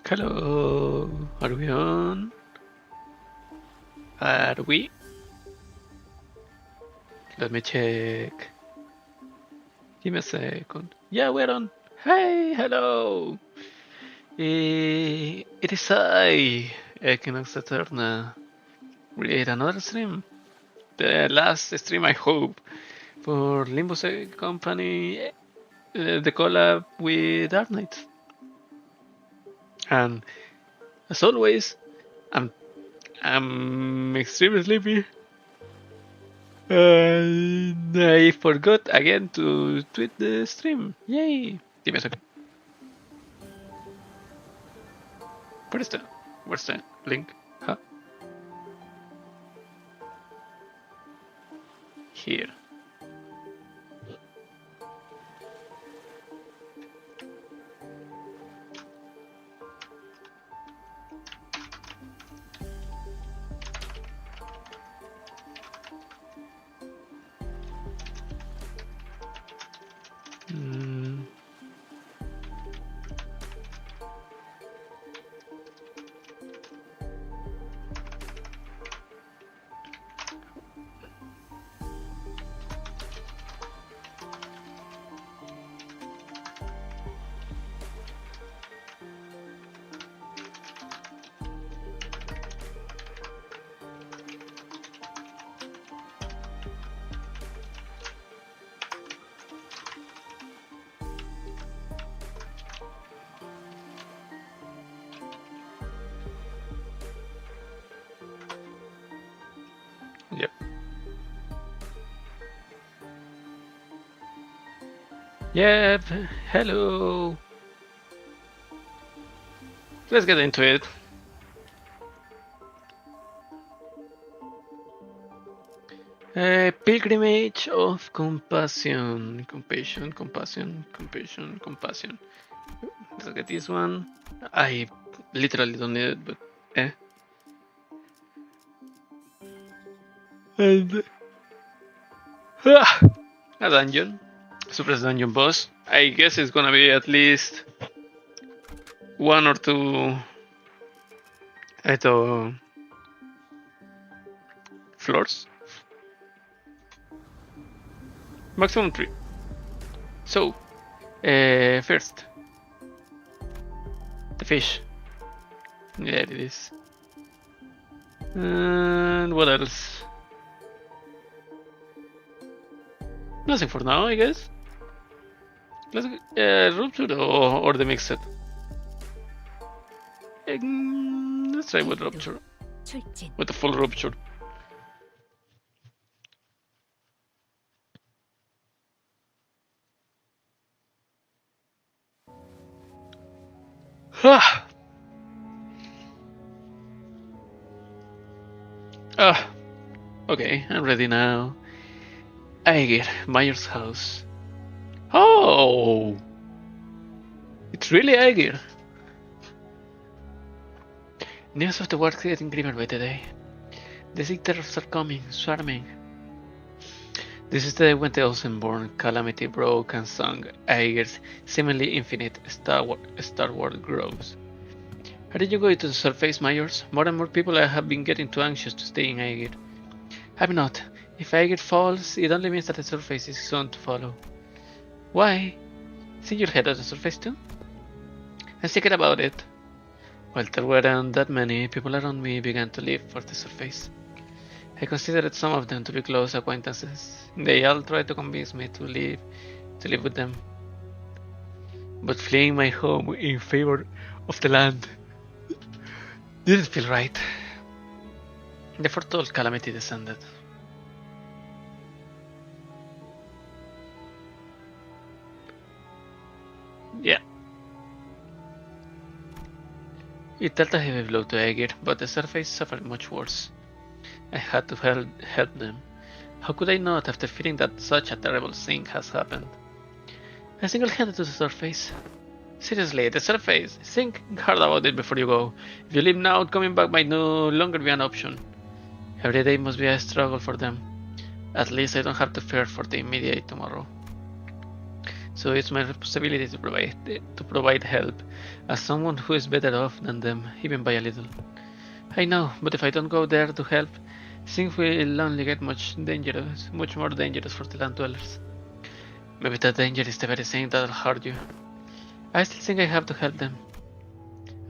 Hello, are we on? Are we? Let me check. Give me a second. Yeah, we're on. Hey, hello. It is I, Equinox Eterna. With another stream. The last stream, I hope, for Limbus Company, the collab with Arknights. And as always, I'm extremely sleepy. I forgot again to tweet the stream. Yay! Give me a second. Where's the link? Huh? Here. Yep. Yep. Hello. Let's get into it. Pilgrimage of Compassion. Compassion. Let's get this one. I literally don't need it, but And a dungeon. Suppress dungeon boss. I guess it's gonna be at least one or two floors. Maximum 3. So, first, the fish. Yeah, it is. And what else? Nothing for now, I guess. Let's rupture or the mixed. Let's try with rupture. With the full rupture. Okay, I'm ready now. Aegir, Myers' house. Oh! It's really Aegir. News of the world getting grimmer by the day. The sick terrors are coming, swarming. This is the day when the Oceanborn calamity broke and sung Aegir's seemingly infinite starward groves. How did you go to the surface, Myers? More and more people have been getting too anxious to stay in Aegir. I'm not. If Aegir falls, it only means that the surface is soon to follow. Why? See your head at the surface too? I'm thinking about it. While there weren't that many, people around me began to leave for the surface. I considered some of them to be close acquaintances. They all tried to convince me to live with them. But fleeing my home in favor of the land didn't feel right. The foretold calamity descended. Yeah. It dealt a heavy blow to Aegir, but the surface suffered much worse. I had to help them. How could I not after feeling that such a terrible thing has happened? I single-handed to the surface. Seriously, the surface. Think hard about it before you go. If you leave now, coming back might no longer be an option. Every day must be a struggle for them. At least I don't have to fear for the immediate tomorrow. so it's my responsibility to provide help, as someone who is better off than them, even by a little. I know, but if I don't go there to help, things will only get much more dangerous for the land dwellers. Maybe that danger is the very thing that'll hurt you. I still think I have to help them.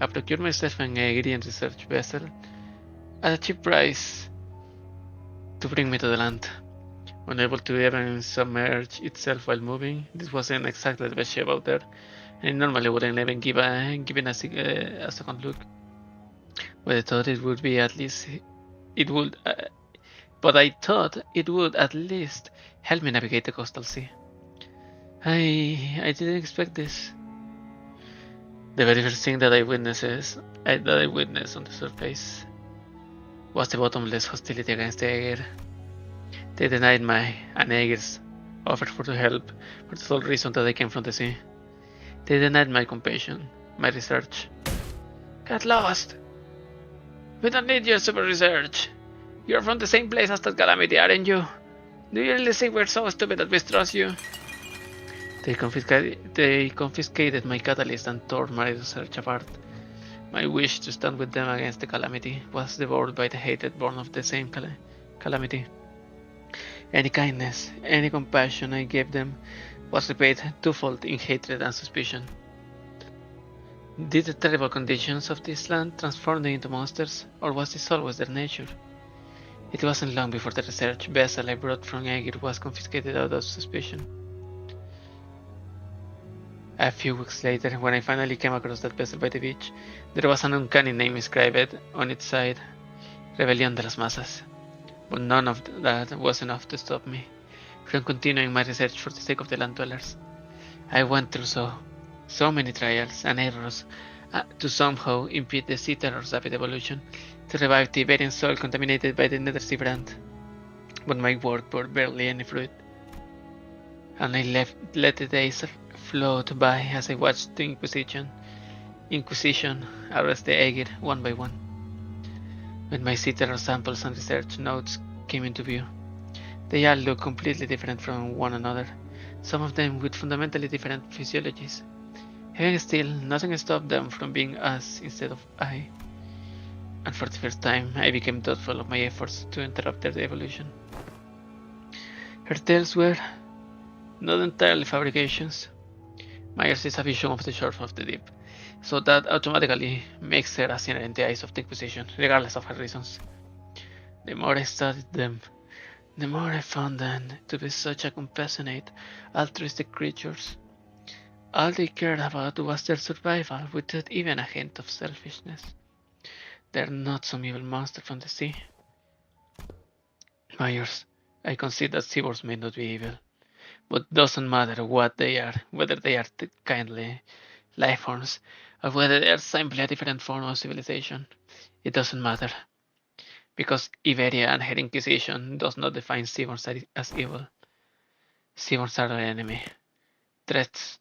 I procured myself an ingredient research vessel at a cheap price to bring me to the land. Unable to even submerge itself while moving, this wasn't exactly the best shape out there, and it normally wouldn't even give a second look. But I thought it would be at least it would. But I thought it would at least help me navigate the coastal sea. I didn't expect this. The very first thing that I witnessed on the surface was the bottomless hostility against the Aegir. They denied my and Aegir's offer for help for the sole reason that I came from the sea. They denied my compassion, my research. Get lost! We don't need your super research. You're from the same place as that calamity, aren't you? Do you really think we're so stupid that we trust you? They confiscated my catalyst and tore my research apart. My wish to stand with them against the calamity was devoured by the hatred born of the same calamity. Any kindness, any compassion I gave them was repaid twofold in hatred and suspicion. Did the terrible conditions of this land transform them into monsters, or was this always their nature? It wasn't long before the research vessel I brought from Aegir was confiscated out of suspicion. A few weeks later, when I finally came across that vessel by the beach, there was an uncanny name inscribed on its side, Rebelión de las Masas. But none of that was enough to stop me from continuing my research for the sake of the land dwellers. I went through so many trials and errors to somehow impede the sea terror's rapid evolution, to revive the Iberian soil contaminated by the Nether brand. But my work bore barely any fruit, and I let the days float by as I watched the Inquisition arrest the Aegir one by one. When my sea terror samples and research notes came into view, they all looked completely different from one another, some of them with fundamentally different physiologies. Even still, nothing stopped them from being us instead of I. And for the first time, I became doubtful of my efforts to interrupt their evolution. Her tales were not entirely fabrications. Myers is a vision of the shore of the deep, so that automatically makes her a sinner in the eyes of the Inquisition, regardless of her reasons. The more I studied them, the more I found them to be such a compassionate, altruistic creatures. All they cared about was their survival, without even a hint of selfishness. They're not some evil monster from the sea. Myers, I concede that seaboards may not be evil, but it doesn't matter what they are, whether they are kindly life forms, or whether they are simply a different form of civilization. It doesn't matter, because Iberia and her Inquisition does not define seaborns as evil. Seaborns are our enemy, threats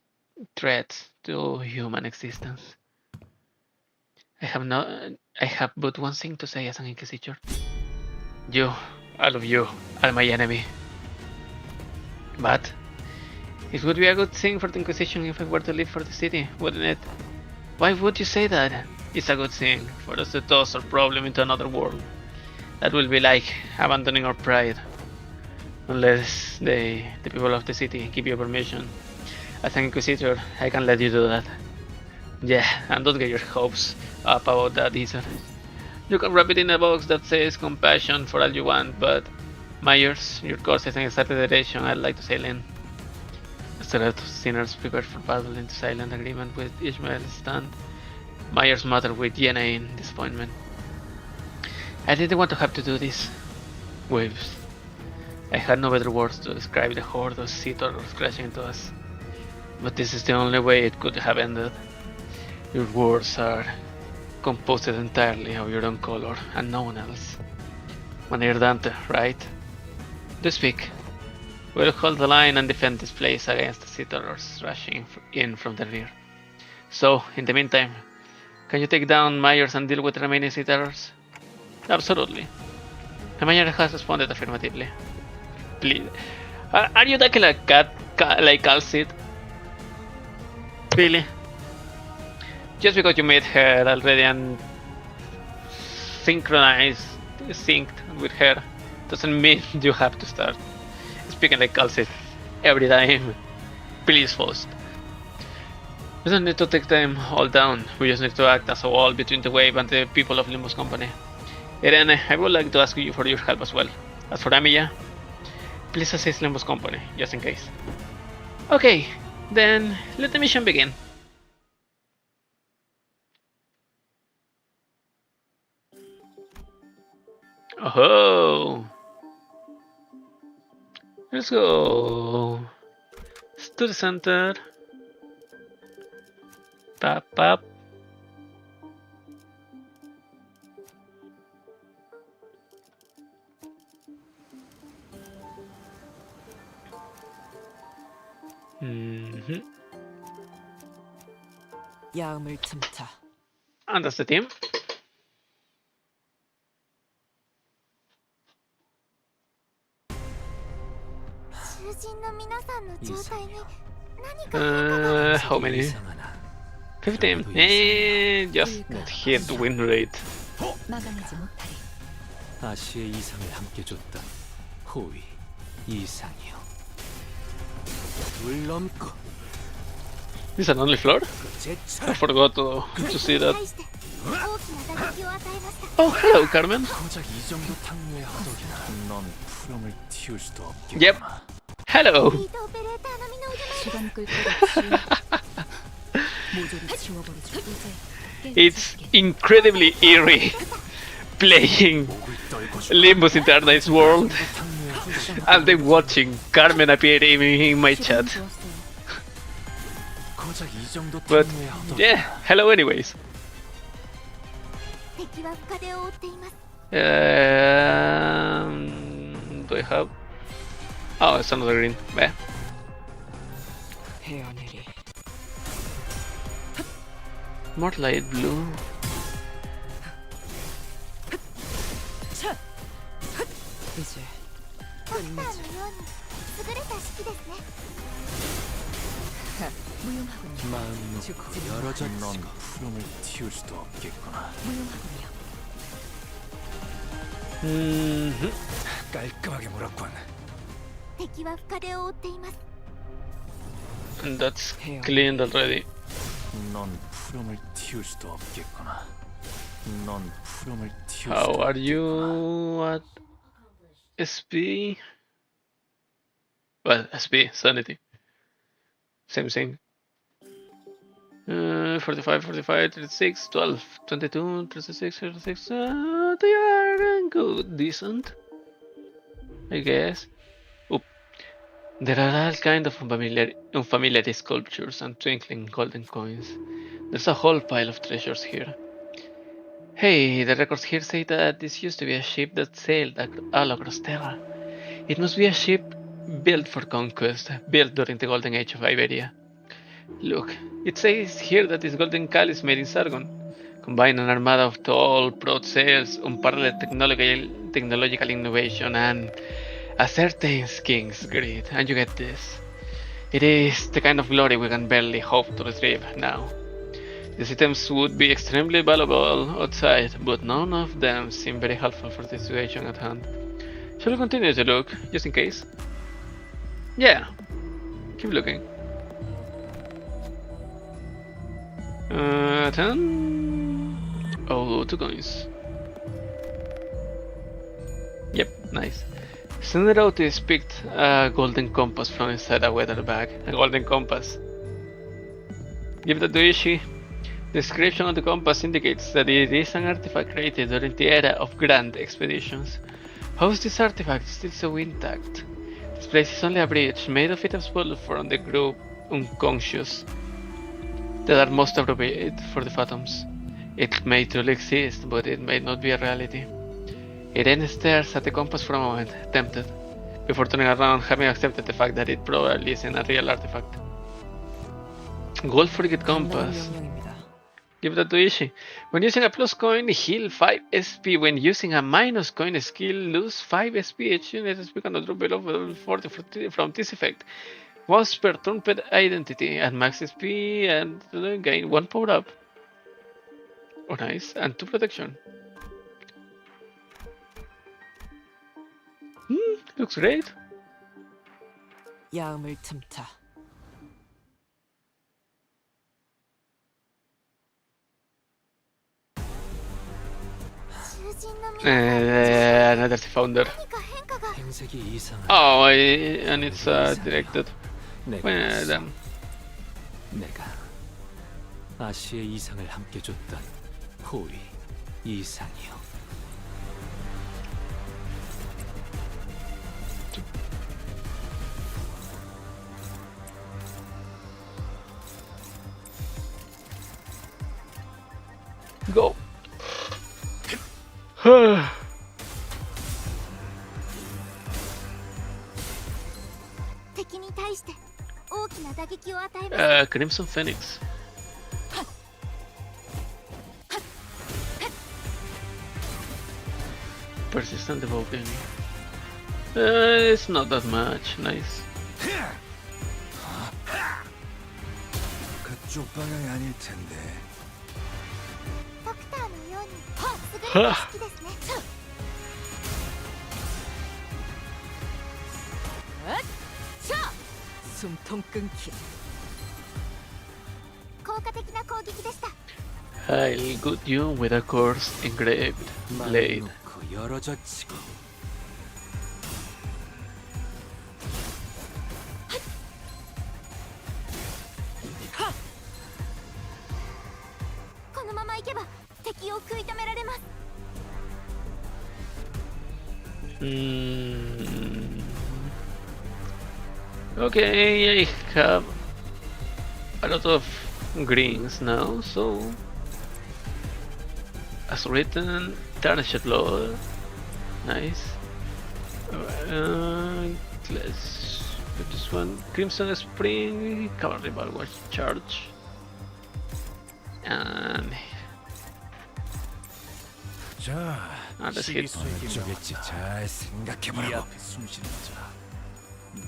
to human existence. I have but one thing to say as an Inquisitor. You, all of you, are my enemy. But it would be a good thing for the Inquisition if I were to leave for the city, wouldn't it? Why would you say that? It's a good thing for us to toss our problem into another world. That will be like abandoning our pride. Unless the people of the city give you permission. As an Inquisitor, I can let you do that. Yeah, and don't get your hopes up about that either. You can wrap it in a box that says compassion for all you want, but Myers, your course isn't exactly the direction I'd like to sail in. As the rest of sinners prepared for battle into silent agreement with Ishmael's stand, Myers muttered with genuine disappointment. I didn't want to have to do this. Waves. I had no better words to describe the horde of sea turtles crashing into us. But this is the only way it could have ended. Your words are composed entirely of your own color and no one else. Manir Dante, right? Do speak. We'll hold the line and defend this place against the sea turtles rushing in from the rear. So, in the meantime, can you take down Myers and deal with the remaining sea turtles? Absolutely. The Mayor has responded affirmatively. Please. Are you talking like cat, like Calcid? Really? Just because you made her already and synced with her doesn't mean you have to start speaking like Calcit every time. Please host. We don't need to take them all down, we just need to act as a wall between the wave and the people of Limbus Company. Irene, I would like to ask you for your help as well. As for Amiya, please assist Limbus Company, just in case. Okay, then let the mission begin. Oh, let's go to the center. Pop, pop. 야음을 틈타. And that's the team. How many? 15. Just hit the win rate. 막아내지 못하리. 아시의 이상을 함께 줬다. 호위 이상이요. 물 넘고. Is an only floor? I forgot to see that. Oh, hello, Carmen. 고작 이 정도 탕류의 하덕이나. 넌 푸름을 틔울 수도 없겠구나. Yep. Hello. 시간 끌 것 없이 모조리 지워버리죠. 이제 It's incredibly eerie playing Limbus Arknights world and then watching Carmen appear in my chat. 고작 이 정도 But 탕류의 하덕. yeah, hello anyways. Do I have? Oh, it's another green. Meh. 헤어내리. More light blue. 이제 끝내자. 무용하군요. 마음이 높고 열어졌. 넌 푸름을 틔울 수도 없겠구나. 무용하군요. 깔끔하게 물었군. And that's cleaned already. 넌 푸름을 틔울 수도 없겠구나. 넌 푸름을 틔울 How 수도 are you at SP? Well, SP, sanity. Same thing. 45, 45, 36, 12, 22, 36, 36. They are good, decent, I guess. Oop. There are all kind of unfamiliar sculptures and twinkling golden coins. There's a whole pile of treasures here. Hey, the records here say that this used to be a ship that sailed all across Terra. It must be a ship built for conquest, built during the golden age of Iberia. Look, it says here that this golden cal is made in Sargon. Combine an armada of tall, proud sails, unparalleled technological innovation, and a certain king's greed, and you get this. It is the kind of glory we can barely hope to retrieve now. The items would be extremely valuable outside, but none of them seem very helpful for the situation at hand. Shall we continue to look, just in case? Yeah, keep looking. 10. Oh, 2 coins. Yep, nice. Send out is picked a golden compass from inside a weather bag. A golden compass. Give that to Ishii. The description of the compass indicates that it is an artifact created during the era of grand expeditions. How is this artifact still so intact? This place is only a bridge made of items pulled from the group unconscious that are most appropriate for the phantoms. It may truly exist, but it may not be a reality. Irene stares at the compass for a moment, tempted, before turning around, having accepted the fact that it probably isn't a real artifact. Gold frigate compass. Give that to Ishii. When using a plus coin, heal 5 SP. When using a minus coin skill, lose 5 SP. Each unit SP cannot drop below level 40 from this effect. Was per turn pet identity at max XP and gain 1 power up. Oh, nice. And 2 protection. Looks great. 야음을 틈타. Another founder. 행색이 이상한. Oh, and it's directed. 내가 Well, damn. 내가 아시의 이상을 함께 줬던 호위 이상이요. Go. 敵に対して大きな打撃を与えます Crimson Phoenix. Persistent evoking. It's not that much. Nice. 그쪽 방향이 아닐 텐데. ドクターのように優れた式ですね 숨통 끊기. 効果的な攻撃でした I'll good you with a course engraved blade. 놓고 열어젖히고. このままいけば敵を食い止められます Okay, I have a lot of greens now, so as written, tarnished blood, nice. Let's put this one. Crimson Spring, Cavalry Balwatch Charge, and 자, let's hit. 쪽일지 잘 생각해보라고. 이 앞에 숨쉬는 자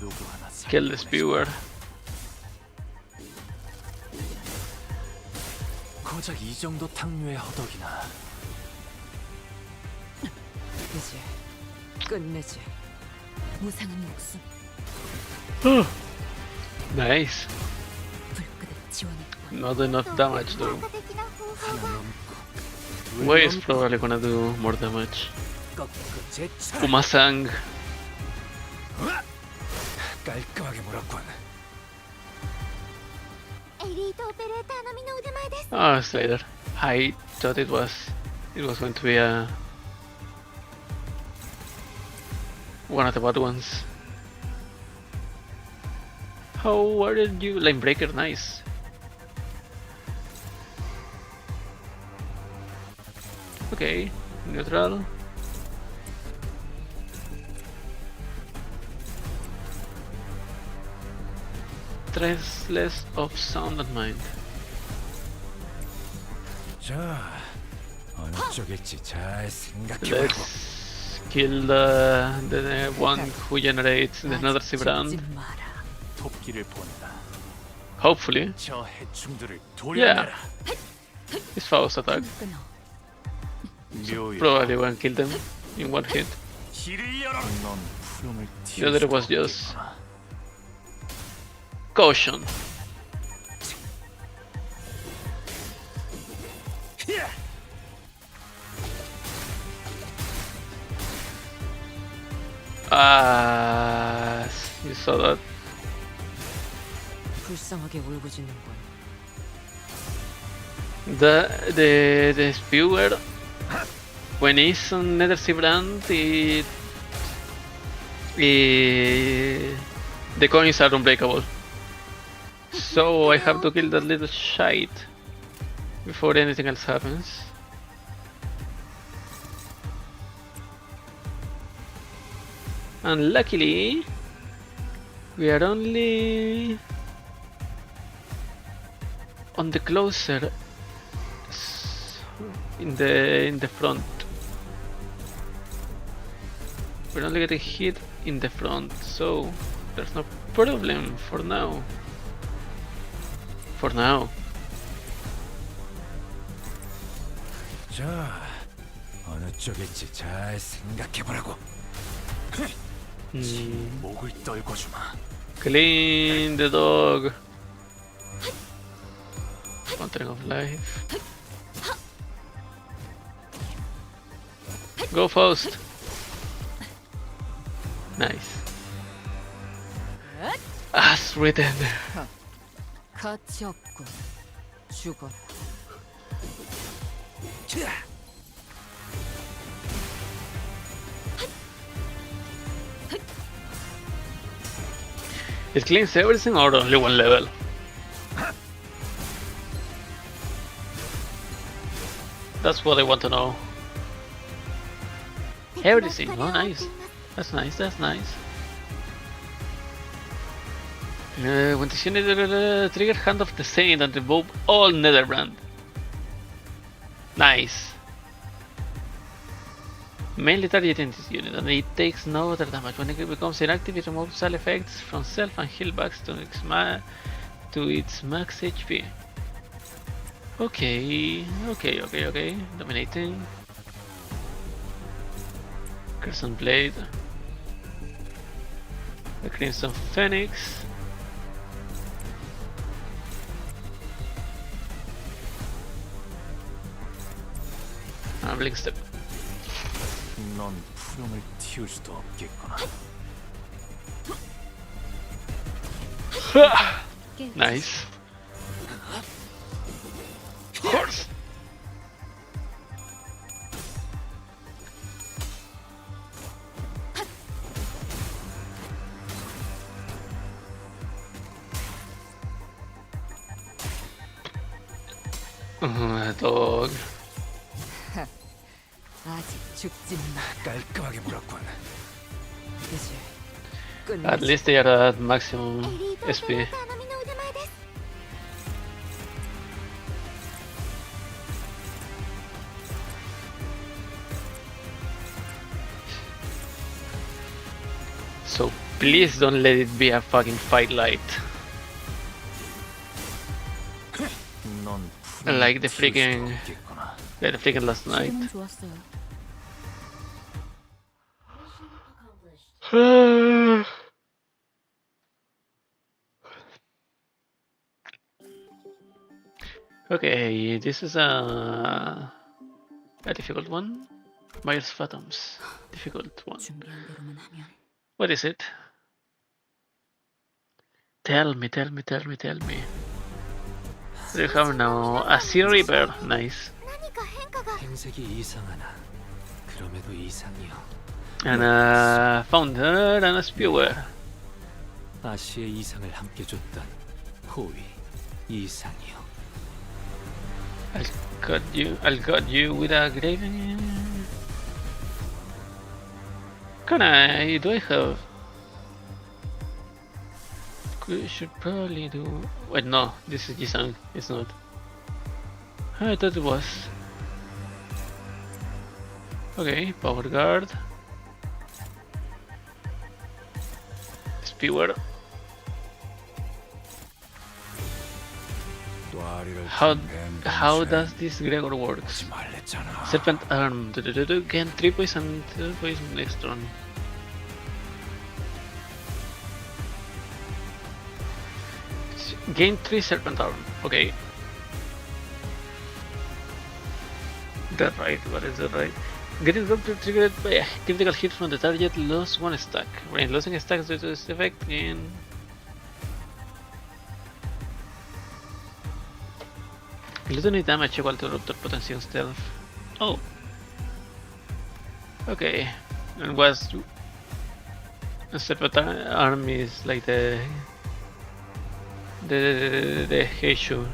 누구 하나 Kill the Spewer. 고작 이 정도 탕류의 허덕이나. 이제 끝내지. 무상한 목숨 Nice. 불끈을 지원했고 Not enough damage though. 効果的な方法 하나 が 넘고 Way is probably gonna do more damage. 꺾고 제차 Umasang. 깔끔하게 몰았군. エリートオペレーター並みの腕前です Oh, Slater. I thought it was going to be a one of the bad ones. How are you, Linebreaker? Nice. Okay, neutral. Traceless of sound and mind. 자, 어느 쪽일지 잘 생각해보라고. Let's kill the one who generates the Nether Sea brand. 죽지 마라. 토끼를 본다. Hopefully. 저 해충들을 Yeah. 돌려내라. His Faust attack. 끊어. 묘야. Probably one kill them in one hit. 길을 열어라. 넌 푸름을 The other was 튀울 just- 수 없겠구나. Caution. Ah, you saw that. 불쌍하게 울부짖는군. The spewer when he's on Nether Sea brand, the coins are unbreakable. So I have to kill that little shite before anything else happens. And luckily, we are only on the closer in the front. We're only getting hit in the front, so There's no problem for now. For now. 자, 어느 쪽일지 잘 생각해보라고. 목을 떨궈주마. Clean the dog. Fountain of life. Go first. Nice. As written. 가치 없군. 죽어라. It cleans everything or only one level? That's what I want to know. Everything. Oh, nice. That's nice. That's nice. When the unit trigger Hand of the Saint and remove all Netherbrand. Nice. Mainly targeting this unit, and it takes no other damage. When it becomes inactive, it removes all effects from self and heal back to its max HP. Okay. Dominating. Crimson Blade. The Crimson Phoenix. Blink Step. 넌 푸름을 틔울 수도 없겠구나. Nice. Horse. Dog. 아직 죽진 마. 깔끔하게 물었군. 이제 At 끝내지. least they are at maximum エリートオペ SP. レーターの身の腕前です。 So please don't let it be a fucking fight light. 넌 푸름을 Like the 틔울 수도 freaking 없겠구나. like the freaking last night. 지금은 좋았어요. Okay, this is a difficult one. Myers Phantoms. Difficult one. 준비한 대로만 하면 What is it? Tell me. Do you have now a Sea Reaper? Nice. 何か変化が。 행색이 이상하나. 그럼에도 이상이요. And a Founder and a Spewer. 아시의 이상을 함께 줬던 호위 이상이요. I'll got you with a Graven. Do I have? We should probably do. Wait, no, this is Jisung, it's not. I thought it was. Okay, Power Guard. Spewer. How does this Gregor works? Serpent Arm. Gain 3 poison, 2 poison next turn. Gain 3 Serpent Arm. Okay. That's right. What is that right? Getting dropped to triggered by a critical hit from the target, lose 1 stack. When losing a stack due to this effect, gain. Gluttony damage equal to Rupture Potency and Stealth. Oh. Okay. And was a Serpent Arm is like the Heishu.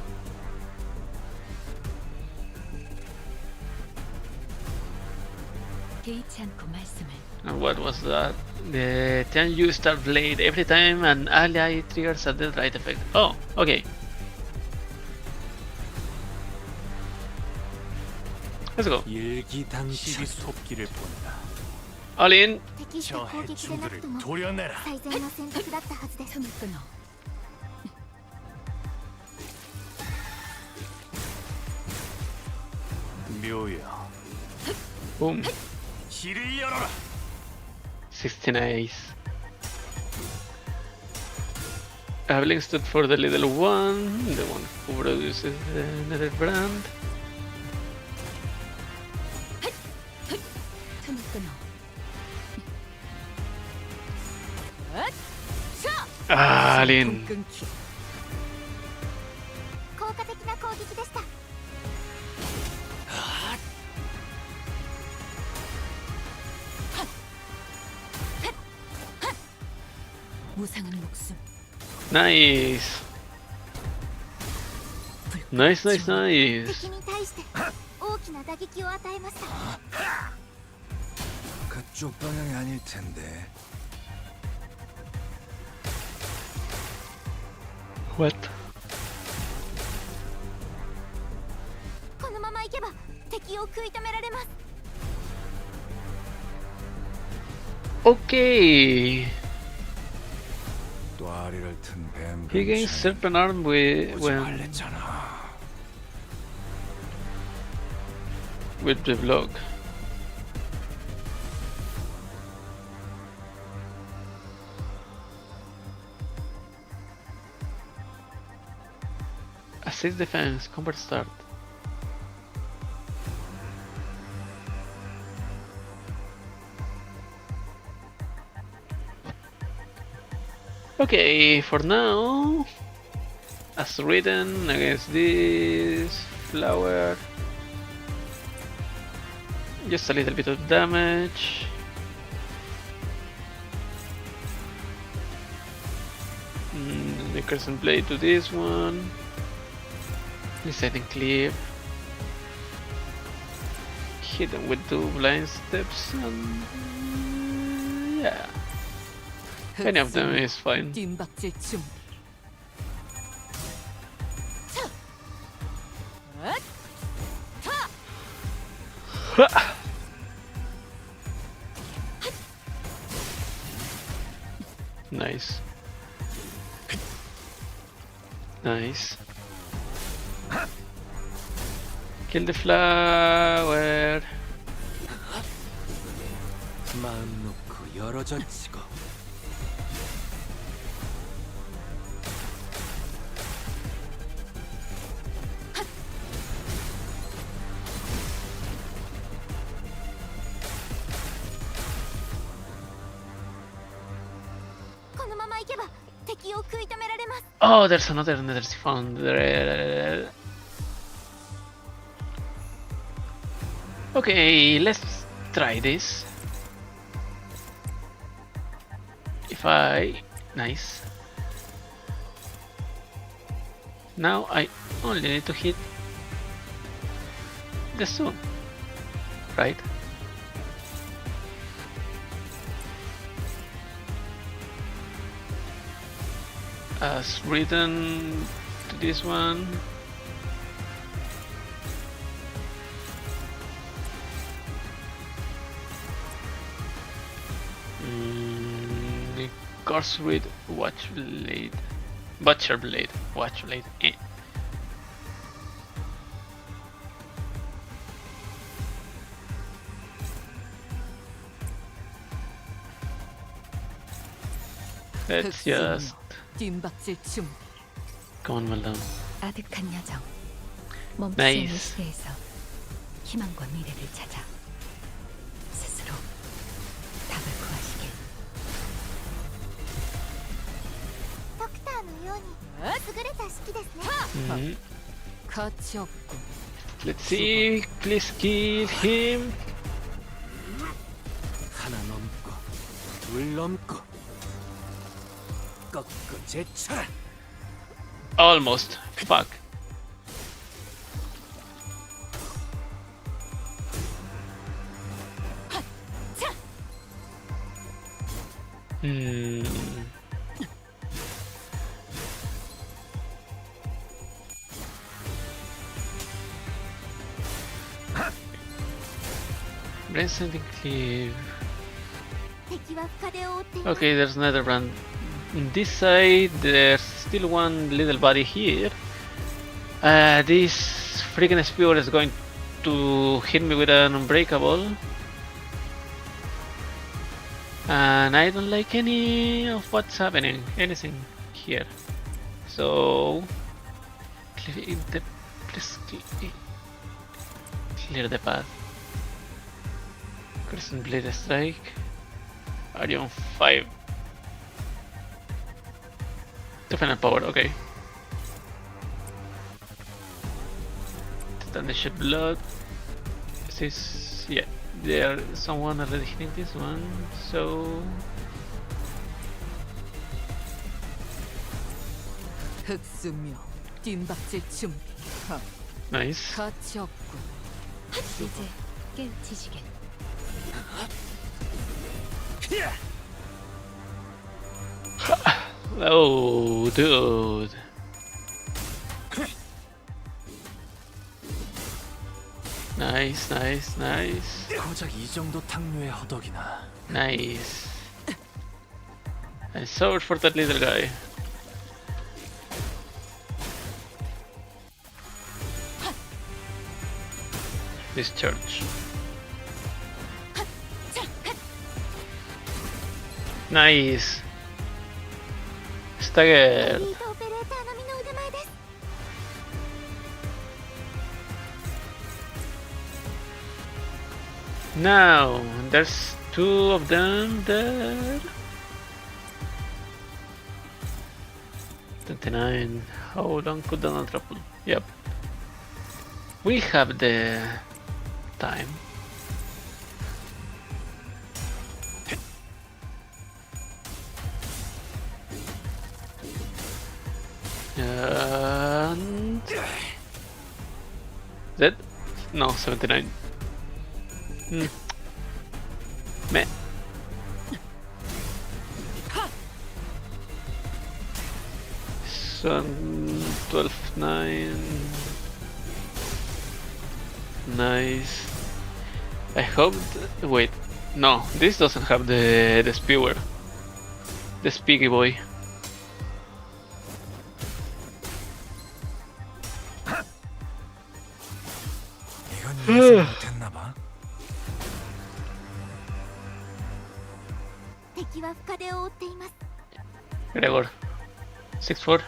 개의치 않고 말씀을. And what was that? The 10U Star Blade. Every time an ally triggers a dead right effect. Oh, okay. Let's go. 일기당식이 솟기를 본다. All in. 適した 저 攻撃でなく 해충들을 とも 도려내라. 最善の選択だったはずです 틈을 끊어. 묘야, Boom. 길을 열어라. 16 ace. Aveling stood for the little one, the one who produces the nether brand. 틈을 끊어. Alien. 끊기. 効果的な攻撃でした 무상한 목숨. Nice. Nice, nice, nice. 敵に対して大きな打撃を与えました 그쪽 방향이 아닐 텐데. What? このままいけば敵を食い止められます Okay. 또 아리를 튼 뱀. He gains serpent arm when 말랬잖아. with the block. Assist defense, combat start. Okay, for now, as written against this flower, just a little bit of damage. The crescent blade to this one. Deciding clear. Hit them with 2 blind steps and yeah. Any of them is fine. 뒷박질 중. Nice. Nice. Kill the flower. 마음 놓고 열어젖히고. Oh, there's another nether found there. Okay, let's try this. If I... Nice. Now I only need to hit the stone, right? As written to this one. The course with watch blade, butcher blade, watch blade. Let's just 뒷박질 중. come on, well done. 아득한 여정. 멈추는 Nice. 시대에서 희망과 미래를 찾아 스스로 답을 구하시길. ドクターのように優れた式ですね Mhm. 가치 없고 Let's see, please kill him. 하나 넘고 둘 넘고 꺾고 제쳐라. Almost. Fuck. Hmm. Brain sending cleave. 敵は深手を負っています Okay, there's another brand. On this side, there's still one little body here. This freaking spear is going to hit me with an unbreakable. And I don't like any of what's happening, anything here. So, please clear the path. Crescent Blade Strike. Are you on 5? The final power, okay. Then they shed blood. This is, yeah, there's someone already hitting this one, so. 흑수묘 뒷박질 준비. Nice. 가치 없군. 이제 깨우치시게. Oh, dude. Nice, nice, nice. 고작 이 정도 탕류의 허덕이나. Nice. And sword for that little guy. This church. Nice. Stagger. エリートオペレーター並みの腕前です Now, there's 2 of them there. 29. How long could the not triple? Yep. We have the time. And that? No, 79. Meh. So 12, 9. Nice. I hope. Wait, no, this doesn't have the spewer. The Spiggy boy. 이건 예상 못했나 봐. 敵は深手を負っています Gregor. 6-4.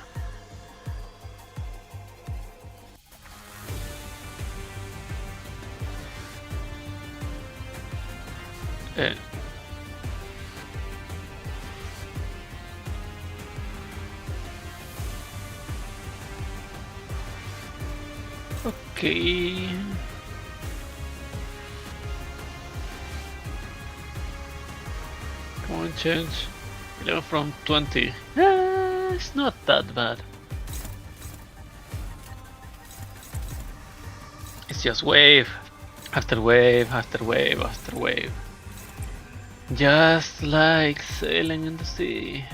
Okay. Come on, change. 11 from 20. It's not that bad. It's just wave after wave after wave after wave. Just like sailing in the sea.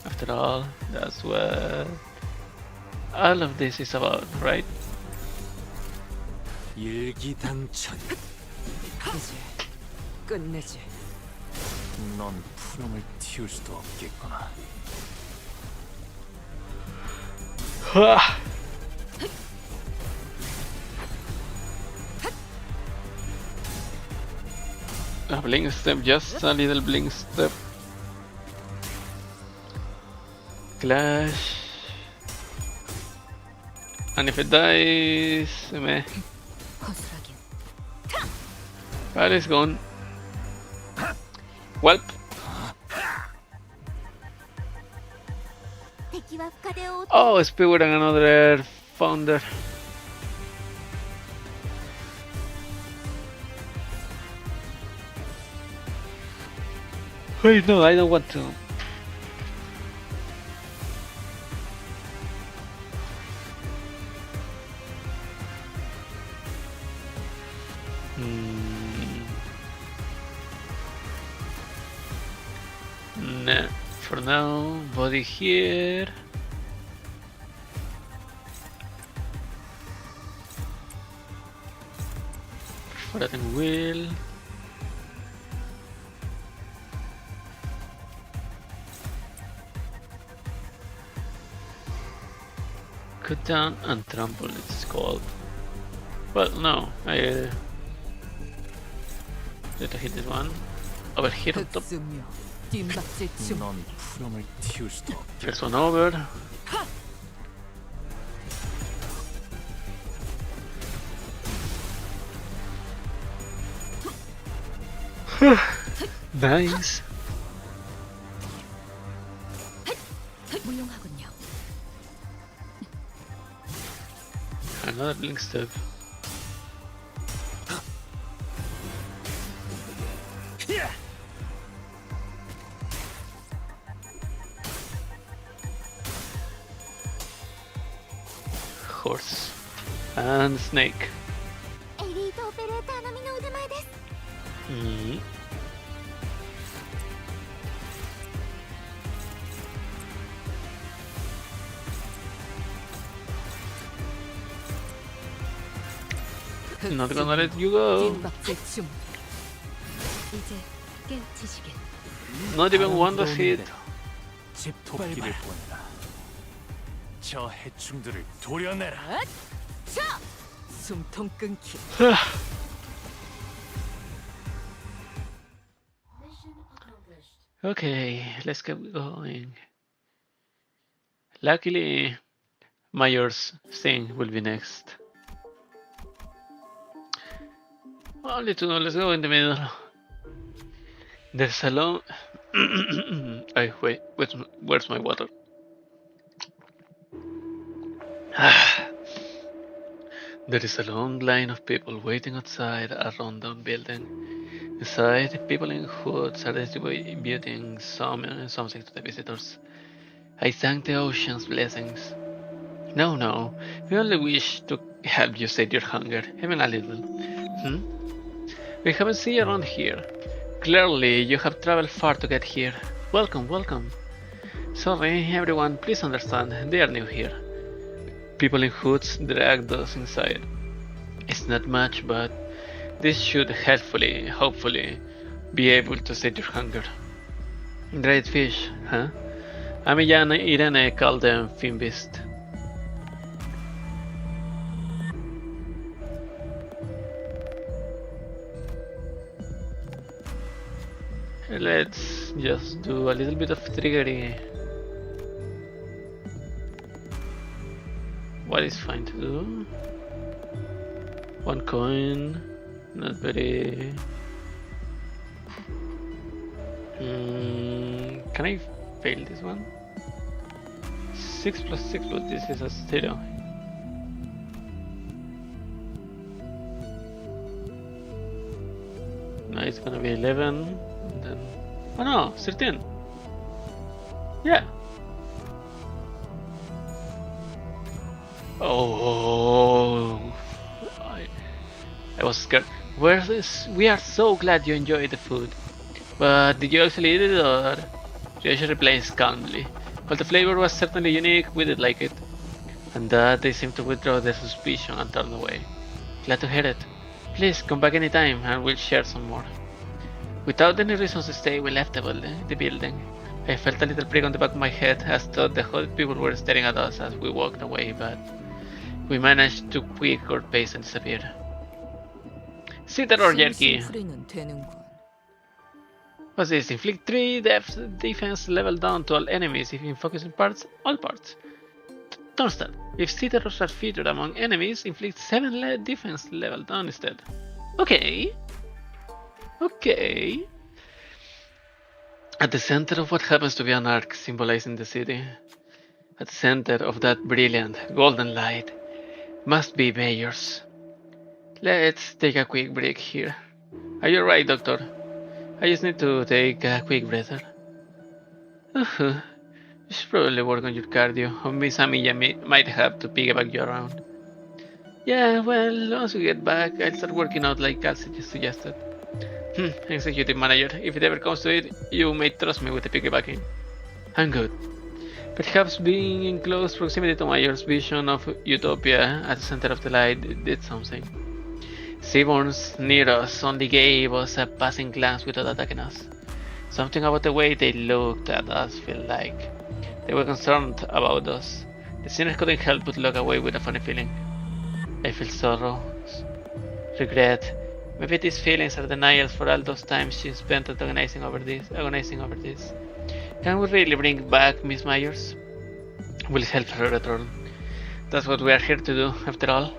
After all, that's what all of this is about, right? 일기당천. 이제 끝내지. 넌 푸름을 틔울 수도 없겠구나. A blink step, just a little blink step. Clash. And if it dies, meh. 허술하긴. That is gone. Welp. 敵は深手を負って Oh, Spear and another founder. Wait, no, I don't want to. Nah, for now, body here. Perforating wheel. Cut down and trample, it's called. Well, no, I need to hit this one. Over here on top. 흑수묘 뒷박질 중 넌 푸름을 틔울 수도 없. First one over. Nice. 무용하군요. Another blink step. Horse and snake. エリートオペレーター並みの腕前です。 Mm. Not gonna let you go. 뒷박질 중 이제 깨우치시게. Not even one to hit. 도끼를 보내라. 저 해충들을 도려내라. 자! 숨통 끊기. Okay, let's get going. Luckily, Mayor's thing will be next. Only two, let's go in the middle. There's a long... wait, where's my water? There is a long line of people waiting outside a rundown building. Inside, people in hoods are distributing something to the visitors. I thank the ocean's blessings. No, we only wish to help you sate your hunger, even a little. We haven't seen you around here. Clearly, you have traveled far to get here. Welcome. Sorry, everyone, please understand, they are new here. People in hoods dragged us inside. It's not much, but this should hopefully, be able to sate your hunger. Dried fish, huh? Ami and Irene called them fin beast. Let's just do a little bit of trickery. What is fine to do? One coin, not very... can I fail this one? 6 plus 6, but this is a stereo. Now it's gonna be 11, and then... oh no, 13! Yeah! Oh, I was scared. We are so glad you enjoyed the food. But did you actually eat it, or Josh replies calmly? While the flavor was certainly unique, we did like it. And that they seemed to withdraw their suspicion and turn away. Glad to hear it. Please come back anytime and we'll share some more. Without any reasons to stay, we left the building. I felt a little prick on the back of my head as thought the whole people were staring at us as we walked away, but we managed to quick our pace and disappear. Sitter or jerky? 심심풀이는 되는군. What's this? Inflict 3 defense level down to all enemies if in focusing parts, all parts. Don't start. If Citadels are featured among enemies, inflict 7 defense level down instead. Okay. At the center of what happens to be an arc symbolizing the city, at the center of that brilliant golden light, must be Mayor's. Let's take a quick break here. Are you alright, Doctor? I just need to take a quick breather. You should probably work on your cardio, or Miss Amiya might have to piggyback you around. Yeah, well, once we get back, I'll start working out like Cal suggested. Executive Manager, if it ever comes to it, you may trust me with the piggybacking. I'm good. Perhaps being in close proximity to Mayor's vision of utopia at the center of the light did something. Seaborns near us only gave us a passing glance without attacking us. Something about the way they looked at us felt like they were concerned about us. The sinners couldn't help but look away with a funny feeling. I feel sorrow, regret. Maybe these feelings are denials for all those times she spent agonizing over this. Can we really bring back Miss Myers? Will it help her return? That's what we are here to do, after all.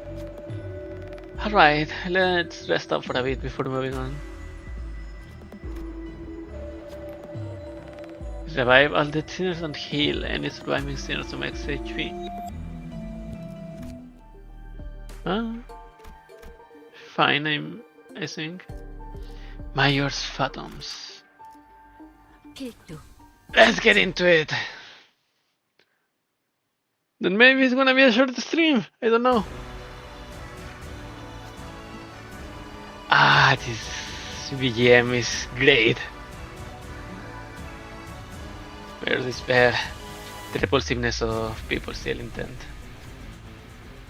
Alright, let's rest up for a bit before moving on. Revive all the sinners and heal any surviving sinners to max HP. Fine, I think. Myers Phantoms. 필두. Let's get into it! Then maybe it's gonna be a short stream, I don't know. This BGM is great. Where's despair? The repulsiveness of people's still intent.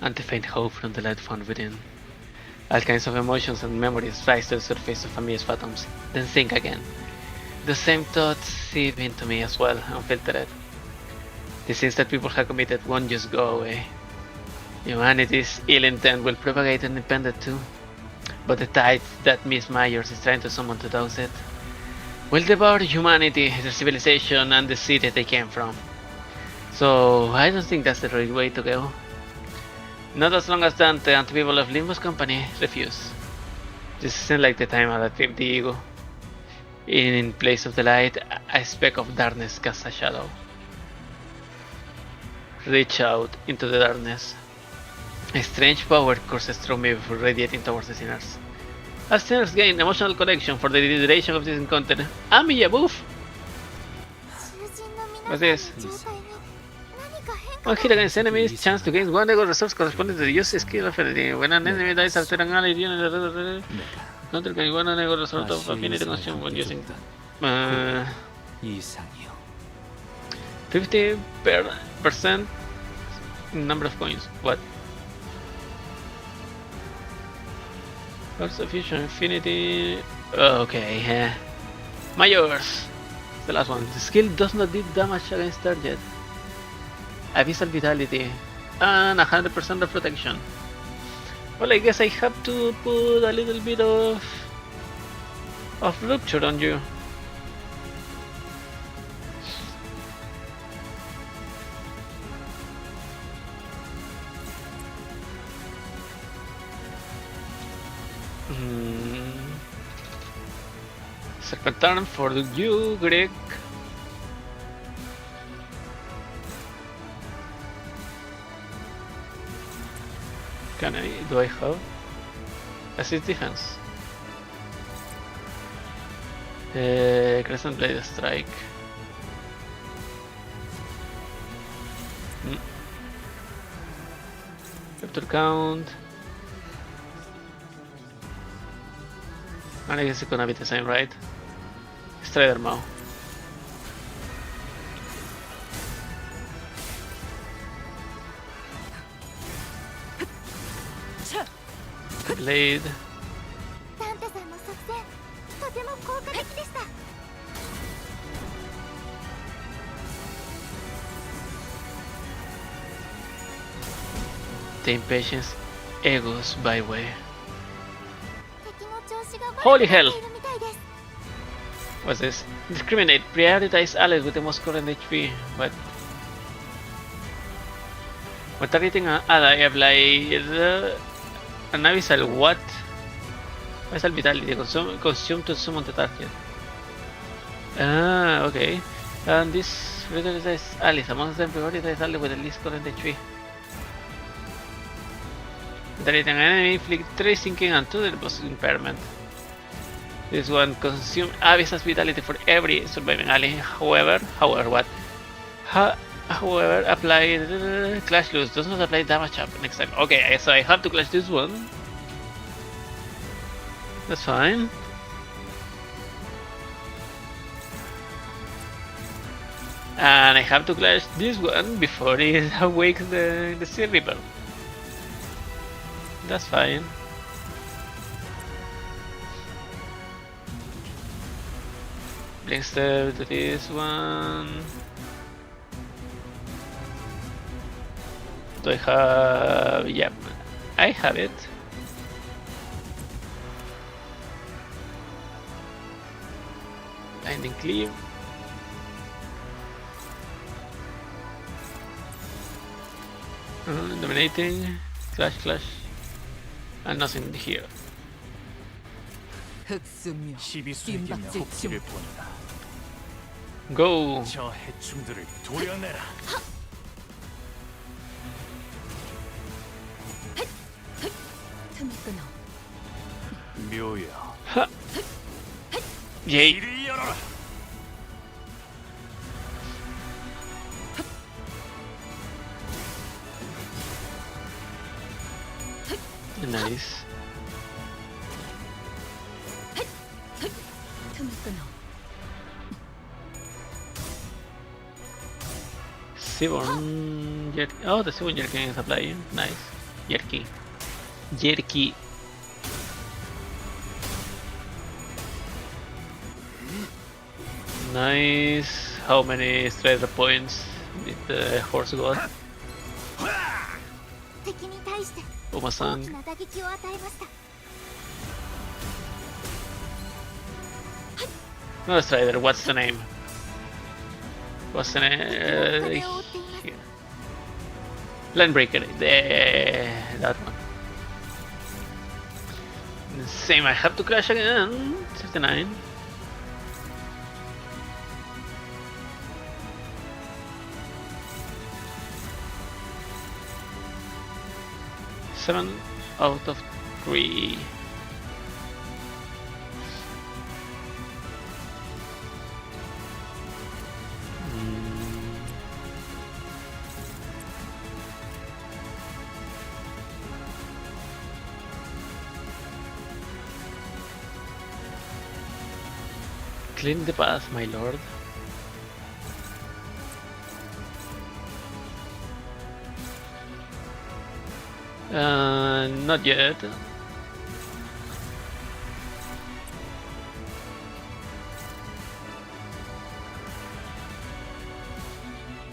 And the faint hope from the light found within. All kinds of emotions and memories rise to the surface of Amiya's phantoms, then sink again. The same thoughts seep into me as well, unfiltered. The sins that people have committed won't just go away. Humanity's ill intent will propagate independent too. But the tide that Miss Myers is trying to summon to douse it will devour humanity, their civilization, and the city they came from. So I don't think that's the right way to go. Not as long as Dante and the people of Limbus Company refuse. This isn't like the time I tripped the ego. In place of the light, a speck of darkness casts a shadow. Reach out into the darkness. A strange power courses through me before radiating towards the sinners. As sinners gain emotional connection for the duration of this encounter, Amiya, boof! What's this? One hit against enemies, chance to gain one ego resource corresponding to the use skill affinity. When an enemy dies after an ally unit, counter can one ego resource of affinity consumed when using 50% number of coins. What? What's the fusion infinity? Okay, Myers. The last one. The skill does not deal damage against target. Abyssal vitality and 100% of protection. Well, I guess I have to put a little bit of rupture on you. Serpentine for you, Greg. Do I have assist defense? Crescent Blade Strike. Capture count. And I guess it's gonna be the same, right? Strider Maw. Blade. The impatience egos by way. Holy hell! What's this? Discriminate. Prioritize allies with the most current HP. What? When targeting an ally, apply an abyssal what? Abyssal vitality. Consume to summon the target. Ah, okay. And this prioritize allies. Amongst them, prioritize allies with the least current HP. Targeting an enemy, inflict 3 sinking and 2 deposit impairment. This one consumes Abyss's vitality for every surviving ally. However, apply Clash Loose does not apply damage up next time. Okay, so I have to clash this one. That's fine. And I have to clash this one before it awakes the Sea Reaper. That's fine. Blink step to this one. Do I have... Yep, I have it. Binding cleave. Dominating. Clash. And nothing here. 흑수묘 시비수에게 뜀박질 혹지를 중 보내라. Go. 저 해충들을 도려내라. 틈을 끊어 묘야, Yay. 이리 열어라. Nice. 틈을 끊어 Seaborn Jerky. Oh, the Seaborn Jerky is applying. Nice. Jerky. Jerky. Nice. How many strider points did the horse got? 敵に対して大 Uma-san. きな打撃を与えました。 Not a strider. What's the name? What's the 敵の name? 壁を覆っています。 Here. Landbreaker. That one. Same. I have to crash again. 39. Seven out of 3. Clean the path, my lord. Not yet.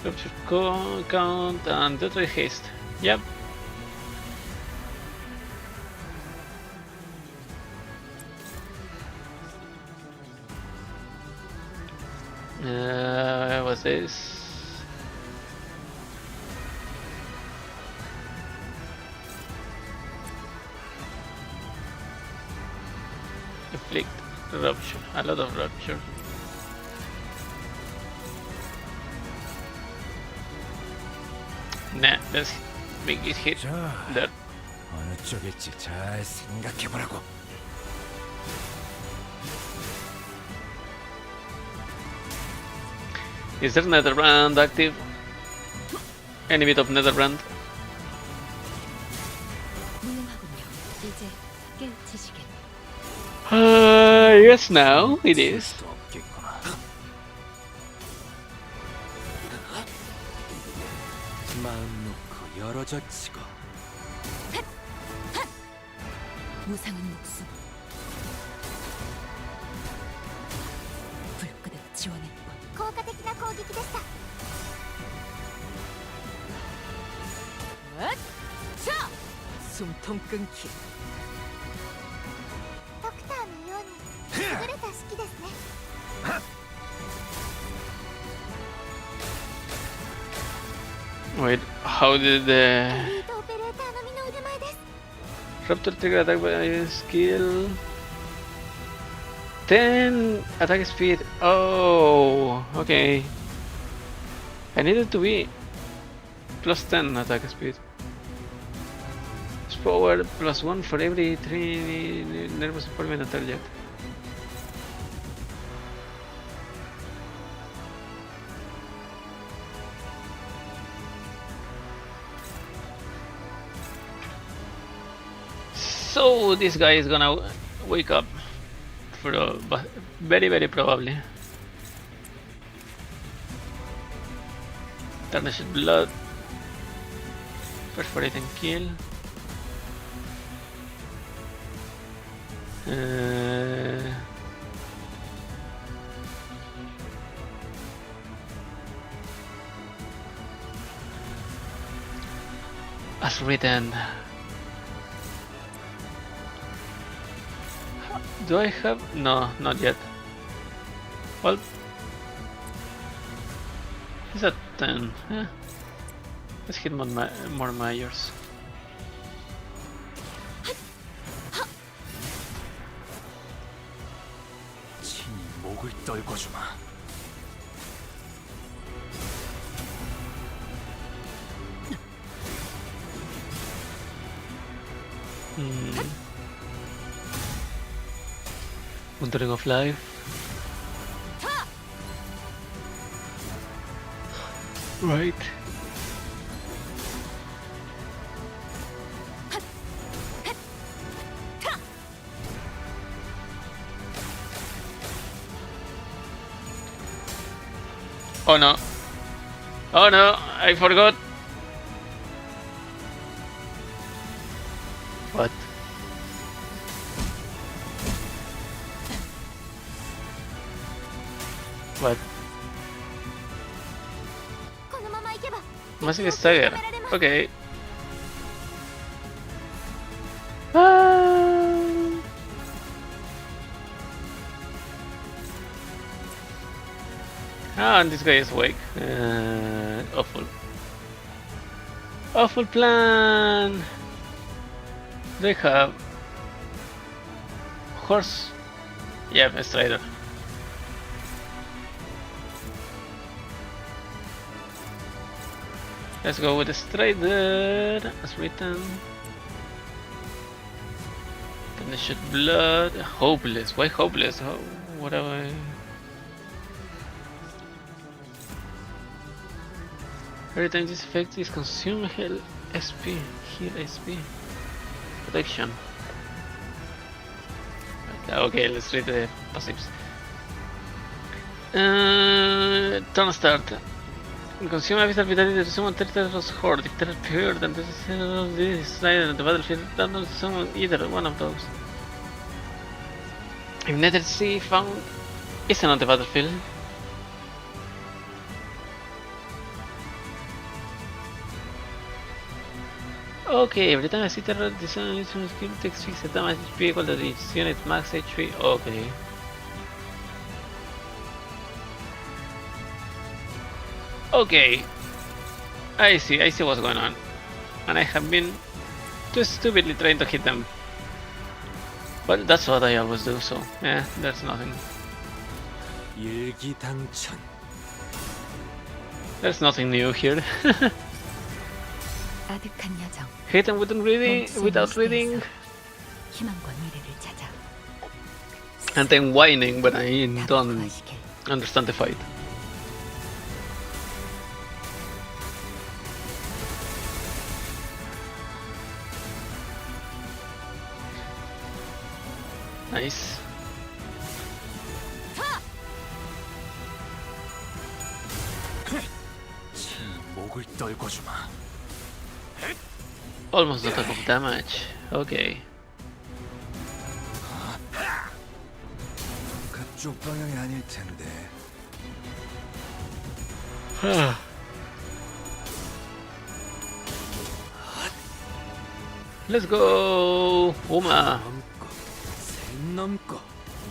Rupture count and deadly haste. Yep. What's this? Inflict rupture. A lot of rupture. Nah, let's make it hit 자, that. 어느 쪽일지 잘 생각해보라고. Is there Netherbrand active? Any bit of Netherbrand? 무용하군요 이제 깨우치시게 Yes, now it is. 수도 없겠구나. 마음 놓고 열어젖히고. 무상한 목숨 불끈을 지원했군 効果的な攻撃でした。 자! 숨통 끊기 ドクターのように優れた指揮ですね。 Wait, how did エ the リートオペレーター並みの腕前です。 Raptor trigger attack by skill? 10 attack speed. Oh, okay. I needed to be plus 10 attack speed. It's power plus 1 for every 3 nervous employment at target. So this guy is gonna wake up for very probably. Tarnished blood, perforating kill. as written. Do I have? No, not yet. Well, is that 10? Yeah. Let's hit more majors. 친히 목을 떨궈주마. Wandering of life. Right. Oh no. Oh no, I forgot. What? What? このまま行けば Must be stagger. Okay. Ah. Ah, and this guy is awake. Awful. Awful plan. They have horse. Yeah, a strider. Let's go with the strider as written. Then they shoot blood. Hopeless. Why hopeless? How, whatever. Every time this effect is consumed, heal SP. Heal SP. Protection. Okay, let's read the passives. Turn start. Consume a vital vitality to summon Terror's Horde. If Terror appeared, then this slider on the battlefield, don't summon either one of those. If Nether Sea found isn't on the battlefield. Okay, every time I see Terror, this skill takes 6 damage HP equal to its unit's max HP. Okay. Okay, I see what's going on, and I have been too stupidly trying to hit them, but that's what I always do, so yeah, there's nothing. 일기당천. There's nothing new here. 아득한 여정. Hit them without reading, 희망과 미래를 찾아. and then whining, but I don't 구하시길. understand the fight. Nice. 친히 목을 떨궈주마. Almost a type of damage. Okay. 그쪽 방향이 아닐 텐데. Let's go, Uma. 넘고, 샘 넘고,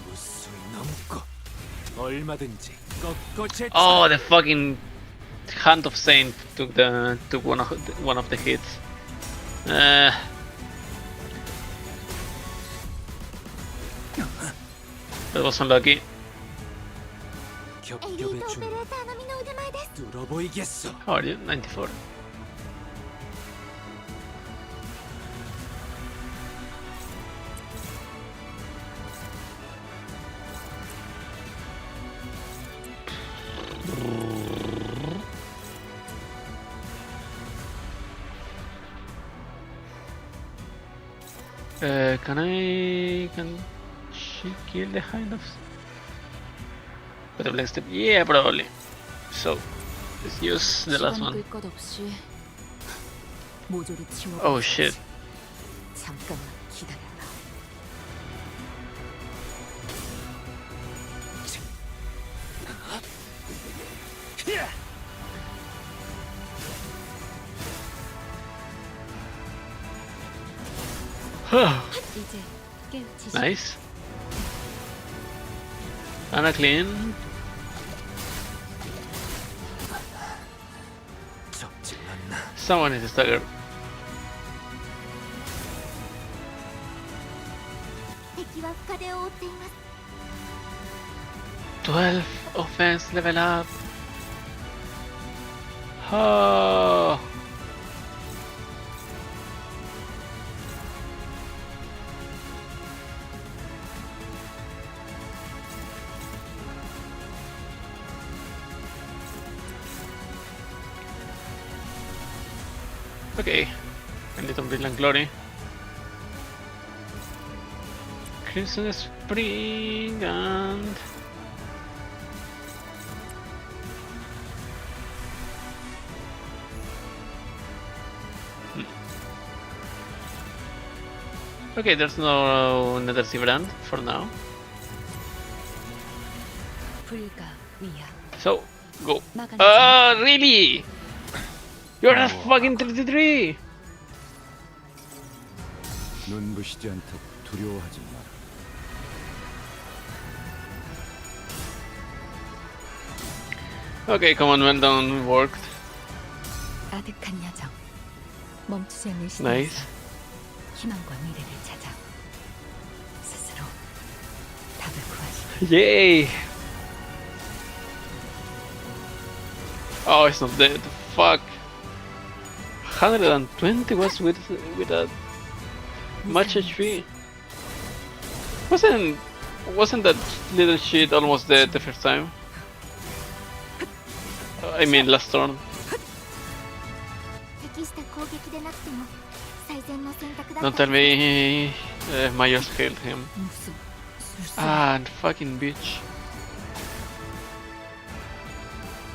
무수히 넘고, 얼마든지 꺾어제. Oh, the fucking Hand of Saint took one of the hits. That was unlucky. エリー 겹겹의 トオペ 중 レーター並みの腕前です 뚫어보이겠어. How are you? 94. Can she kill the Hind of? With a blink step? Yeah, probably. So let's use the last one. 끌 것 없이 모조리 치워. Oh shit. 잠깐만 기다려라. 이제 깨우치시. Nice. Anna clean. 적지 않나. Someone is a stagger. 敵は深手を負っています。 12 offense level up. Oh. Okay, I need to brilliant glory. Crimson Spring and okay, there's no Nether Sea brand for now. 불가 위야. So go. 막아내자. Really? You're a fucking 33! 눈부시지 않다고 두려워하지 마라. Okay, come on, well done, worked. 아득한 야정. 멈추지 않는 시대에서 Nice. 희망과 미래를 찾아 스스로 답을 구하시. Yay! Oh, it's not dead. Fuck. 120 was with that much HP. Wasn't that little shit almost dead the first time? I mean last turn. 適した攻撃でなくても最善の選択だ Don't った tell me Myers killed him. 무슨 술수. Ah, and fucking bitch.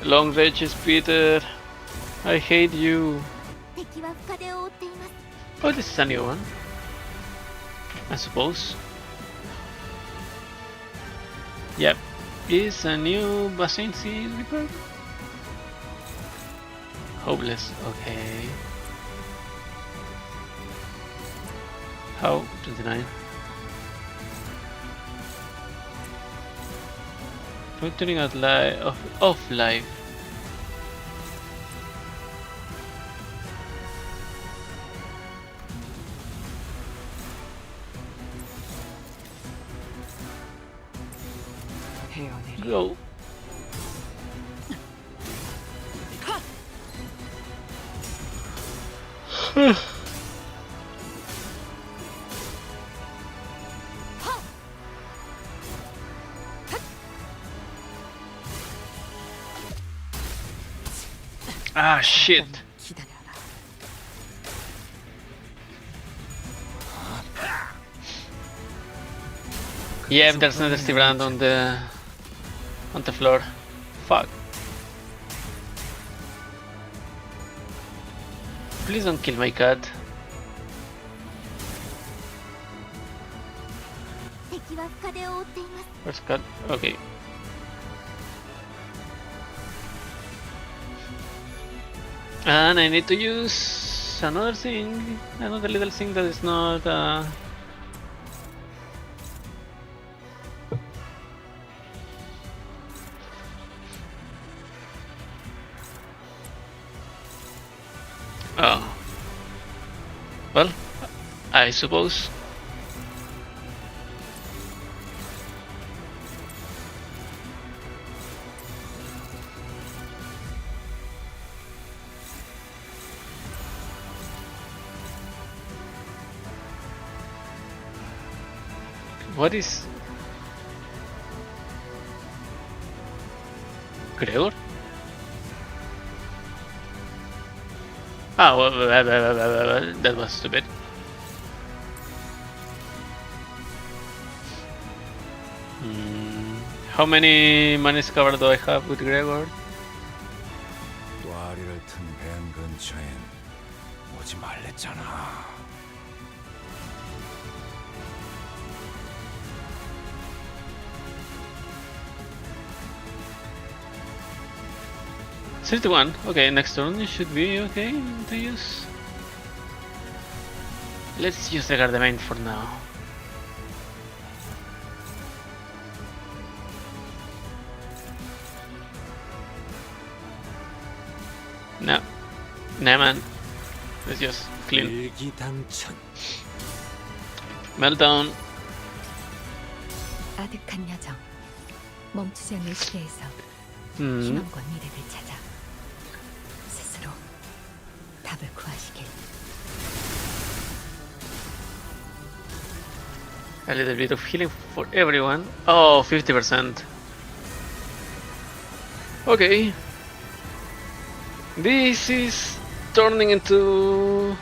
Long ranges, Peter. I hate you. 敵は深手を負っています。 Oh, this is a new one. I suppose. Yep. It's a new Basensi report. Hopeless. Okay. How? 29. Filtering out off life. 헤어내리. Go. Ah, shit. 기다려라. Yeah, there's another Steve Brand on the floor. Fuck. Please don't kill my cat. 敵は深手を負っています。 Where's cat? Okay. And I need to use another thing, another little thing that is not oh. Well, I suppose. What is Gregor? Ah, well, that was stupid. How many manis cover do I have with Gregor? 꽈리를 튼 뱀 근처엔 오지 말랬잖아. One. Okay, next turn it should be okay to use. Let's use the Gardemain for now. No. Nah, man. Let's just clean. 일기당천. Meltdown. 아득한 여정. 멈추지 않는 시대에서 Hmm. 희망과 미래를 찾아 스스로 답을 구하시길. A little bit of healing for everyone. Oh, 50%. Okay. This is turning into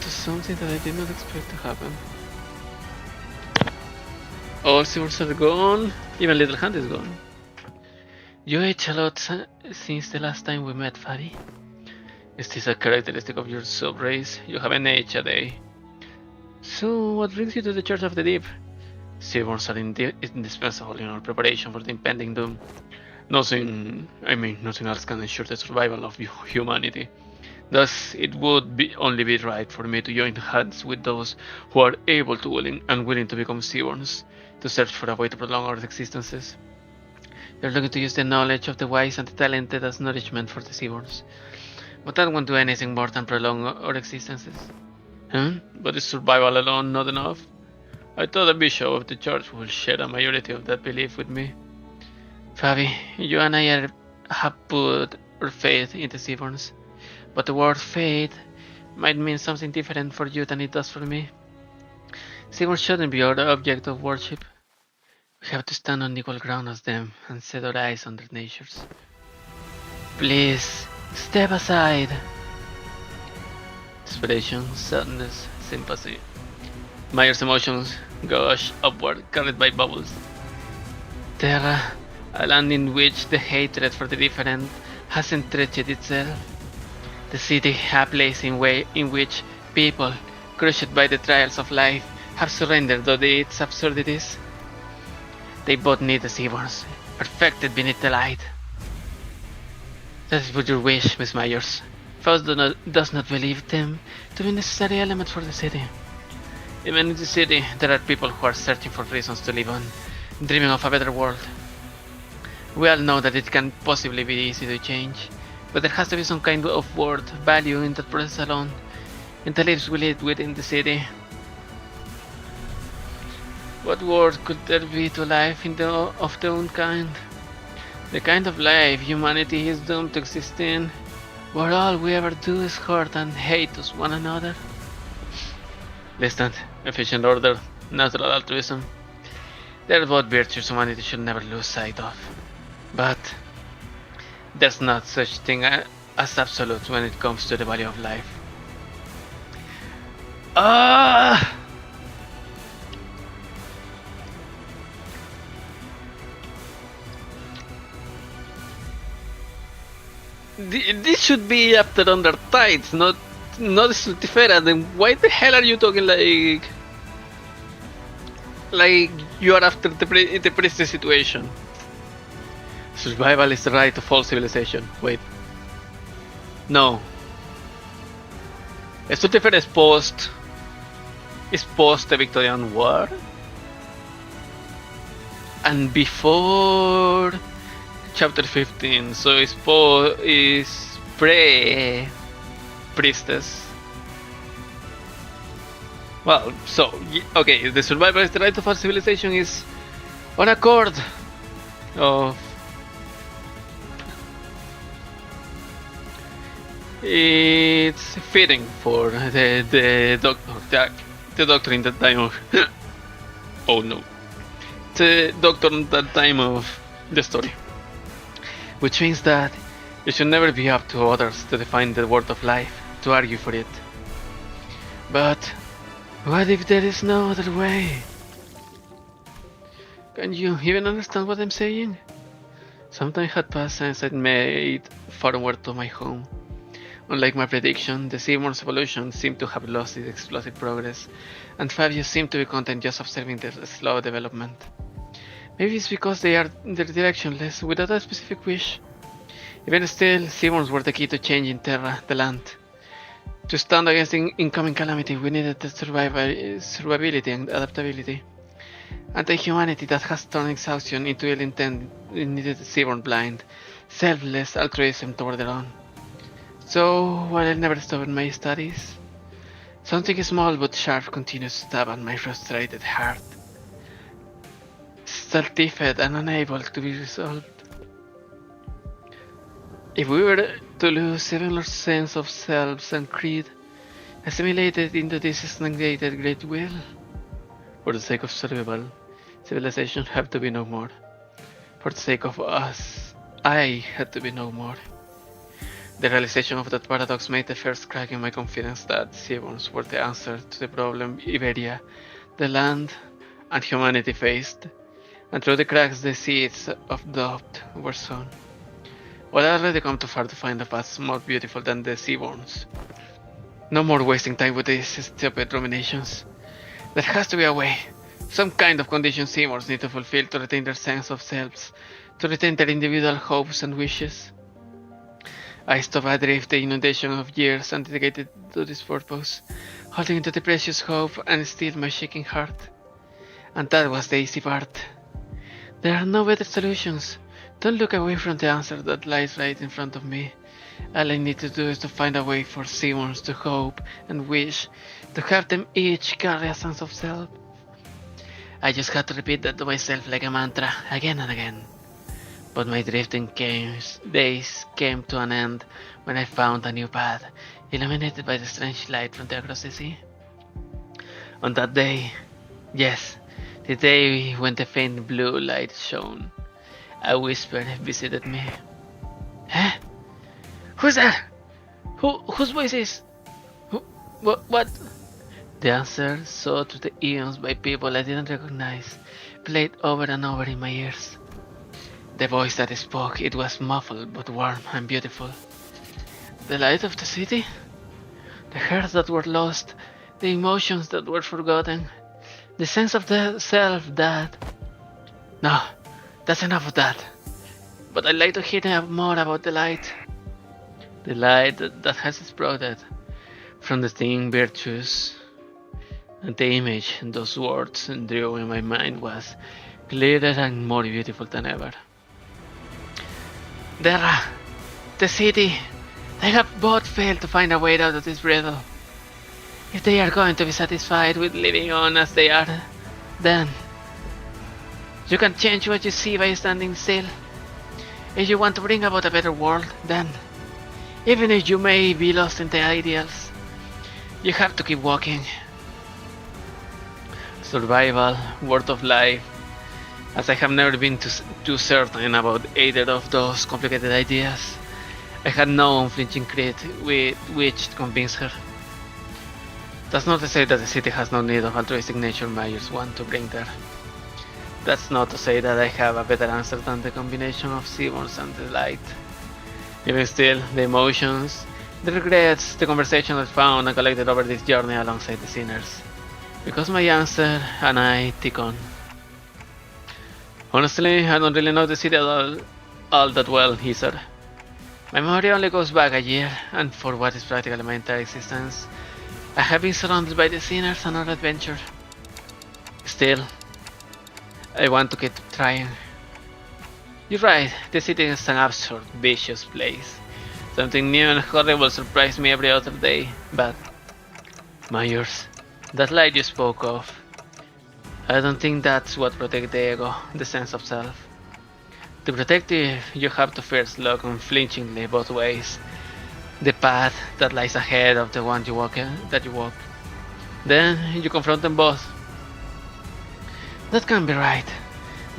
something that I did not expect to happen. All sewers are gone. Even Little Hand is gone. You ate a lot since the last time we met, Fabi. Is this a characteristic of your sub-race? You haven't aged a day. So, what brings you to the Church of the Deep? Seaborns are indispensable in our preparation for the impending doom. Nothing else can ensure the survival of humanity. Thus, it would only be right for me to join hands with those who are able to and willing to become Seaborns, to search for a way to prolong our existences. They're looking to use the knowledge of the wise and the talented as nourishment for the Seaborns. But that won't do anything more than prolong our existences. But is survival alone not enough? I thought the bishop of the church would share a majority of that belief with me. Fabi, you and I have put our faith in the Seaborns, but the word faith might mean something different for you than it does for me. Seaborns shouldn't be our object of worship. We have to stand on equal ground as them and set our eyes on their natures. Please, step aside. Desperation, sadness, sympathy. Mayer's emotions gush upward, carried by bubbles. Terra, a land in which the hatred for the different has entrenched itself. The city, a place in which people, crushed by the trials of life, have surrendered to its absurdities. They both need the Seaborns, perfected beneath the light. That is what your wish, Miss Myers. Faust does not believe them to be necessary elements for the city. Even in the city, there are people who are searching for reasons to live on, dreaming of a better world. We all know that it can't possibly be easy to change, but there has to be some kind of worth, value in that process alone, in the lives we lead within the city. What worth could there be to life of the own kind? The kind of life humanity is doomed to exist in, where all we ever do is hurt and hate us one another. Distant, efficient order, natural altruism. They're both virtues humanity should never lose sight of. But there's not such thing as absolute when it comes to the value of life. This should be after Under Tides, not Sultifera. Then why the hell are you talking like you are after the present situation? Survival is the right of all civilization. Wait. No. Sultifera is post the Victorian War and before chapter 15, so is pre-priestess. Well, so okay, the survival is the right of our civilization is on accord of it's fitting for the doctor in that time of oh no, the doctor in that time of the story. Which means that it should never be up to others to define the worth of life, to argue for it. But what if there is no other way? Can you even understand what I'm saying? Some time had passed since I'd made forward to my home. Unlike my prediction, the Seaborn's evolution seemed to have lost its explosive progress, and Fabius seemed to be content just observing their slow development. Maybe it's because they are directionless, without a specific wish. Even still, Seaborns were the key to changing Terra, the land. To stand against the incoming calamity, we needed the survivability and adaptability. Anti-humanity that has turned exhaustion into ill intent needed Seaborn blind, selfless altruism toward their own. So, while I never stopped my studies, something small but sharp continued to stab at my frustrated heart. Still-teethed and unable to be resolved. If we were to lose even our sense of selves and creed, assimilated into this stagnated great will, for the sake of survival, civilization had to be no more. For the sake of us, I had to be no more. The realization of that paradox made the first crack in my confidence that Seaborns were the answer to the problem Iberia, the land, and humanity faced, and through the cracks the seeds of doubt were sown. Well, I had already come too far to find a path more beautiful than the Seaborns. No more wasting time with these stupid ruminations. There has to be a way. Some kind of condition Seaborns need to fulfill to retain their sense of selves, to retain their individual hopes and wishes. I stopped adrift the inundation of years and dedicated to this purpose, holding into the precious hope and still my shaking heart. And that was the easy part. There are no better solutions. Don't look away from the answer that lies right in front of me. All I need to do is to find a way for Seaborns to hope and wish, to have them each carry a sense of self. I just had to repeat that to myself like a mantra, again and again. But my drifting days came to an end when I found a new path, illuminated by the strange light from across the sea. On that day, yes, the day when the faint blue light shone, a whisper visited me. Huh? Who's that? Whose voice is? What? The answer, sought through the eons by people I didn't recognize, played over and over in my ears. The voice that spoke, it was muffled but warm and beautiful. The light of the city? The hearts that were lost, the emotions that were forgotten, the sense of the self that... No, that's enough of that. But I'd like to hear more about the light. The light that has sprouted from the thing virtues. And the image those words drew in my mind was clearer and more beautiful than ever. Terra, the city, they have both failed to find a way out of this riddle. If they are going to be satisfied with living on as they are, then you can change what you see by standing still. If you want to bring about a better world, then, even if you may be lost in the ideals, you have to keep walking. Survival, word of life, as I have never been too certain about either of those complicated ideas, I had no unflinching creed with which to convince her. That's not to say that the city has no need of altruistic nature mayors want to bring there. That's not to say that I have a better answer than the combination of Seaborns and the light. Even still, the emotions, the regrets, the conversation I found and collected over this journey alongside the sinners. Because my answer and I tick on. Honestly, I don't really know the city all that well, he said. My memory only goes back a year, and for what is practically my entire existence, I have been surrounded by the sinners and our adventure. Still, I want to keep trying. You're right, the city is an absurd, vicious place. Something new and horrible surprises me every other day, but... Myers, that light you spoke of, I don't think that's what protects the ego, the sense of self. To protect it, you have to first look unflinchingly both ways. The path that lies ahead of the one you walk. Then you confront them both. That can't be right.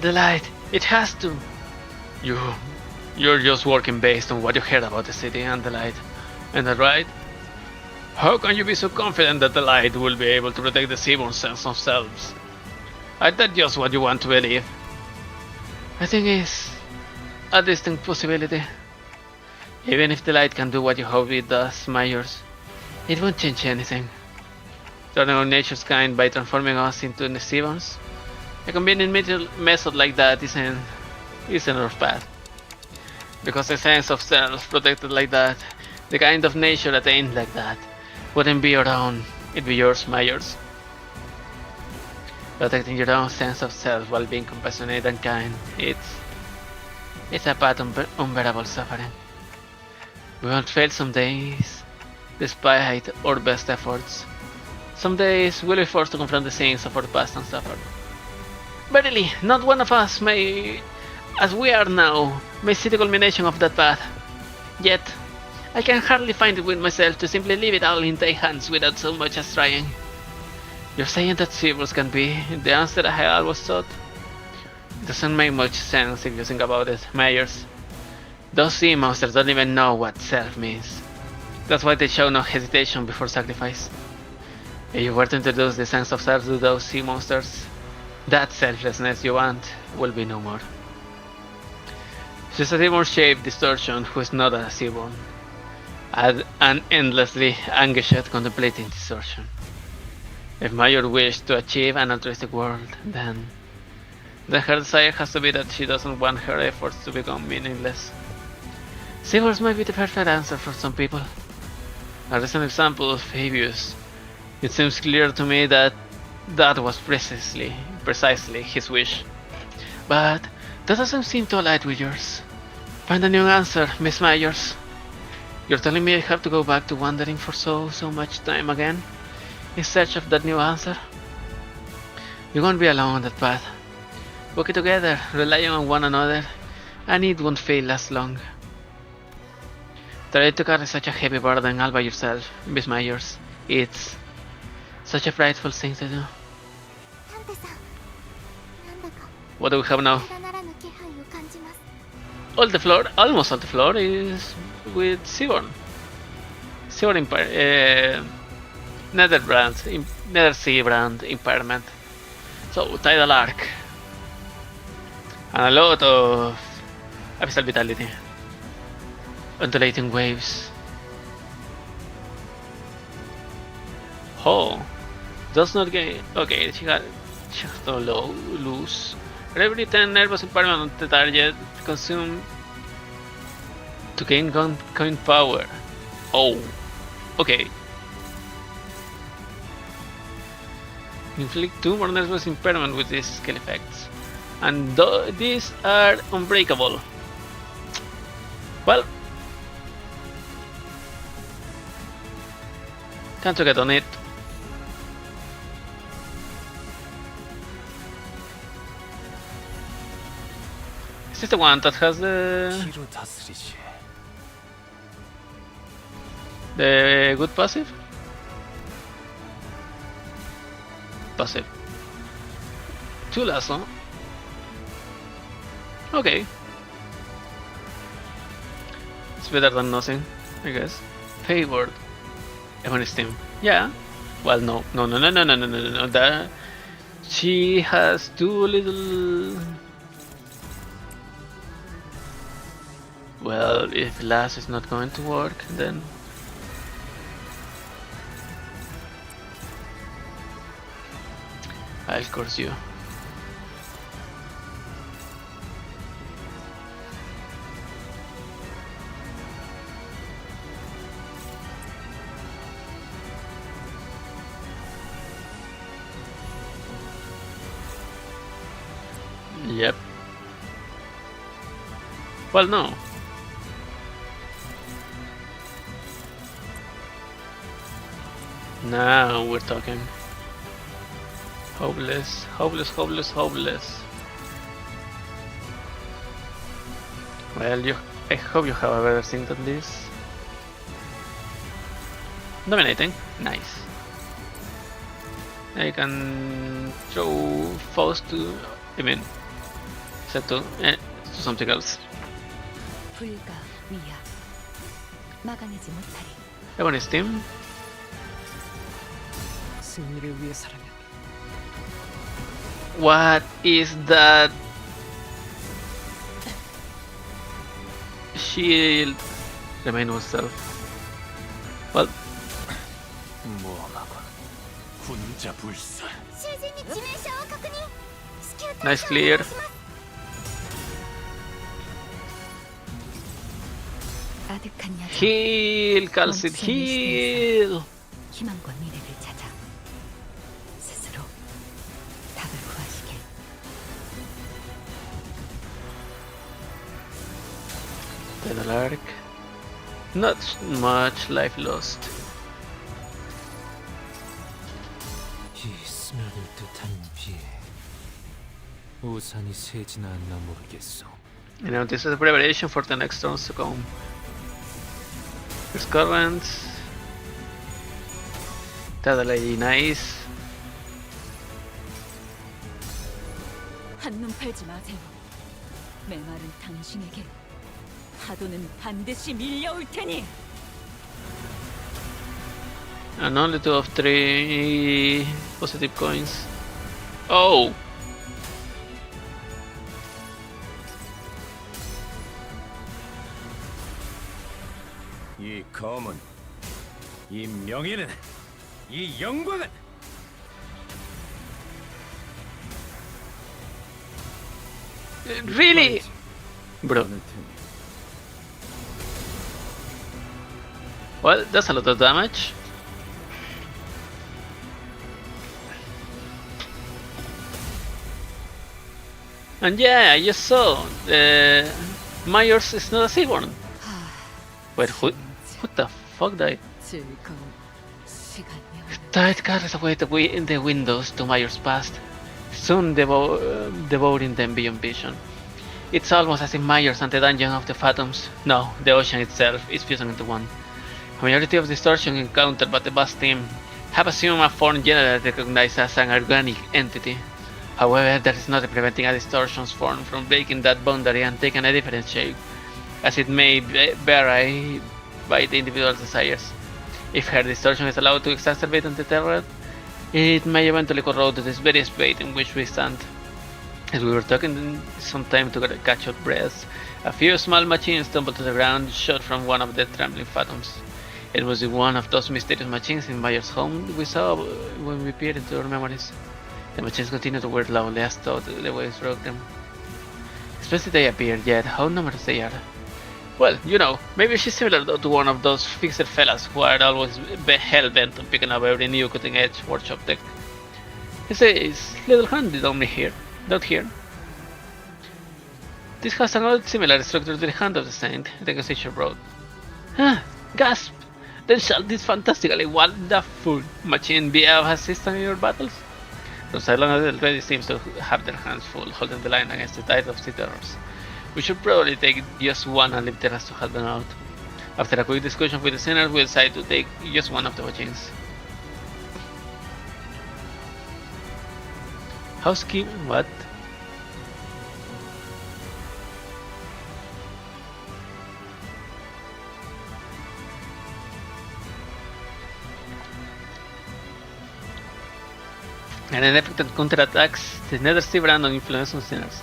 The light, it has to. You're just working based on what you heard about the city and the light. Isn't that right? How can you be so confident that the light will be able to protect the Seaborn sense of selves? Is that just what you want to believe? I think it's a distinct possibility. Even if the light can do what you hope it does, Myers, it won't change anything. Turning on nature's kind by transforming us into Seaborns? A convenient method like that isn't our path. Because the sense of self protected like that, the kind of nature attained like that, wouldn't be your own, it'd be yours, my yours. Protecting your own sense of self while being compassionate and kind, it's a path of unbearable suffering. We won't fail some days, despite our best efforts. Some days we'll be forced to confront the sins of our past and suffer. Verily, not one of us may, as we are now, may see the culmination of that path. Yet, I can hardly find it with myself to simply leave it all in thy hands without so much as trying. You're saying that Seawords can be the answer I had always thought? It doesn't make much sense if you think about it, Mayors. Those sea monsters don't even know what self means. That's why they show no hesitation before sacrifice. If you were to introduce the sense of self to those sea monsters, that selflessness you want will be no more. She's a demon-shaped distortion who is not a seaborn, an endlessly anguished contemplating distortion. If Major wished to achieve an altruistic world, then her desire has to be that she doesn't want her efforts to become meaningless. Seawords might be the perfect answer for some people. As an example of Fabius, it seems clear to me that that was precisely his wish. But that doesn't seem to align with yours. Find a new answer, Miss Myers. You're telling me I have to go back to wandering for so much time again, in search of that new answer? You won't be alone on that path. Working together, relying on one another, and it won't fail as long. Try to carry such a heavy burden all by yourself, Miss Myers. It's such a frightful thing to do. タンタさん、なんだか What do we have now? ただならぬ気配を感じます。 All the floor, almost all the floor is with Seaborn. Seaborn Nether Sea Brand Impairment. So, Tidal Arc. And a lot of Abyssal Vitality. Undulating waves. Oh, does not gain. Okay, she has to lose. For every 10 nervous impairment on the target, consume to gain coin power. Oh, okay. Inflict 2 more nervous impairment with these skill effects, and these are unbreakable. Well, time to get on it. Is this the one that has the good passive? Passive. 2 lasso. Okay. It's better than nothing, I guess. Favored. Ebony Steam. Yeah. Well, no. That she has too little. Well, if Lass is not going to work, then I'll curse you. Yep. Well, no. Now we're talking. Hopeless. Well, I hope you have a better thing than this. Dominating. Nice. I can throw Faust to... set to something else. 불가 위야 막아내지 못하리. Ebony Steam. 승리를 위해서라면 What is that? Shield. Remain oneself. Well, 뭐하건 군자 불사. 囚人に致命傷を確認。至急 nice clear. 아득한 야정, Heal, Calcid, heal! 희망과 미래를 찾아 스스로 답을 구하시길. Pedal arc. Not much life lost. 이 스며들 듯한 비. 우산이 새지나 않나 모르겠어. You know, this is a preparation for the next storms to come. There's currents. Totally nice. 한눈 팔지 마세요. 메마른 당신에게 파도는 반드시 밀려올 테니. And only 2 of 3 positive coins. Oh! 이 검은, 이 명예는, 이 영광은 Really? Bro. Well, that's a lot of damage. And yeah, I just saw Myers is not a Seaborn. Wait, who the fuck died? 즐거운 시간이야. Tide carries away the windows to Myers' past, soon devouring them beyond vision. It's almost as if Myers and the dungeon of the Phantoms, no, the ocean itself, is fusing into one. A majority of distortion encountered by the Bast team have assumed a form generally recognized as an organic entity. However, that is not preventing a distortion's form from breaking that boundary and taking a different shape, as it may vary by the individual's desires. If her distortion is allowed to exacerbate on the terror, it may eventually corrode this very space in which we stand. As we were talking some time to catch our breaths, a few small machines tumbled to the ground, shot from one of the trembling phantoms. It was one of those mysterious machines in Myers' home we saw when we peered into our memories. The machines continued to whir loudly as though the waves broke them. Especially they appeared, yet how numerous they are. Well, you know, maybe she's similar to one of those fixer fellas who are always hell-bent on picking up every new cutting-edge workshop tech. It's little handy down here. This has an odd similar structure to the Hand of the Saint, the Inquisition wrote. Ah, gasp! Then shall this fantastically wonderful machine be of assistance in your battles? Those Islanders already seems to have their hands full holding the line against the tide of sea terrors. We should probably take just one and leave the rest to help them out. After a quick discussion with the sinners, we decided to take just one of the machines. Housekeeping? What? And an effect that counterattacks the Nether Sea brand on influence on sinners.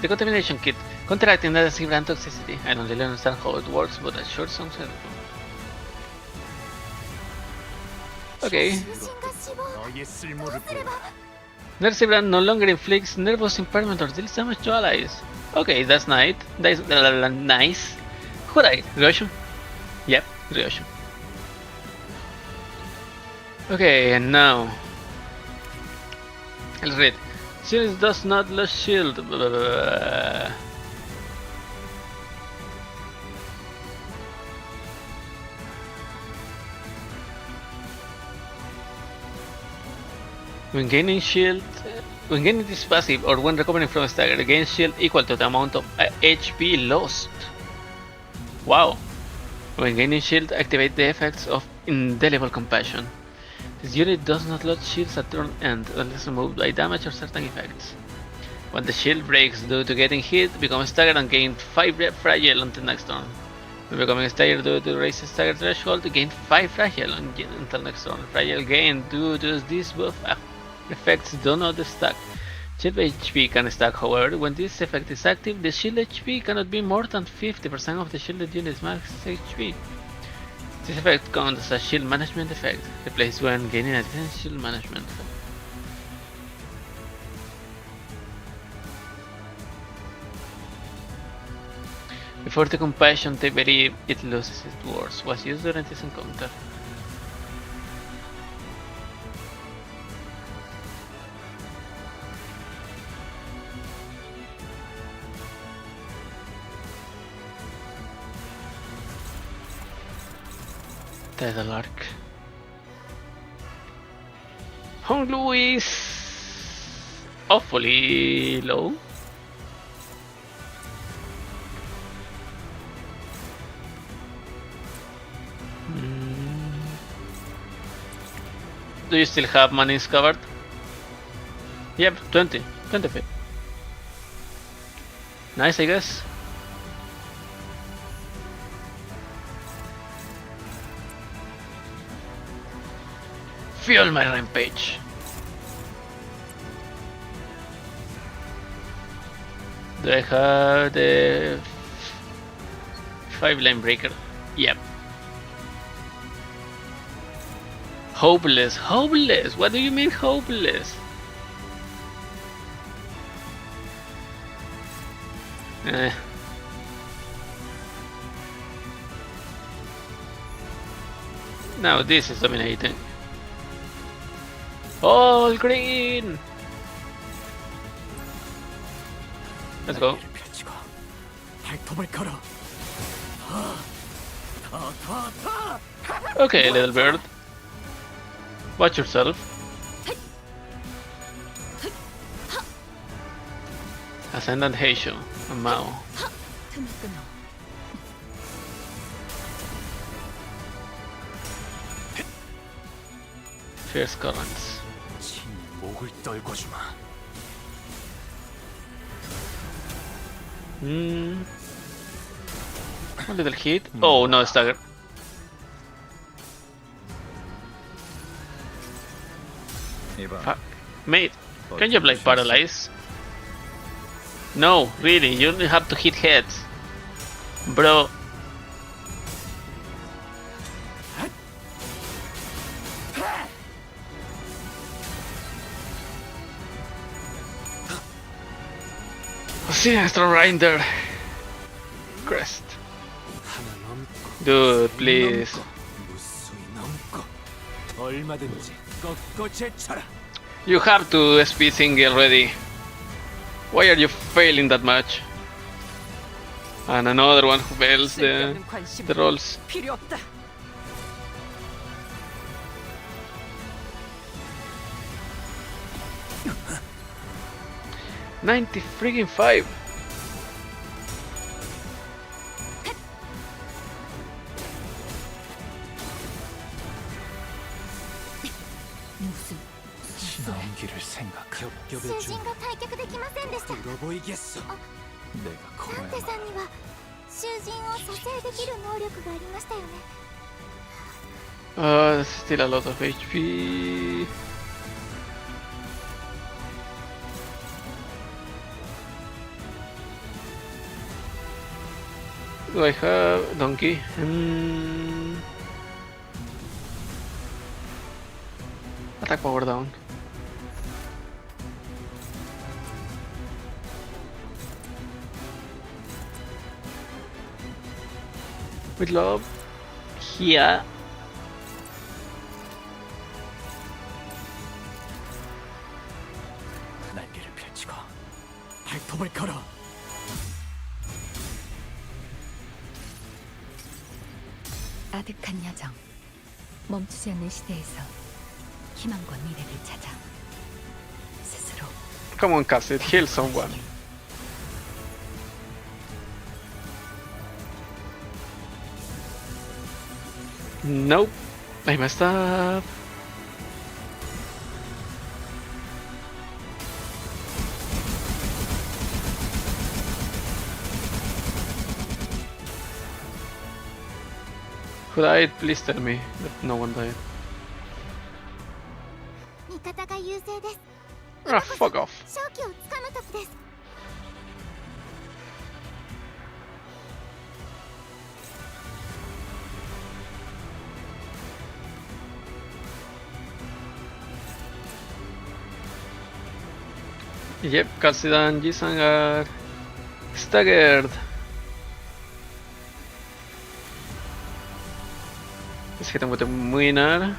The contamination kit. Counteracting Nether Sea brand toxicity. I don't really understand how it works, but it sure sounds helpful. Okay. 中心が死亡。どうすれば。 Nether Sea brand no longer inflicts nervous impairment or deals damage to allies. Okay, that's nice. That's nice. Who died? Ryoshu? Yep, Ryoshu. Okay, and now let's read. Shield does not lose shield. When gaining this passive or when recovering from a stagger, gain shield equal to the amount of HP lost. Wow. When gaining shield, activate the effects of Indelible Compassion. This unit does not lose shields at turn end unless removed by damage or certain effects. When the shield breaks due to getting hit, become staggered and gain 5 fragile until next turn. When becoming staggered due to raise the stagger threshold, gain 5 fragile until next turn. Fragile gain due to this buff effects do not stack. Shield HP can stack, however. When this effect is active, the shield HP cannot be more than 50% of the shielded unit's max HP. This effect counts as a shield management effect, replaced when gaining advanced shield management effect. Before the compassion they believe it loses its words. Was used during this encounter. Tidal Arc. Hong Louis awfully low. Do you still have monies covered? Yep, 20 feet. Nice, I guess. Fuel my rampage. Do I have the 5-line breaker? Yep. Hopeless, hopeless. What do you mean hopeless? Now this is dominating. All green. Let's go. Okay, little bird. Watch yourself. Ascendant Heisho and Mao. 틈을 끊어. Fierce currents. 친히 목을 떨궈주마. A little hit. Oh no, stagger. Fuck. Mate, can you like paralyze? No, really, you only have to hit heads. Bro. Sinestro Rinder. Crest. Dude, please. 얼마든지 꺾어제 쳐라. You have to SP thingy already. Why are you failing that much? And another one who fails the rolls. 필요 없다. $90 무슨 지나온 길을 생각하. 겹겹의 囚人が退却できませんでした。 줄어보이겠어. 내가 ダンテさん 걸어야만. には囚人を蘇生できる能力がありましたよね。 Still a lot of HP. Do I have donkey? Attack power down. With love. Here. 날개를 펼치고 발톱을 걸어. 아득한 여정. 멈추지 않는 시대에서 희망과 미래를 찾아 스스로 Come on, Cassie, heal someone. Nope. I messed up. Who died? Please tell me that no one died. 味方が優勢です。 Ah, fuck off. 勝機をつかむ時です。 Yep, Kalsidan, Gisangar, staggered. Let's hit him with a winner.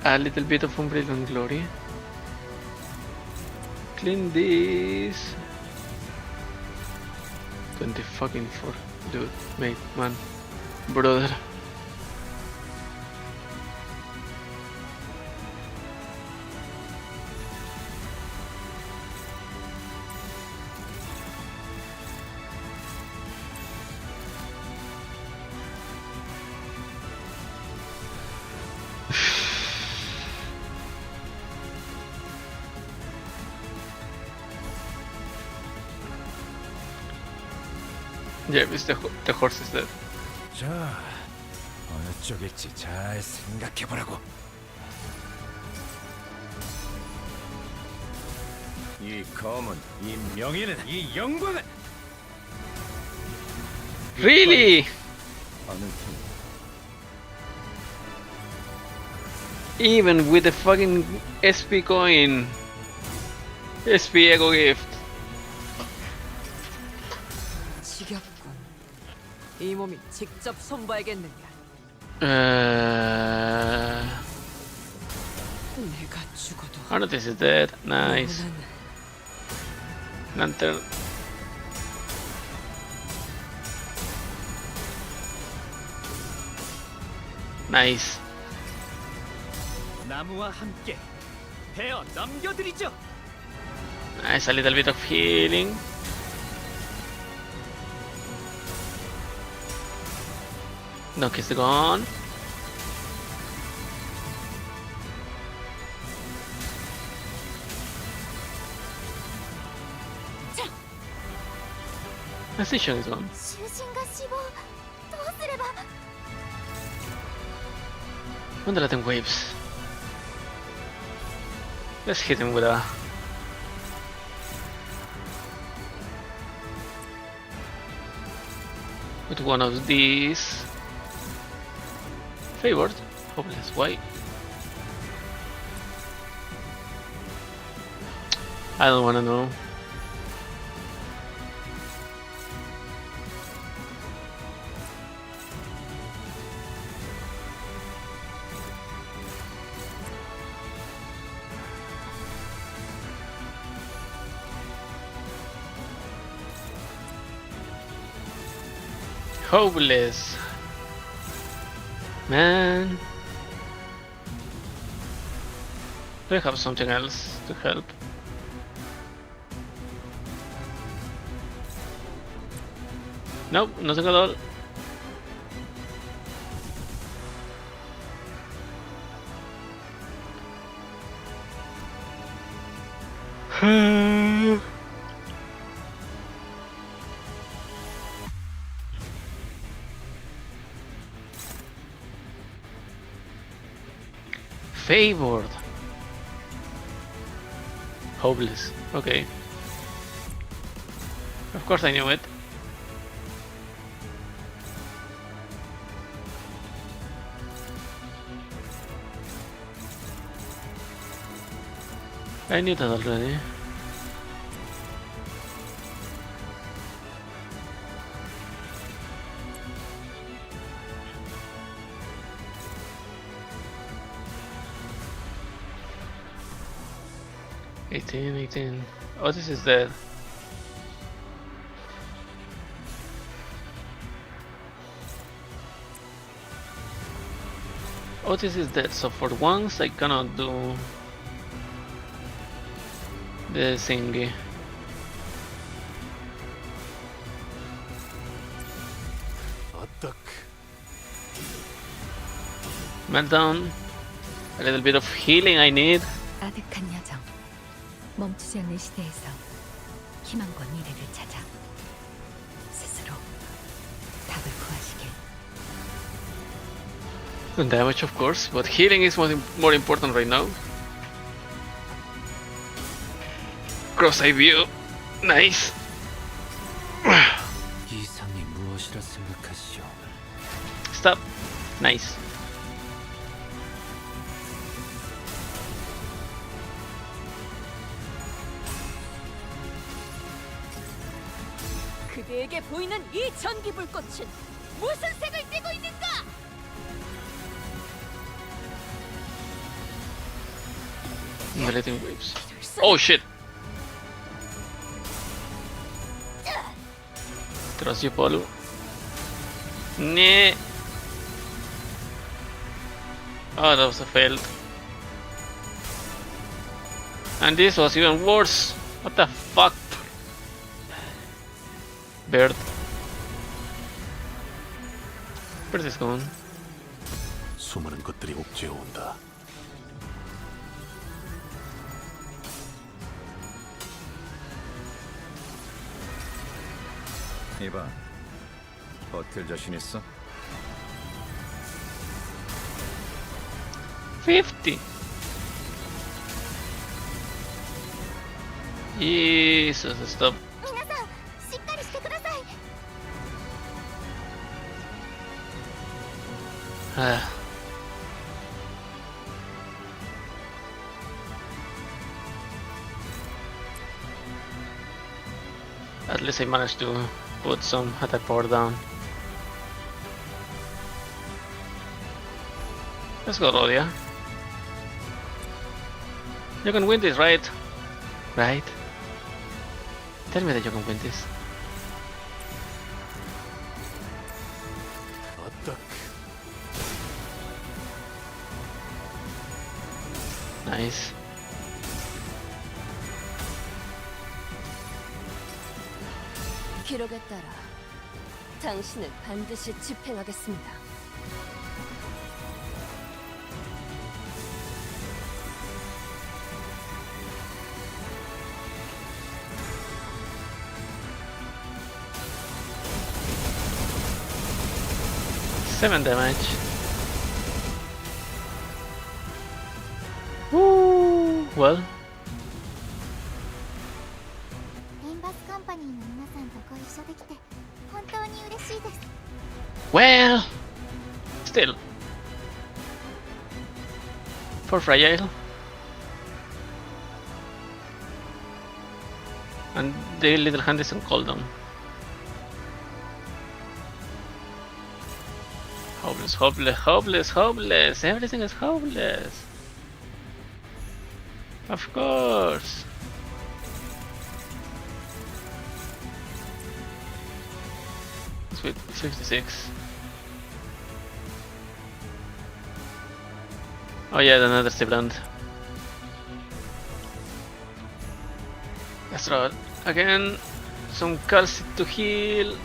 A little bit of Unbrilliant Glory. Clean this. 20 fucking 4. Dude, mate, man, brother. Yeah, the horse is dead. 자, 어느 쪽일지 잘 생각해보라고. 이 검은, 이 명예는, 이 영광은 Really? 어느 팀 Even with the fucking SP coin. SP Ego Gift. 지겹군. 이 몸이 직접 손봐야겠느냐. 내가 죽어도 Arnotis is dead. Nice. Lantern. Nice. 나무와 함께 베어 넘겨드리죠. Nice, a little bit of healing. Knock is gone. Precision is gone. 囚人が死亡。どうすれば。 Undulating waves. Let's hit him with a... with one of these. Favored. Hopeless. Why? I don't wanna know. Hopeless. Man. Do I have something else to help? Nope, nothing at all. Favored. Hopeless. Okay. Of course I knew it. I knew that already. Eighteen. Oh, this is dead. Otis is dead, so for once I cannot do the thingy. Meltdown. A little bit of healing I need. 아득한 여정. 멈추지 않는 시대에서 희망과 미래를 찾아 스스로 답을 구하시길. And damage, of course, but healing is more important right now. Cross-eye view. Nice. 이상이 무엇이라 생각하시오? Stop. Nice. 그대에게 보이는 이 전기 불꽃은 무슨 색을 띠고 있는가? Violating waves. Oh shit! Trust you, Polo. Nee. Oh, that was a failed. And this was even worse. What the fuck? Bird. Bird is gone. 수많은 것들이 옥죄어 온다. 이봐, 버틸 자신 있어? 50. Jesus, stop. 皆さんしっかりしてください。 Ah. At least I managed to put some attack power down. Let's go, Rodia. You can win this, right? Right? Tell me that you can win this. 어떡. Nice. 기록에 따라 당신을 반드시 집행하겠습니다. Seven damage. Woo! Well, リンバスカンパニーの皆さんとご一緒できて本当に嬉しいです。 well, still. For fragile. And the little hand is on cooldown. Hopeless, hopeless, hopeless, hopeless. Everything is hopeless. Of course. Sweet, 56. Oh yeah, another Stibland. Let's roll. Again, some calcit to heal.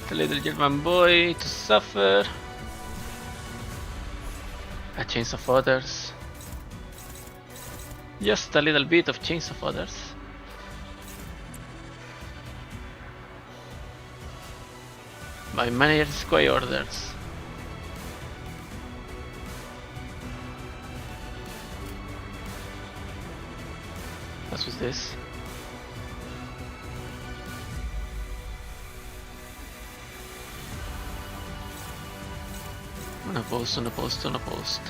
The little German boy to suffer. A chains of others. Just a little bit of chains of others. By manager's square orders. What was this? On a post, on a post, on a post.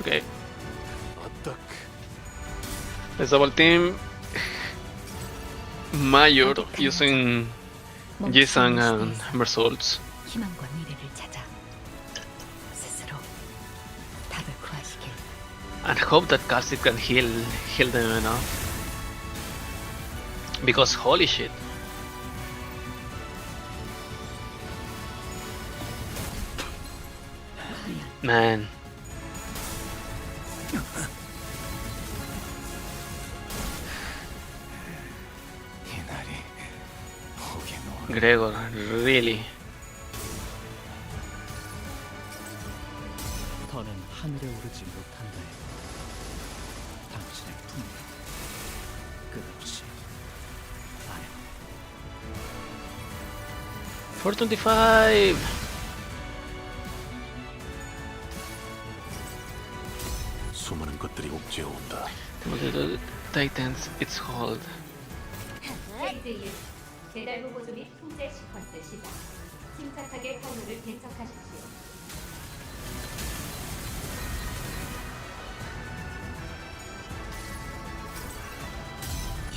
Okay. 어떡. Let's double team Major using Jisung and Mersaults. 희망과 미래를 찾아 스스로 답을 구하시길. And hope that Calcit can heal them enough. Because holy shit. Man. 이날이 혹여 Gregor, really. 더는 하늘에 오르지 못한다. 당신의 품 끝없이 아래 425. 수많은 것들이 옥죄어 온다. The Titans, it's hold. 페이즈 1 배달 보조 및 통제 시퀀스 시작. 침착하게 화물을 개척하십시오.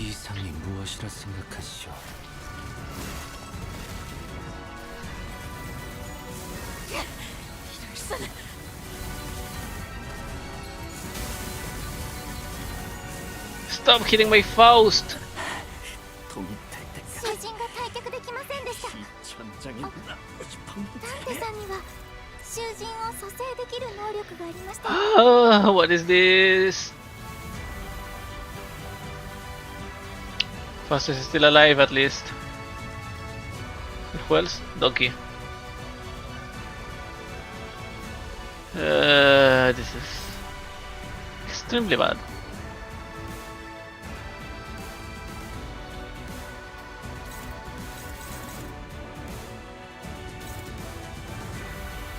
이 이상이 무엇이라 생각하시오? Stop hitting my faust! 富たいた囚人が退却できませんでした。 천장이 나고 싶은 ダンテさんには囚人を蘇生できる能力がありましたよ。 Ah, what is this? Faust is still alive at least. Who else? Donkey. This is extremely bad.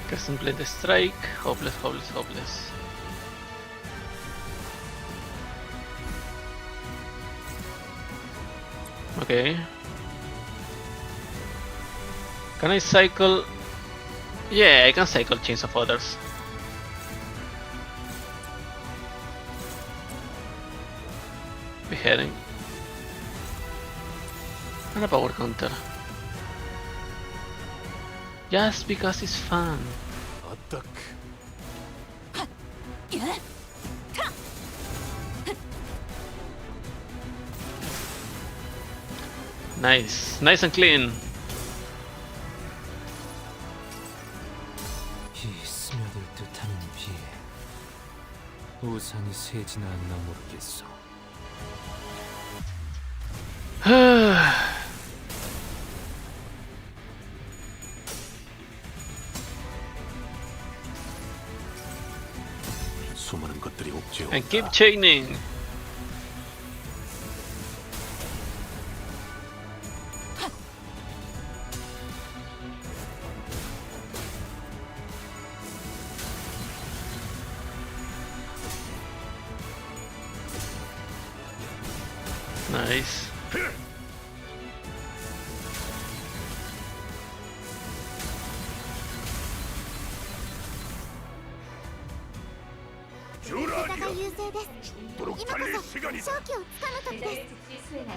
Custom play the strike. Hopeless, hopeless, hopeless. Okay. Can I cycle? Yeah, I can cycle Chains of Others. Beheading. And a power counter. Just because it's fun. 어떡? Nice, nice and clean. 이 스며들 듯하는 비에 우산이 새지나 않나 모르겠어. 수많은 것들이 옥죄어 And keep chaining. Nice.味方が優勢です。今こそ勝機をつかむ時です 즉시 수행하여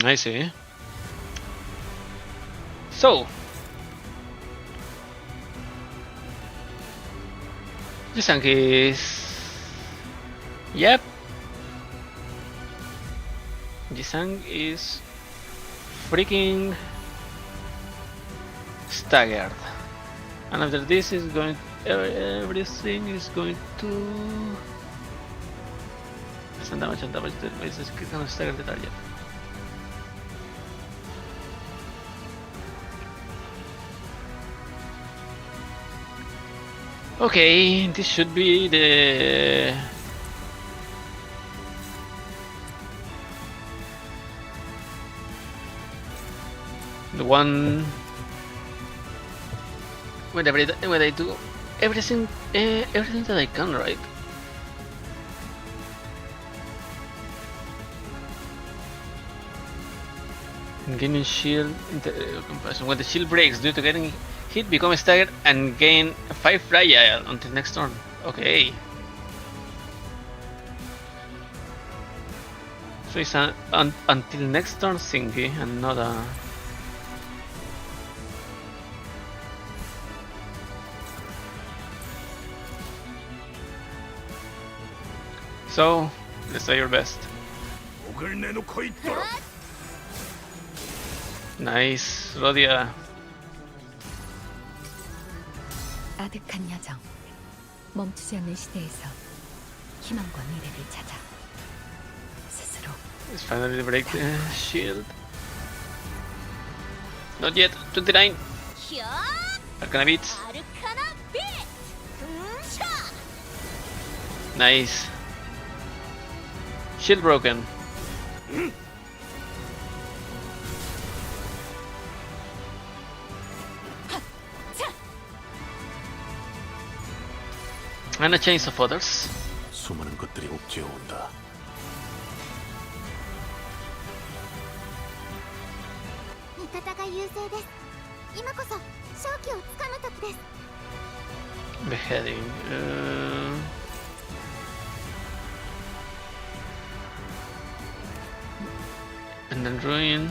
I see. So, Jisang is. Yep. Jisang is freaking staggered. And after this is going, everything is going to some damage and damage that makes this kind of stagger the target. Okay, this should be the one when I do everything that I can, right? Gaining shield comparison. When the shield breaks due to getting hit, become staggered and gain 5 fragile until next turn. Okay. So it's until next turn thingy and not a. So let's try your best. Nice, Rodia. 아득한 여정. 멈추지 않는 시대에서 희망과 미래를 찾아 스스로 Let's finally break the shield. Not yet. 29. Arcana beats. Nice. Shield broken. And a chains of others. 수많은 것들이 옥죄어 온다. 味方が優勢です。今こそ勝機をつかむ時です。 Beheading. And then ruin.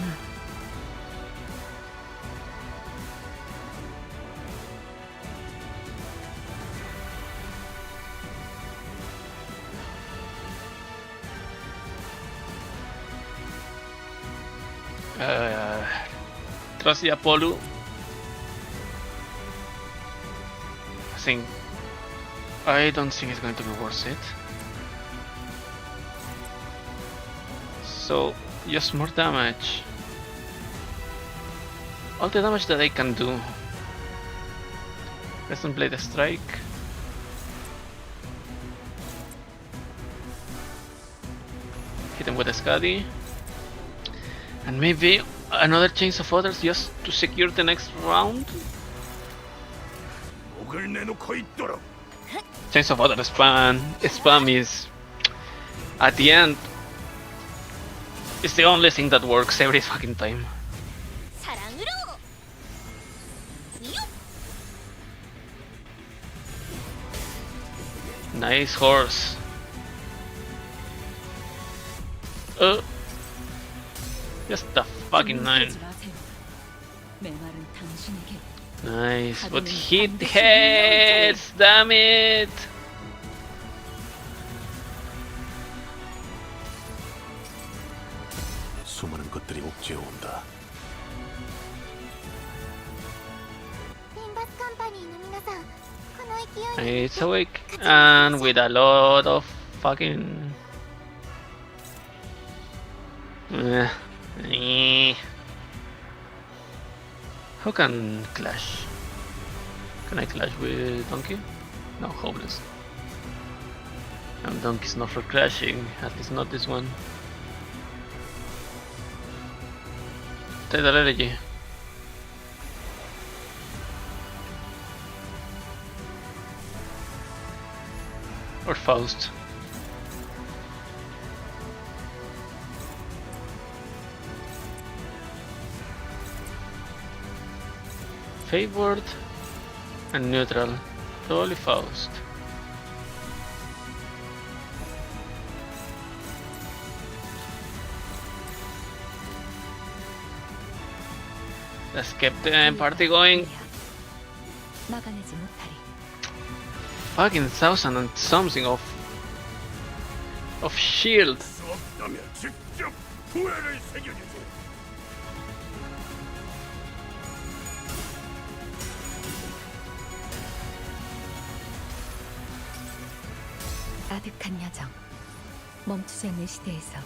Trust Apollo. I don't think it's going to be worth it. So just more damage. All the damage that I can do. Present Blade Strike. Hit him with a Scuddy. And maybe another Chains of Others just to secure the next round. Chains of Others spam is at the end. It's the only thing that works every fucking time. 사랑으로. Nice horse. Just the fucking 9. 하지 마세요. 메말은 당신에게 Nice, but hit heads, damn it! 수많은 것들이 옥죄어 온다. リンバスカンパニーの皆さん、この勢いで It's awake, and with a lot of fucking... Who can clash? Can I clash with Donkey? No, hopeless. And Donkey's not for clashing, at least not this one. Tidal Elegy. Or Faust. Favored and neutral. Probably Faust. Let's keep the party going. 막아내지 못하리. Fucking 1000 and something of shield. 아득한 여정. 멈추지 않는 시대에서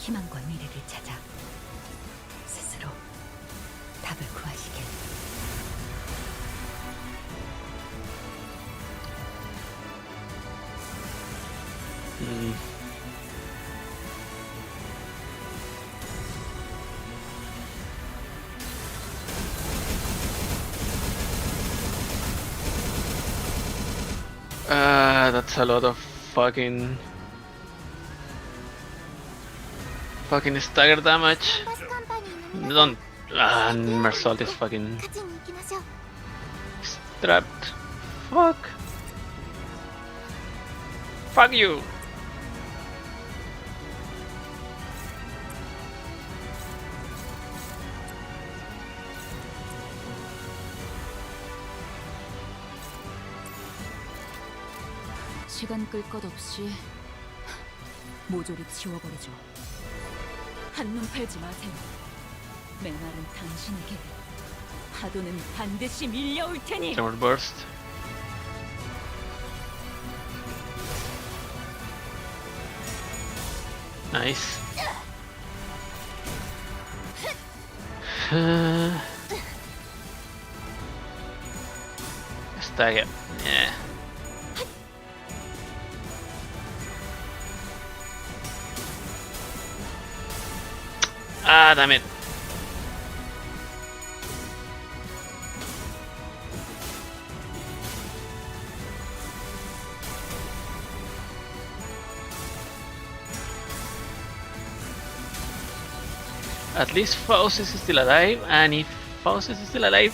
희망과 미래를 찾아 스스로 답을 구하시길. That's a lot of fucking stagger damage. リンバスカンパニーの皆さん、 Don't Mersault is fucking 勝ちに行きましょう。 strapped. Fuck. Fuck you. 시간 끌 것 없이 모조리 치워버리죠. 한눈 팔지 마세요. 메말은 당신에게, 파도는 반드시 밀려올 테니. Tremor burst. Nice. Stagger. Yeah. Ah, damn it. At least Faust is still alive, and if Faust is still alive,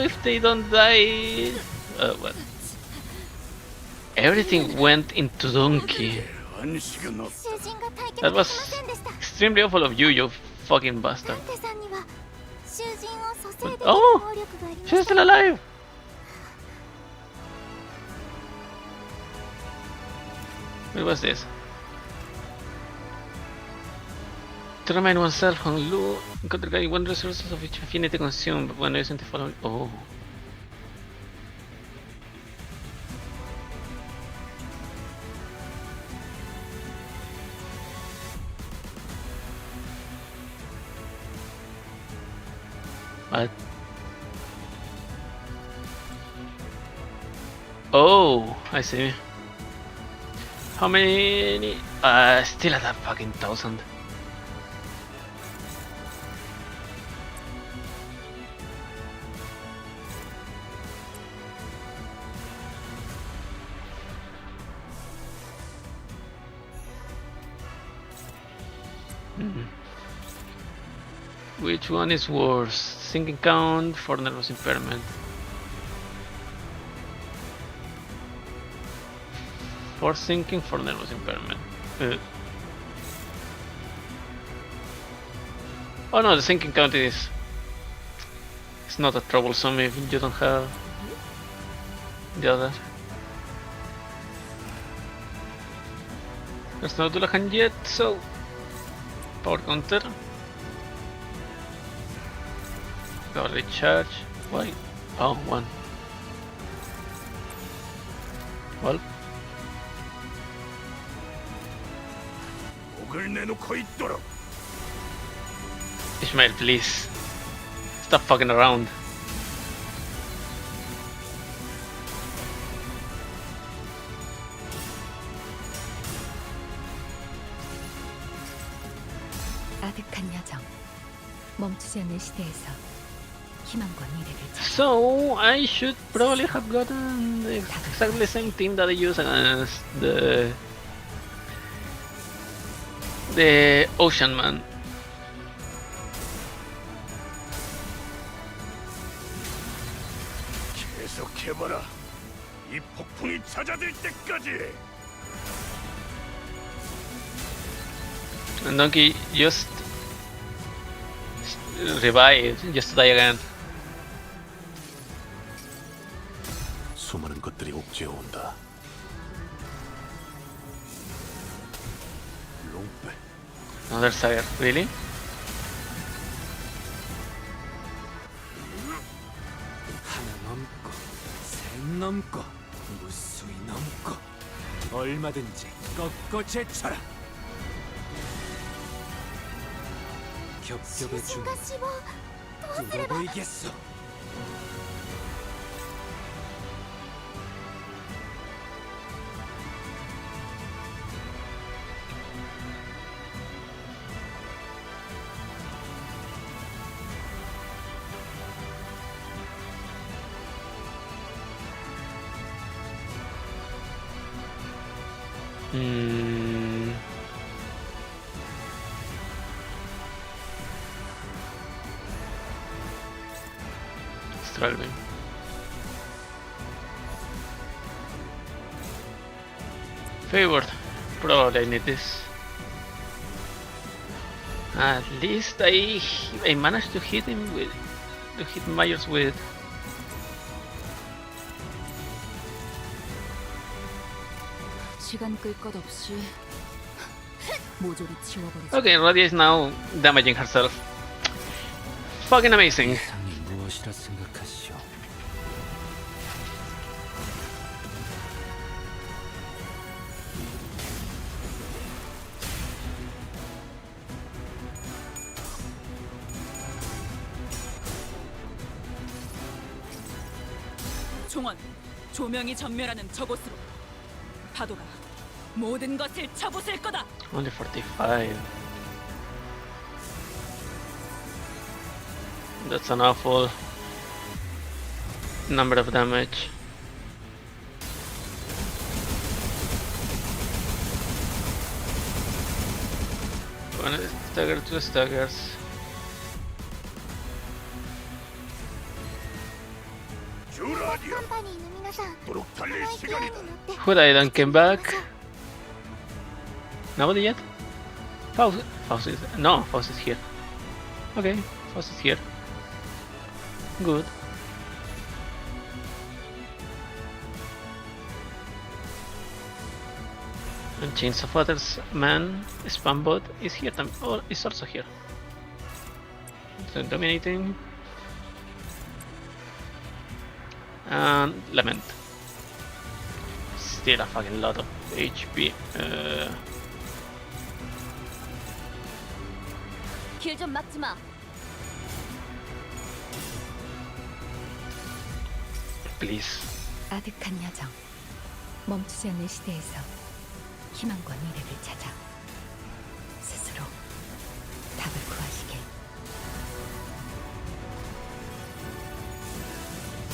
if they don't die, what? Everything went into Donkey. 安心の囚人が退却でき That ま was せんでした extremely awful of you, you fucking bastard. ダンテさんには囚人を蘇生できる Oh! 能力がありま She's した still alive! What was this? To remind oneself on Lu, encounter guy one resources of which affinity consumed when using the following. Oh. What? Oh, I see. How many? Still at that fucking 1,000. Which one is worse? Sinking count for nervous impairment. For sinking, for nervous impairment. Oh no, the sinking count is... It's not that troublesome if you don't have the other. There's no Dullahan yet, so... Power counter. Got recharge. Why? Oh, one. Well. おぐりねのこいったら Ishmael, please. Stop fucking around. 아득한 야정. 멈추지 않는 시대에서 희망과 미래를 찾아. So, I should probably have gotten exactly the same team that I use against the Ocean Man. 계속해봐라. 이 폭풍이 찾아들 때까지. And Donkey just revive, just die again. 수많은 것들이 옥죄어 온다. 롱배. Another Saga, really? 하나 넘고 셋 넘고 무수히 넘고 얼마든지 꺾고 제쳐라. 겹겹의 囚人 중 が死亡どうすれば 뚫어보이겠소. Struggling. Favored. Probably I need this. At least I managed to hit him with Myers with. 시간 끌 것 없이 모조리 치워버리자. Okay, Radia is now damaging herself. Fucking amazing. 상이 무엇이라 생각하시오? 총원, 조명이 전멸하는 저곳으로. 파도가 모든 것을 쳐부술 거다. Only 45. That's an awful number of damage. One stagger, two staggers. 주라디오. カンパニーの皆さん 도록 この 달릴 勢いに 시간이다. 乗って Who died and came back? Nobody yet? Faust is... No, Faust is here. Okay, Faust is here. Good. And Chains of Others man, Spambot is here. Oh, is also here. So dominating. And Lament. Still a fucking lot of HP. 길 좀 막지 마. Please. 아득한 여정. 멈추지 않는 시대에서 희망과 미래를 찾아 스스로 답을 구하시길.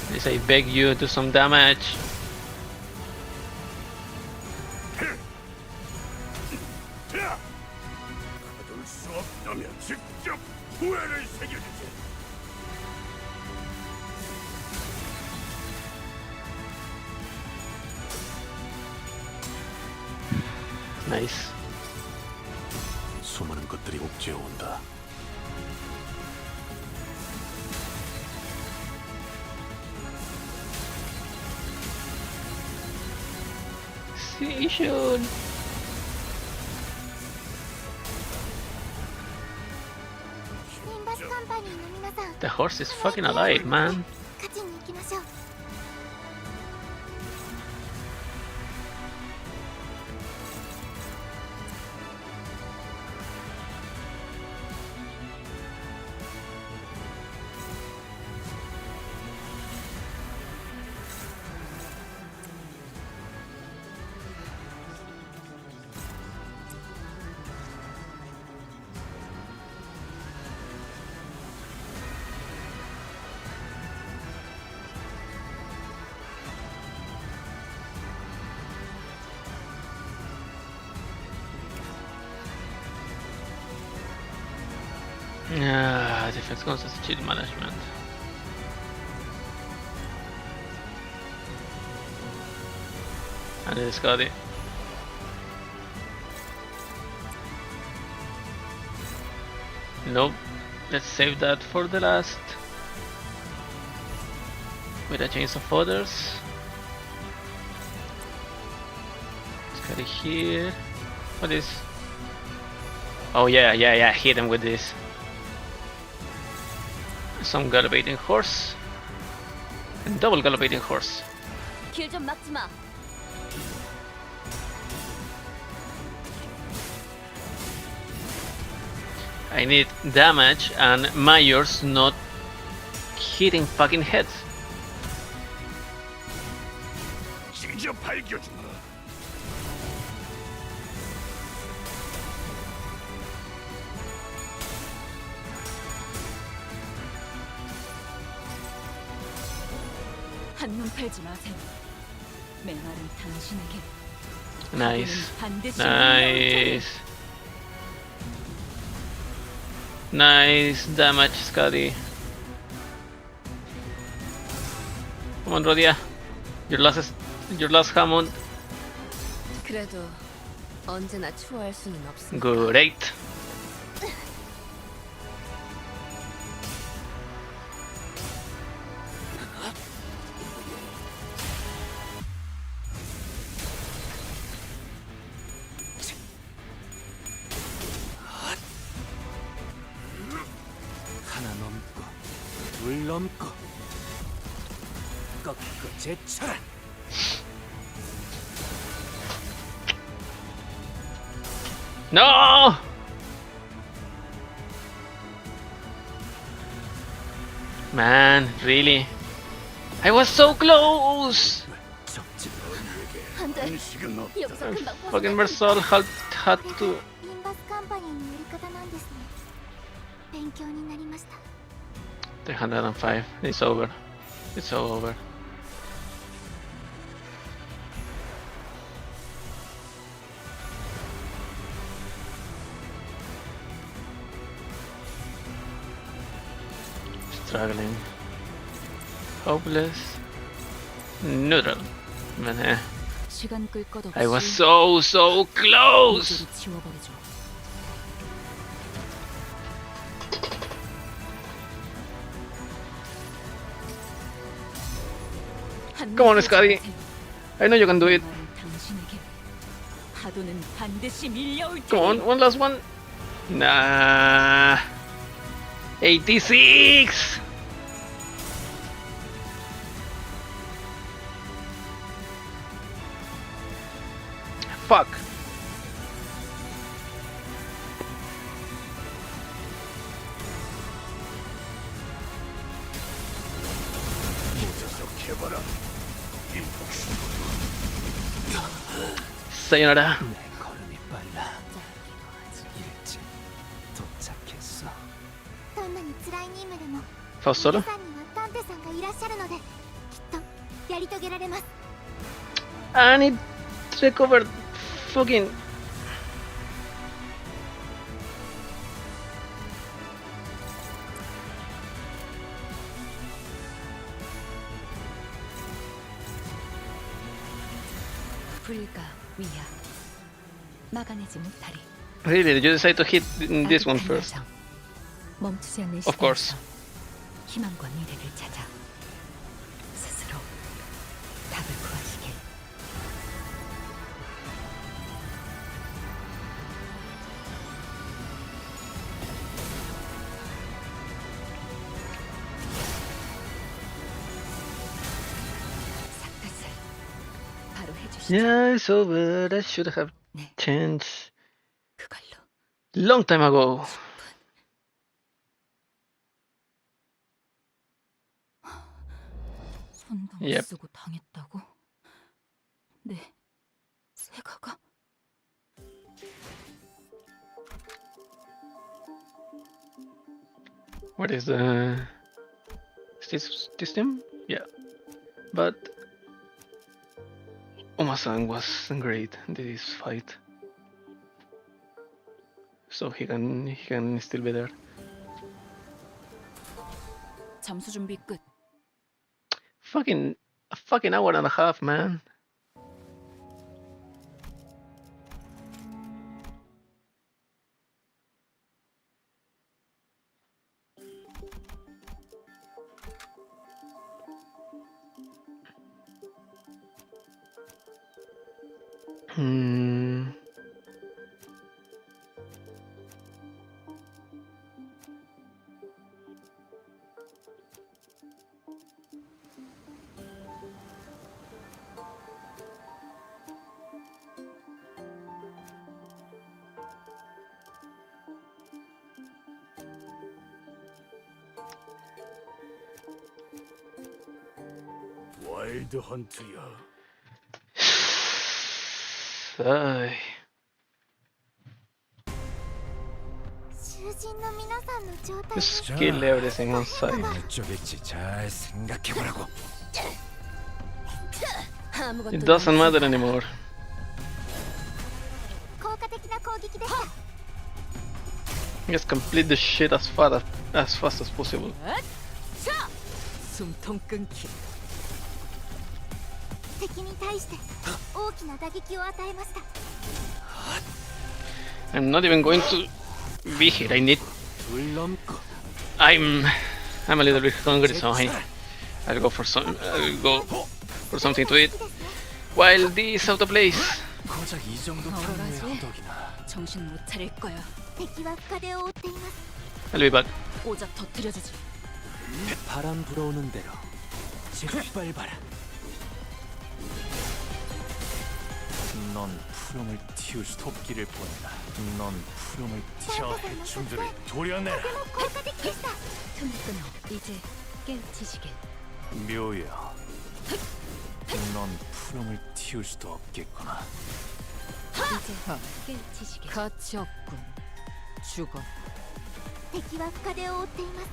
Please, I beg you, do some damage. 거둘 수 없다면 직접 후회를 새겨주지. Nice. 수많은 것들이 옥죄어 온다. Station. Limbus Company の皆さん、 The horse is fucking alive, man. 勝ちに行きましょう。Defense concept shield management. And it's got it. Nope. Let's save that for the last. With a Chains of Others. Let's got it here. What is? Oh yeah, hit him with this. Some gallivanting horse. And double gallivanting horse. 길 좀 막지 마. I need damage and Majors not hitting fucking heads. 찢어 밝혀주마. 한눈 팔지 마세요. 메말은 당신에게. Nice. 반드시 Nice. Nice damage, Scotty. Come on, Rodia. Your last Hammond. 그래도 언제나 추월할 수는 없습니다. Great. 하나 넘고 둘 넘고 꺾고 제쳐라. No! Man, really? I was so close! 적지 너희에게 안 돼. 한식은 없다. 여기서 금방 Fucking 벗어날 Mersol had to. リンバスカンパニーのやり方なんですね。勉強になりました。 305. It's over. It's all over. Struggling. Hopeless. Neutral. Men 시간 끌 것 없이 I was so close. 모조리 지워버리죠. Come on, Scotty. I know you can do it. 당신에게 파도는 반드시 밀려올 테니. Come on, one last one. Nah. 86. Fuck. 모자석해봐라. 이 복수로 Sayonara. 내 걸음이 빨라. 일찍 도착했어. どんなに辛い任務でも Fast solo. 皆さんには探偵さんがいらっしゃるのできっとやり遂げられます。 I need to recover fucking. 불가 위야 막아내지 못하리. Really, you decide to hit this one first. 멈추지 않는 Of course. 시대에서 희망과 미래를 찾아 스스로 답을 구하시길. 삭갓을 바로 해주시죠. Yeah, it's over. I should have 네, changed 그걸로 long time ago. 손도 못 Yep. 쓰고 당했다고? 네, 세가가? What is the? Is this him? Yeah, but Oma-san was great in this fight, so he can still be there. 잠수 준비 끝. A fucking hour and a half, man. Hmm. 와일드 헌트야. Ay. 囚人の皆さんの状態 Just kill everything on sight. 어쩌겠지 잘 생각해보라고. 아무것도 It doesn't matter anymore. 効果的な攻撃でした。 Just complete the shit as fast as possible. 숨통 끊기. 敵に対して大きな打撃を与えました。 I'm not even going to be here. 불 넘고 I'm a little bit hungry, so I'll go for something to eat. While this out of place. 고작 이 정도 평소의 허덕이나. 정신 못 차릴 거야. 敵は深手を負っています。 I'll be back. 오작 터뜨려주지. 바람 불어오는 대로 짓밟아라. 넌 푸름을 틔울 수 토끼를 본다. 넌 푸름을 저 해충들을 도려내라. とても効果的でした。 틈을 끊어. 이제 깨우치시길. 묘야. 넌 푸름을 틔울 수도 없겠구나. 이제 깨우치시길. 가치 없군. 죽어. 敵は深手を負っています。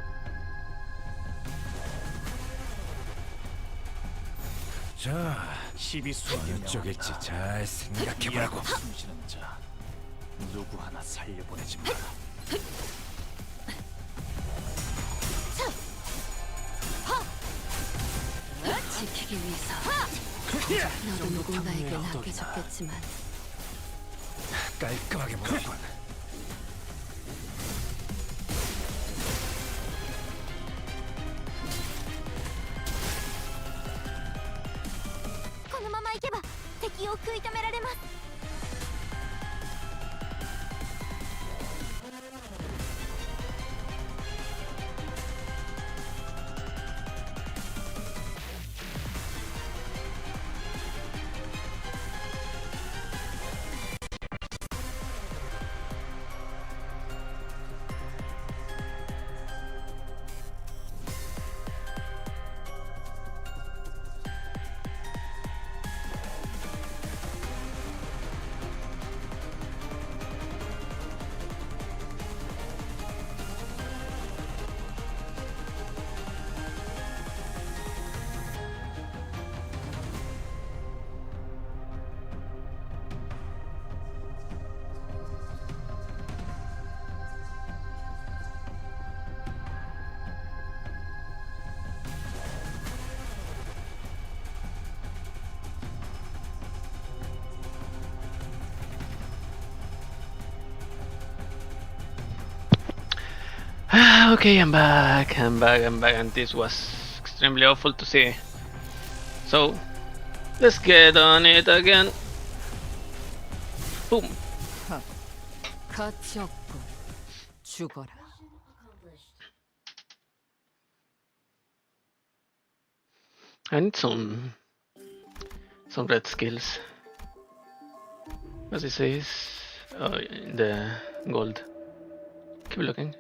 What 자, 시비수와 어쩌겠지. 잘 생각해보라고. 숨쉬는 자, 누구 하나 살려보내지 마라. 지키기 위해서 너도 누군가에게 남겨줬겠지만 깔끔하게 보라고. このまま行けば敵を食い止められます。 Okay, I'm back, and this was extremely awful to see. So, let's get on it again. Boom. 가치 없군. 죽어라. I need some red skills. As it says, in the gold. Keep looking.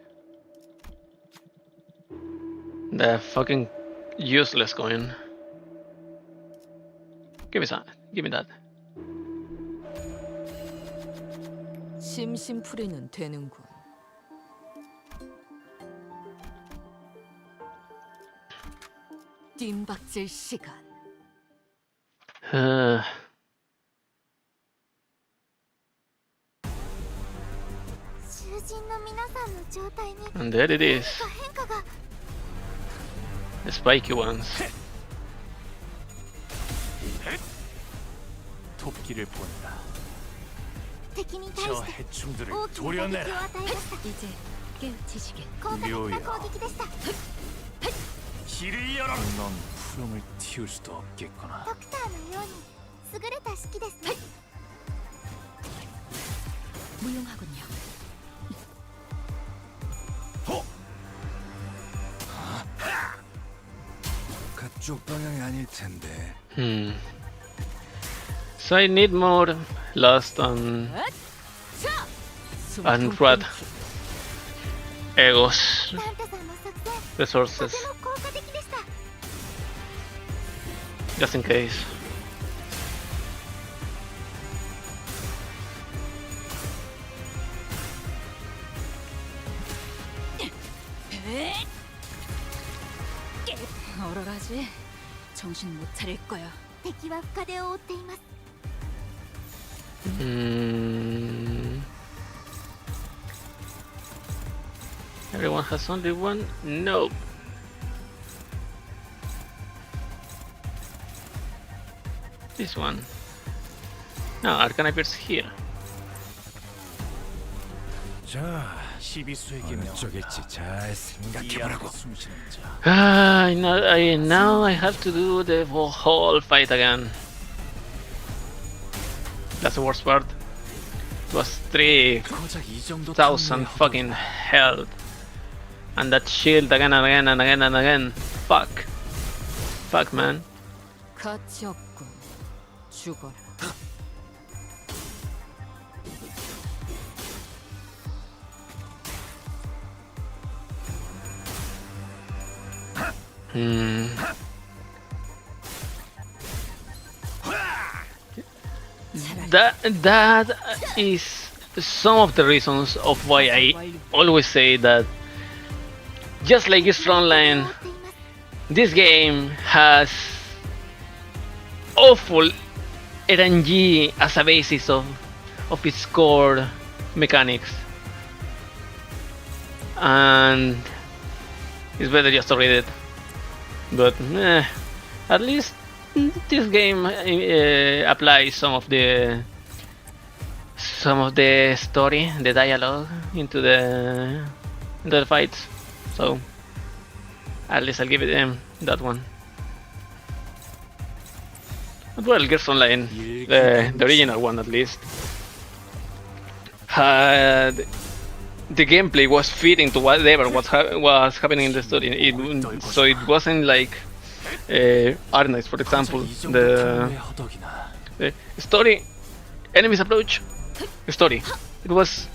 The fucking useless coin. Give me that. Give me that. 심심풀이는 되는군. 뜀박질 시간. 囚人の皆さんの状態に And there it is. 変化が The spiky ones. 토끼를 보내라. 敵に対 저 して 해충들을 大きな打撃を 도려내라. 与えました 이제 깨우치시게. 効果的な 묘야. 攻撃でした 길을 열어. 넌 푸름을 틔울 수도 없겠구나. ドクターのように優れた指揮ですね 무용하군요. 그쪽 방향이 아닐 텐데. So I need more lust and rat egos ダンテさんの作戦 resources とても効果的でした just in case. 얼얼하지? 정신 못 차릴 거야. 敵は深手を負っています Everyone has only one? No. This one. No, Arknights here. 자, 시비수에게 어쩌겠지. 잘 생각해보라고. 숨쉬는 자. Now I have to do the whole fight again. That's the worst part. It was 3,000 fucking health. And that shield again and again and again and again. Fuck. Fuck, man. 가치 없군. 죽어라. That is some of the reasons of why I always say that, just like its frontline, this game has awful RNG as a basis of its core mechanics, and it's better just to read it. But at least this game applies some of the story, the dialogue into the fights. So at least I'll give it that one. But well, Gears Online, the original one at least, had the gameplay was fitting to whatever was happening in the story. So it wasn't like Arknights, for example. The story, enemies approach, story. It was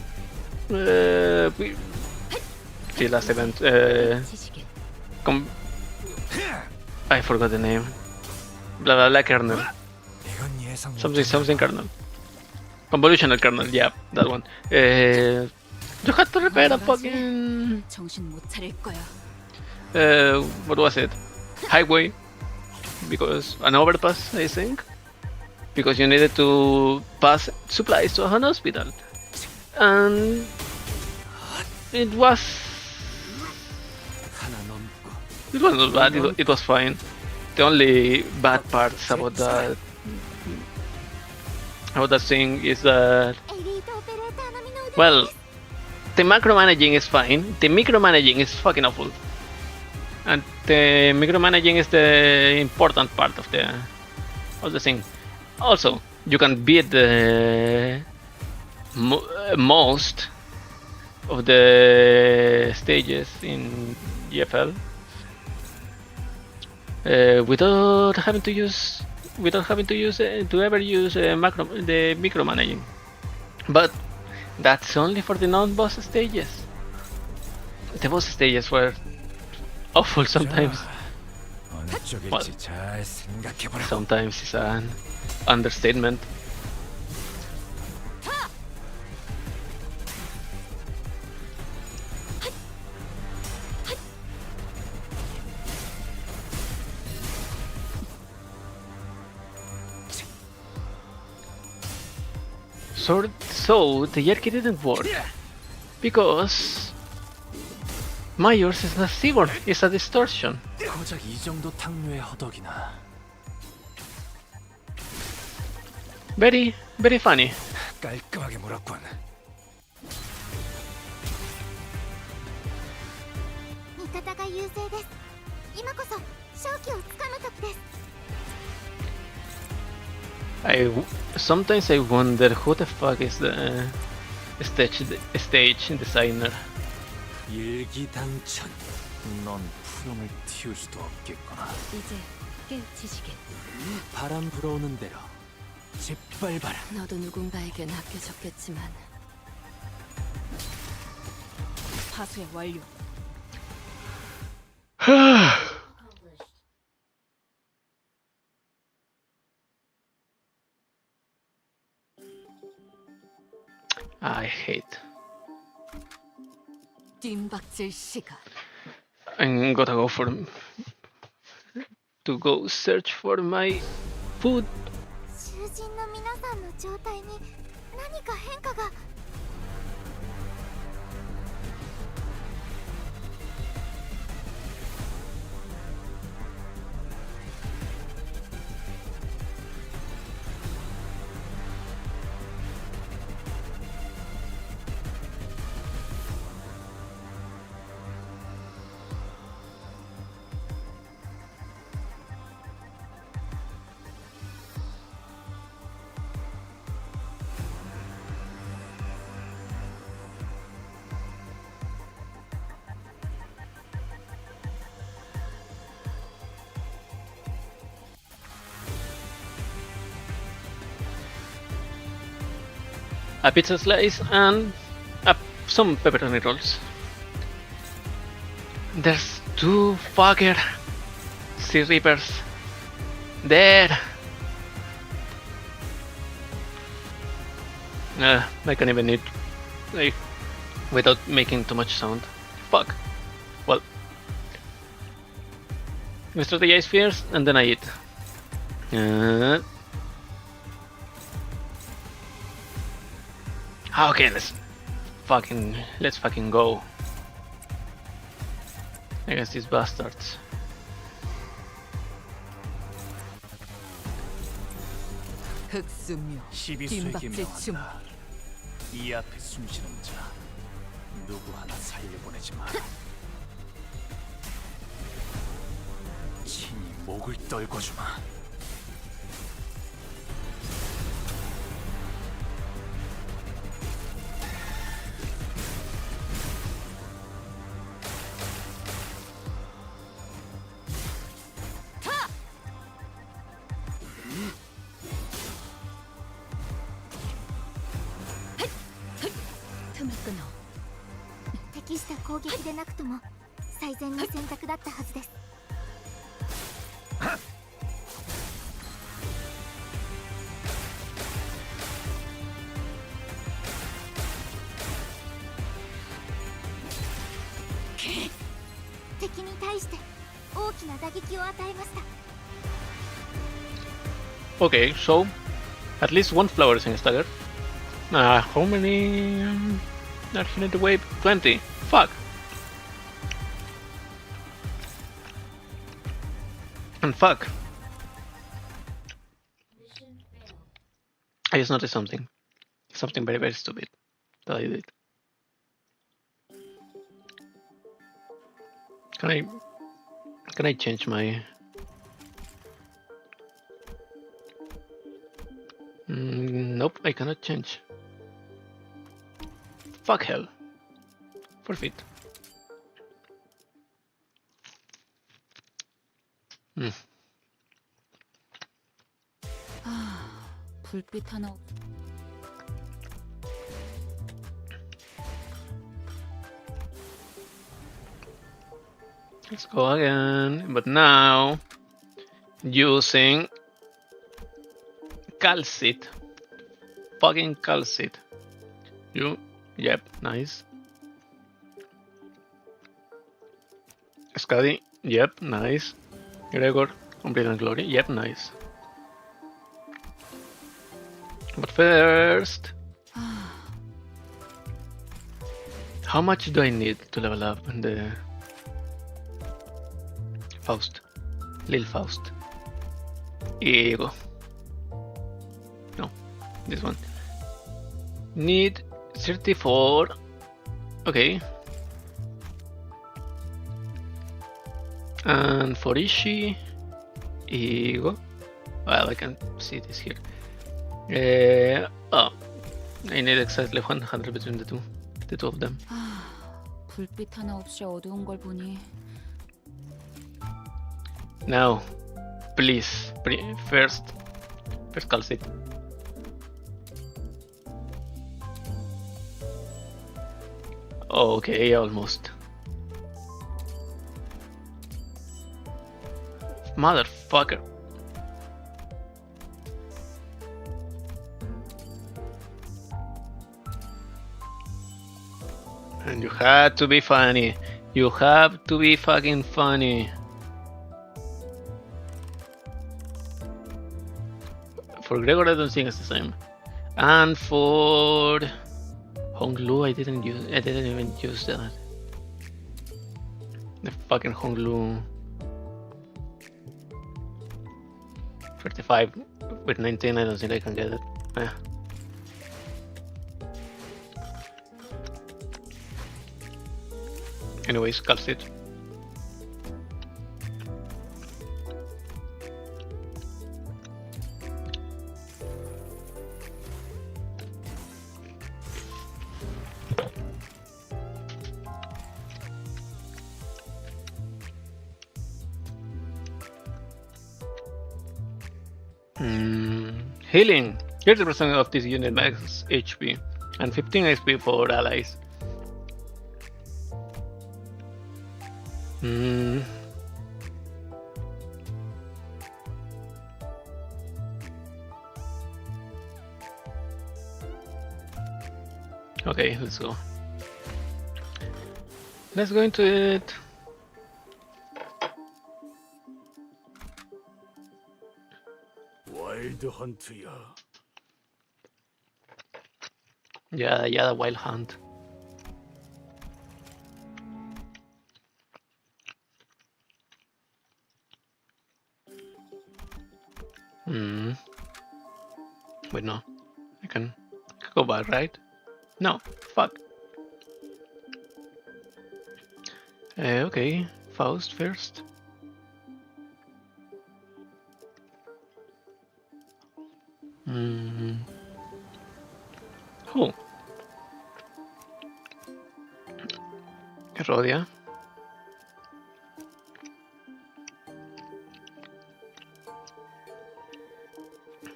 the last event. I forgot the name. Blah blah blah kernel. Something kernel. Convolutional kernel. Yeah, that one. You had to repair a fucking 정신 못 차릴 거야. what was it? Highway, because an overpass, I think, because you needed to pass supplies to an hospital, and it was not bad. It was fine. The only bad parts about that thing is that, エリートオペレーター並みの腕 well, the micromanaging is fine. The micromanaging is fucking awful. And the micromanaging is the important part of the thing. Also, you can beat the most of the stages in GFL without having to use the micromanaging. But that's only for the non-boss stages. The boss stages were awful sometimes. Well, sometimes it's an understatement. So the Yerky didn't work because Myers is not Sigurd, it's a distortion. 고작 이 정도 탕류의 허덕이나. Very funny. 깔끔하게 물었군. 味方が優勢です。今こそ勝機をつかむ時です。 Sometimes I wonder who the fuck is the stage designer. 일기당천. 넌 푸름을 틔울 수도 없겠구나. 이제 깨우치시게. 바람 불어오는 대로 짓밟아라. 너도 누군가에게 낚여졌겠지만 파수의 완료. I hate. 뜀박질 시간. I'm gonna go search for my food. 囚人の皆さんの状態に何か変化が。 A pizza slice and some pepperoni rolls. There's two fucker sea reapers there. I can't even eat like without making too much sound. Fuck. Well, we strategize first and then I eat. Okay, let's fucking go against these bastards. 흑수묘 시비수에게 김박질 중 명한다. 이 앞에 숨쉬는 자 누구 하나 살려보내지 마라. 친히 목을 떨궈주마. 틈을 끊어. 適した攻撃でなくとも最善の選択だったはずです。敵に対して大きな打撃を与えました。 Okay, so at least one flourishing stagger. How many are in the wave? 20. Fuck. And fuck. I just noticed something. Something very, very stupid that I did. Can I change my... nope, I cannot change. Fuck hell. Forfeit. 불빛 하나 없. Let's go again, but now using calcit. Fucking calcit. Yep, nice. Scuddy, yep, nice. Gregor, Brilliant Glory, yep, nice. But first, how much do I need to level up the Faust? Lil Faust. Ego. No, this one. Need 34. Okay. And for Ishii, Ego. Well, I can see this here. Oh, I need exactly 100 between the two of them. 불빛 하나 없이 어두운 걸 보니 Now, please, first calcit. Okay, almost. Motherfucker. And you had to be funny. You have to be fucking funny. For Gregor, I don't think it's the same. And for Honglu, I didn't even use that. The fucking Honglu. 35 with 19, I don't think I can get it. Yeah. Anyways, calcit. Healing. 30% of this unit max HP and 15 HP for allies. Okay, let's go. Let's go into it. 와일드 헌트야. Yeah, the wild hunt. Hmm. Wait, no. I can go back, right? No. Fuck. Okay. Faust first. Hmm. Oh. Rodia.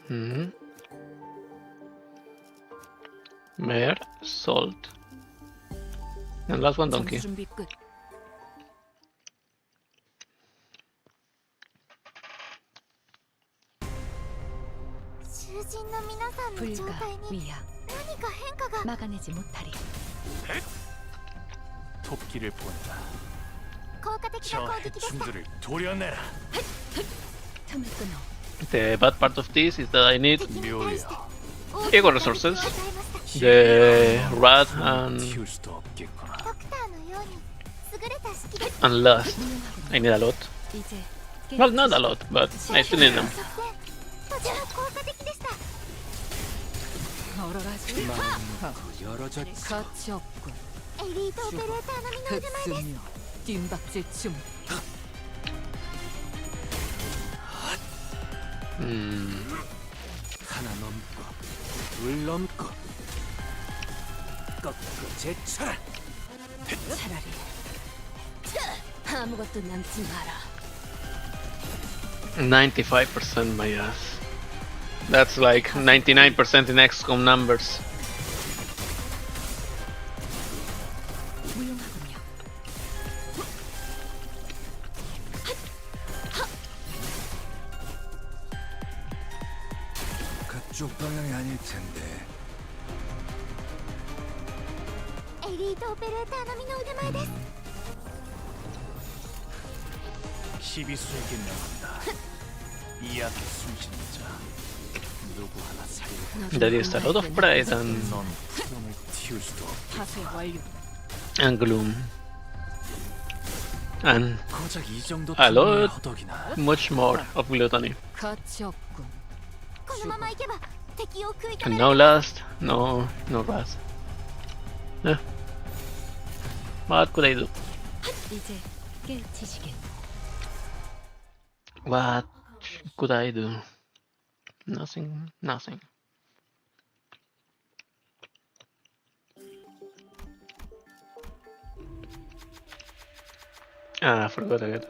Hmm. Mare, salt. And last one, donkey. 점수 준비 끝. 불가미야. 막아내지 못하리. 토끼를 본다. 効果的な 저 攻撃でした 해충들을 도려내라. 틈을 끊어. The bad part of this is that I need 敵に対して 묘려. Ego resources, を与えました the rat and 튀울 수도 없겠구나. ドクターのように優れた式で and lust. I need a lot. 이제 Well, not a lot, but I still need them. 作戦とても効果的でした 얼어라지. 마음도 열어졌지. 가치 없군. エリートオペレーターの身の腕前です 흡수며 뒷박질 춤. 하나 넘고 둘 넘고 꺾고 제쳐라. 차라리 아무것도 남지 마라. 95% my ass. That's like 99% in XCOM numbers. 무용하군요. 그쪽 방향이 아닐 텐데. エリートオペレーターの身の腕前です 시비수에게 명한다. 이 앞에 숨쉬는 자 누구 하나 살려. There is a lot of pride and 넌 푸름을 틔울 수도 없. 파쇄 완료. gloom. And 고작 이 정도 아, 너- 허덕이나. much more of gluttony. 가치 없군. このままいけば敵を食い止 And め no る lust, no rat. What could I do? 이제 깨치시겠. What could I do? Nothing, nothing. Ah, I forgot I got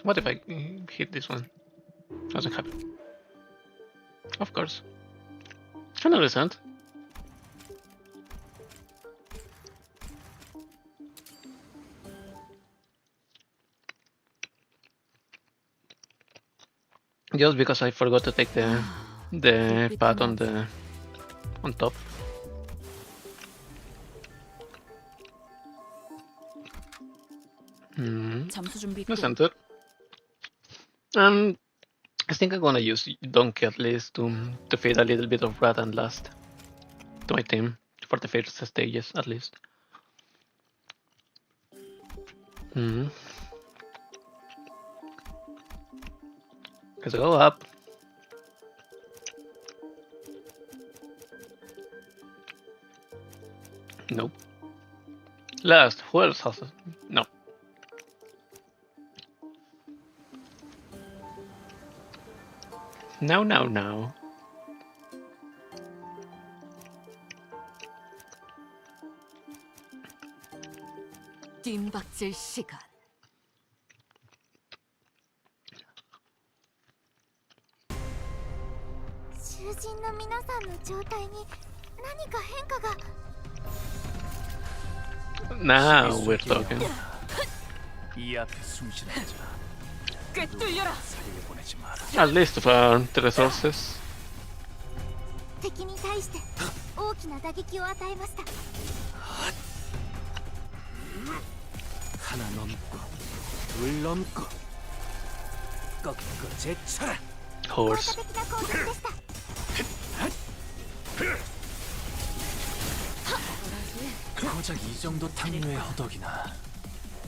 what if I hit this one? Doesn't happen. Of course. Can I understand? Just because I forgot to take the pad on top. 점수 준비 끝. No center. And I think I'm gonna use Donkey at least to feed a little bit of rat and lust to my team for the first stages at least. Let's go up. Nope. Last, who else has it? No. No. 뒷박질 시간. 囚人の皆さんの状態に何か変化が Now we're talking. 이 앞에 숨쉬는 자 꿰뚫려라. 살려보내지 마라. At least for the resources. 敵に対して大きな打撃を与えました 하나 넘고 둘 넘고 꺾고 제쳐라. Horse. 的な攻撃でした。 고작 이 정도 탕류의 허덕이나.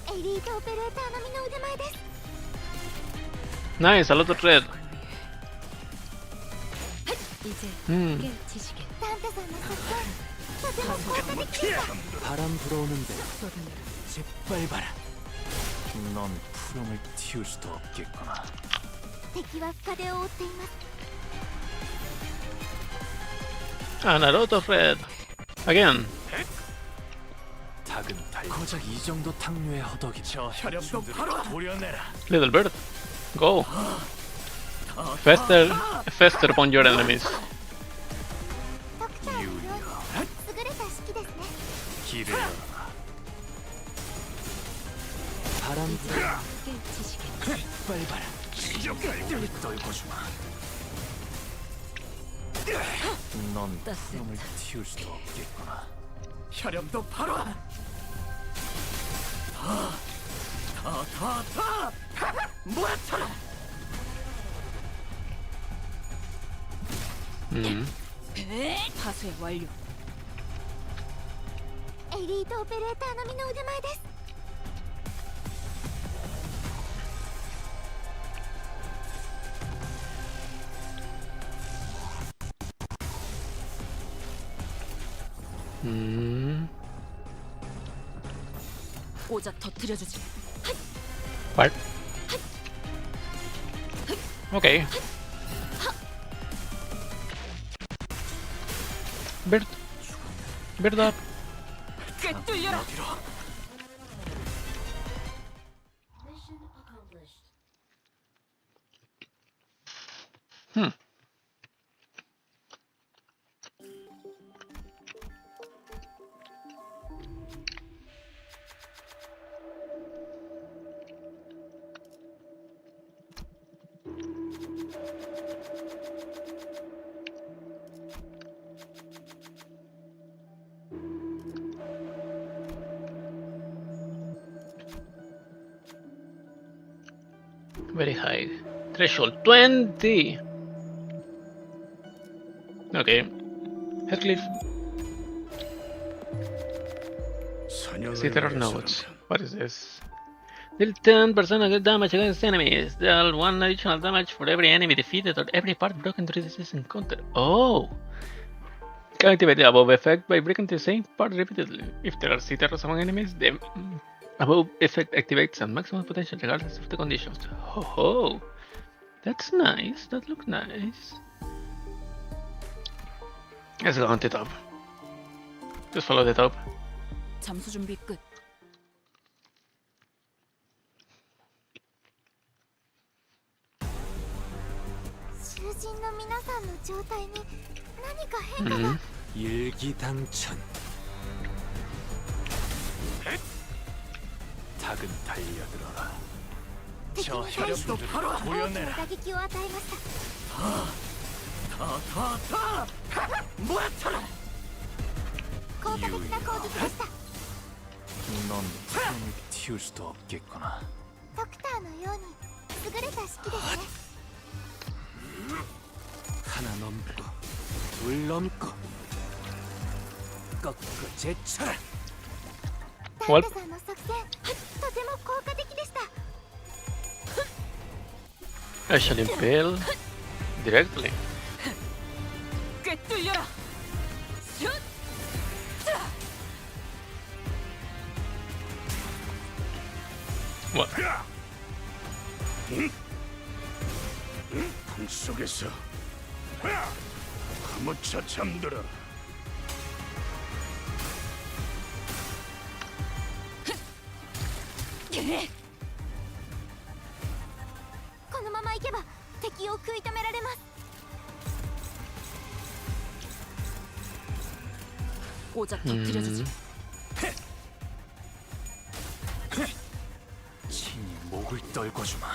エリートオペレーター並みの腕前です。 Nice, a lot of red. 이제 음. 깨치시게. サンタさんの作戦、とても効果的でした。 바람 불어오는데 쏟아내라. 짓밟아라. 넌 푸름을 틔울 수도 없겠구나. 敵は深手を負っています。 And a lot of red. Again. 닭은 달. 고작 이 정도 탕류의 허덕이. 저 혈염도 바로 도려내라. Little bird. Go. Faster, faster upon your enemies. ドクターのように優れた式ですね。 길을 열어라. 바람 불어 깨치시게. 짓밟아라. 뚫리 떨궈주마. 넌 푸름을 틔울 수도 없겠구나. 혈염도 바로. 모아쳐라. 파쇄 완료. エリートオペレーター並みの腕前です。 꽂아 터뜨려주지. What? Okay. Bird. Bird up. 꿰뚫려라. Hmm. Very high. Threshold 20. Okay. Headcliff. See, there are notes. What is this? Deal 10% damage against enemies. Deal 1 additional damage for every enemy defeated or every part broken during this encounter. Oh! Can activate the above effect by breaking the same part repeatedly. If there are citaros among enemies, the above effect activates at maximum potential regardless of the conditions. Ho ho! That's nice. That looks nice. Let's go on the top. Just follow the top. 잠수 준비 끝. 일기당천. 닭은 달려들어라. 저 혈염도 바로 보여내라. 모아쳐라. 넌 푸름을 틔울 수도 없겠구나. ドクターのように優れた式ですね。 하나 넘고 둘 넘고 꺾고 제쳐라.サンタさんの作戦、とても効果的でした。 I shall impale directly. 꿰뚫려라. 슛! What? 품속에서 아무차 잠들어. このまま行けば敵を食い止められます。 꽂아 터뜨려주지. 친히 목을 떨궈주마.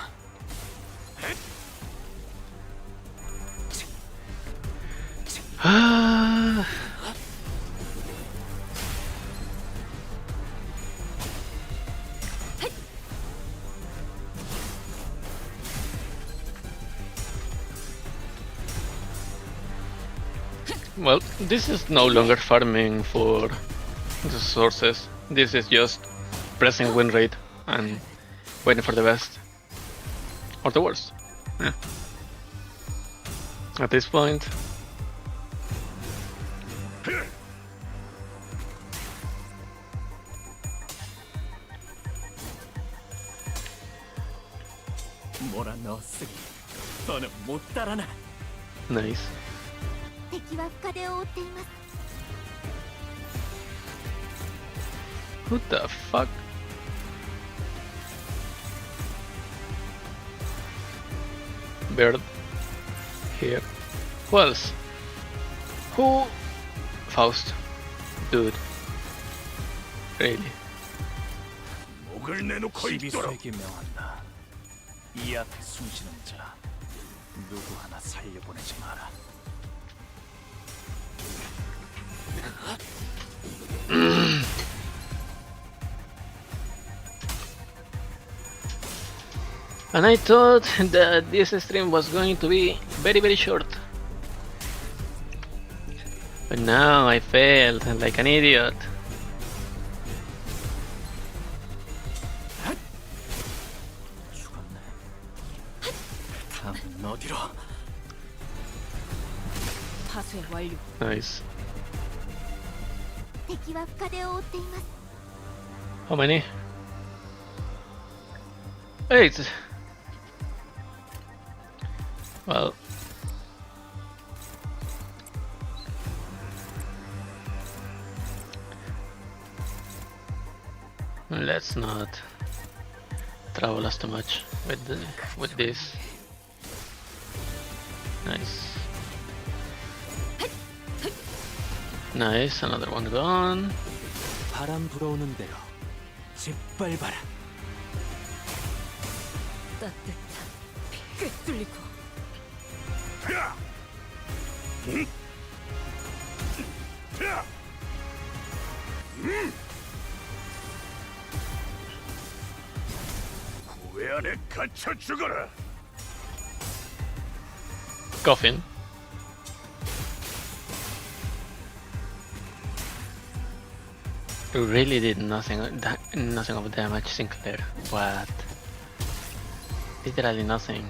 Ah. Well, this is no longer farming for the sources. This is just pressing win rate and waiting for the best or the worst. Yeah. At this point, 몰아넣었으니 너는 못 따라나. nice. 敵は深手を負っています。 Who the fuck? Bird. Here. Who else? Who? Faust. Dude. Really? 목을 내놓고 있도록. 시비수에게 명한다. 이 앞에 숨쉬는 자 누구 하나 살려보내지 마라. And I thought that this stream was going to be very short. But now I failed like an idiot. 죽었네. 다음은 어디로? 파쇄 완료. Nice. 敵は深手を負っています。 How many? 8. Well, let's not trouble us too much with this. Nice. Nice, another one gone. 바람 불어오는 대로 짓밟아라. 따뜻한 꿰뚫리고. 야! 응? 야! 구회 안에 갇혀 죽어라. Coffin. You really did nothing of damage, Sinclair. What? Literally nothing.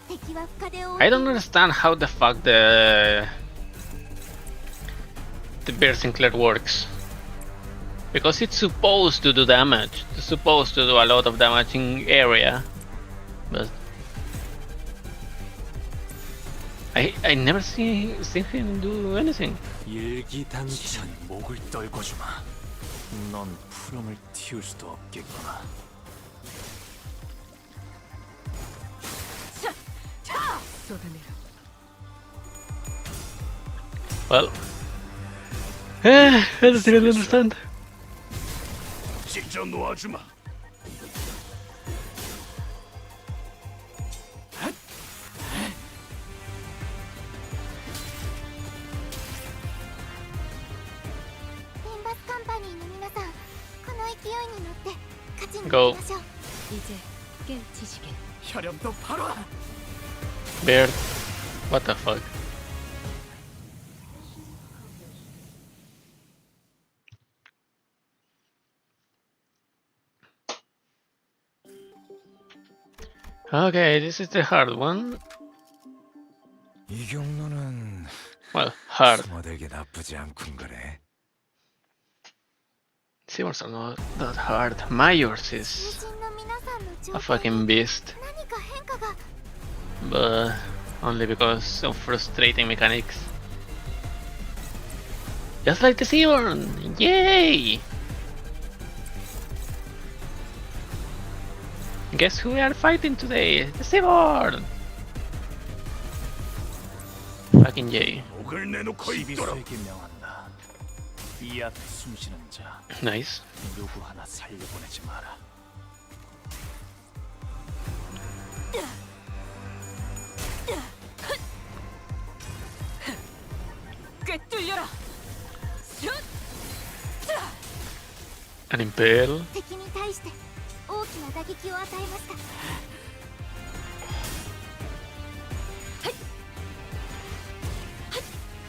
敵は深手を負っ I てい don't ます。 understand how the fuck the Bear Sinclair works. Because it's supposed to do damage. It's supposed to do a lot of damage in area. But I never see him do anything. 일기당천 목을 떨궈 주마. 넌 푸름을 틔울 수도 없겠구나. 쏟아내라. Well, I don't really understand. 찢어 놓아주마. 림버스 컴퍼니の皆さん、この勢いに乗って勝ちに Go. 行きましょう。 이제 깨우치시게. 혈염도 바로. Bear, what the fuck? Okay, this is the hard one. 이 경로는 Well, hard. 스모되게 나쁘지 않군 그래. Simmers are not that hard. Majors 囚 is 人の皆さんの状 a 態 fucking に beast, 何か変化が。 but only because of frustrating mechanics. Just like the Seaborn! Yay! Guess who we are fighting today? The Seaborn! Fucking yay. 목을 내놓고 있도록. 시비수에게 명한다. 이 앞에 숨쉬는 자 Nice. 누구 하나 살려보내지 마라. 꿰뚫려라. An Impale. 敵に対して大きな打撃を与えました。 꿰뚫려라.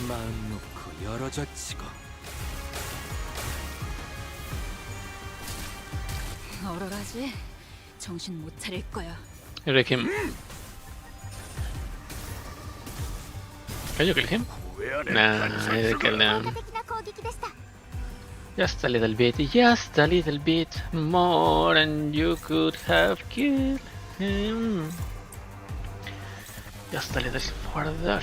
마음 놓고 열어젖히고 얼얼하지? 정신 못 차릴 거야. You wreck him. Can you kill him? Nah, I didn't kill 効 him. 果的な攻撃でした。 Just a little bit, just a little bit more, and you could have killed him. Just a little further.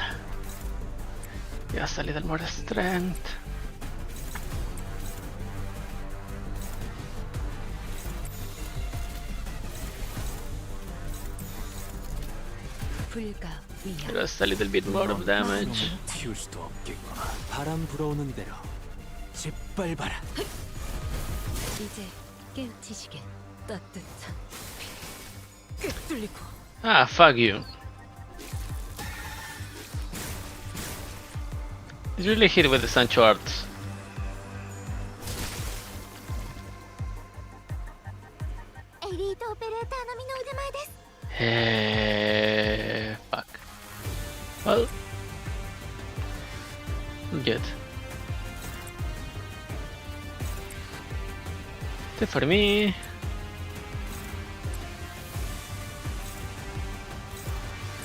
Just a little more strength. 불가 위야. Just a little bit more of damage. 튀울 수도 없겠구나. 바람 불어오는 대로 짓밟아라. 이제 깨우치시게 따뜻한 피 꿰뚫리고 Ah, fuck you. It's really hit with the Sancho arts. エリートオペレーター並みの腕前です。 Fuck. Well, good. Good for me.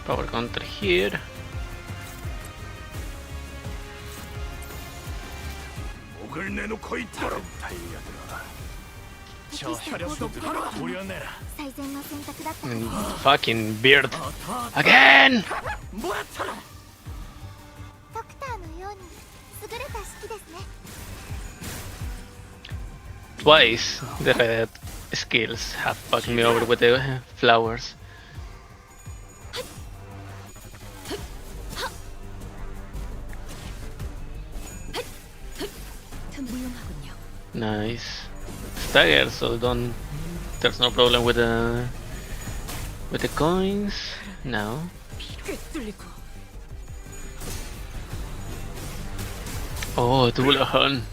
Power counter here. 목을 내놓고 있도록 달려들어라. 適 저 した攻 혈혈도 撃ができたの 보여내라. 最善の選択だったの And で fucking beard. Again! もらったらドクターのように優れた式ですね。 Twice the red skills have fucked me over with the flowers. 무용하군요. Nice. Stagger, so don't. There's no problem with the coins. No. 꿰뚫리고 Oh, Dulahan.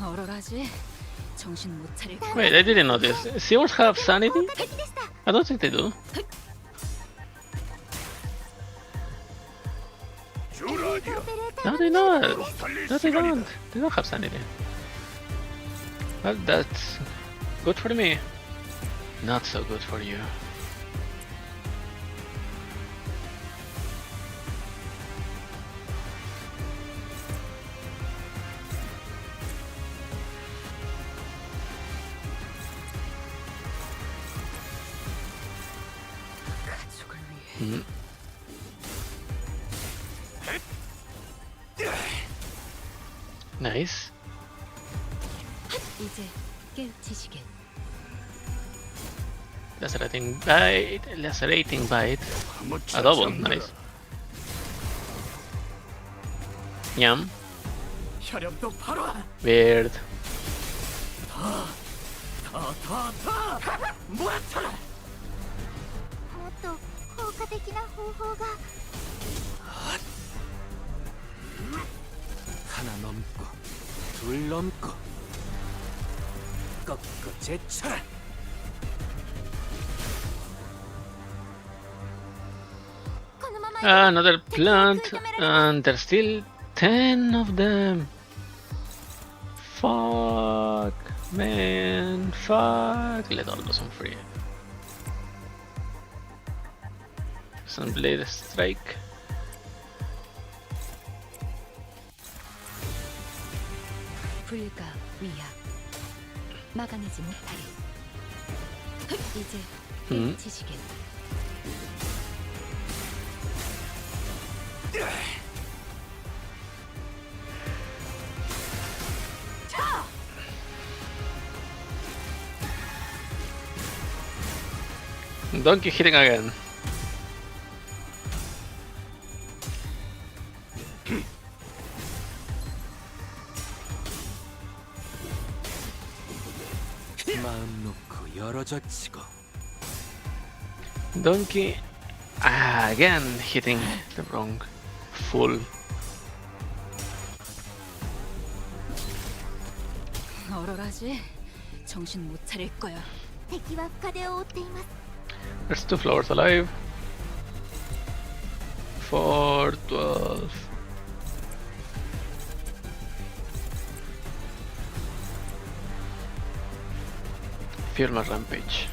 얼얼하지? 정신 못 차릴 거야. Wait, I didn't know this. Seals have sanity? 効果的でした。 I don't think they do. ジュラディ オ ア ペレーター No, 並 they みの腕 don't. 前です。 No, they don't. They don't have sanity. Well, that's good for me. Not so good for you. 가족을 위해 Mm. Nice. 이제 깨우치시게 Lacerating bite. Lacerating bite. A double. Nice. Yum. 혈염도 바로 Weird. 더더더もらったらもっと効果的な方法が。 하나 넘고 둘 넘고 꺾고 제쳐라. このまま Another plant, and there's still 10 of them. Fuck, man, fuck. Let all those on free. Sunblade strike. 불가 위야 막아내지 못하리. 이제 깨우치시게 Donkey hitting again. 마음 놓고 열어젖히고 Donkey again hitting the wrong full. 얼얼하지? 정신 못 차릴 거야. 敵は深手を負っています。 There's 2 flowers alive. 4, 12. Fuel my rampage.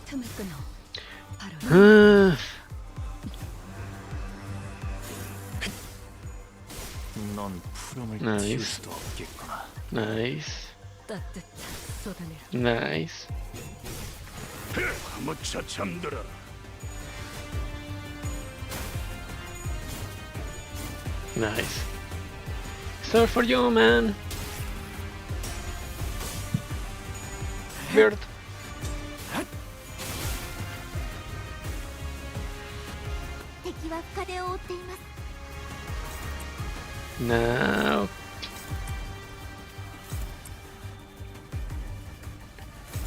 틈을 끊어. 바로 넌 푸름을 나이스. 틔울 수도 없겠구나. Nice. 따뜻한 쏟아내라. Nice. 아무차 잠들어. Nice. Sir for you, man. Bird. Now.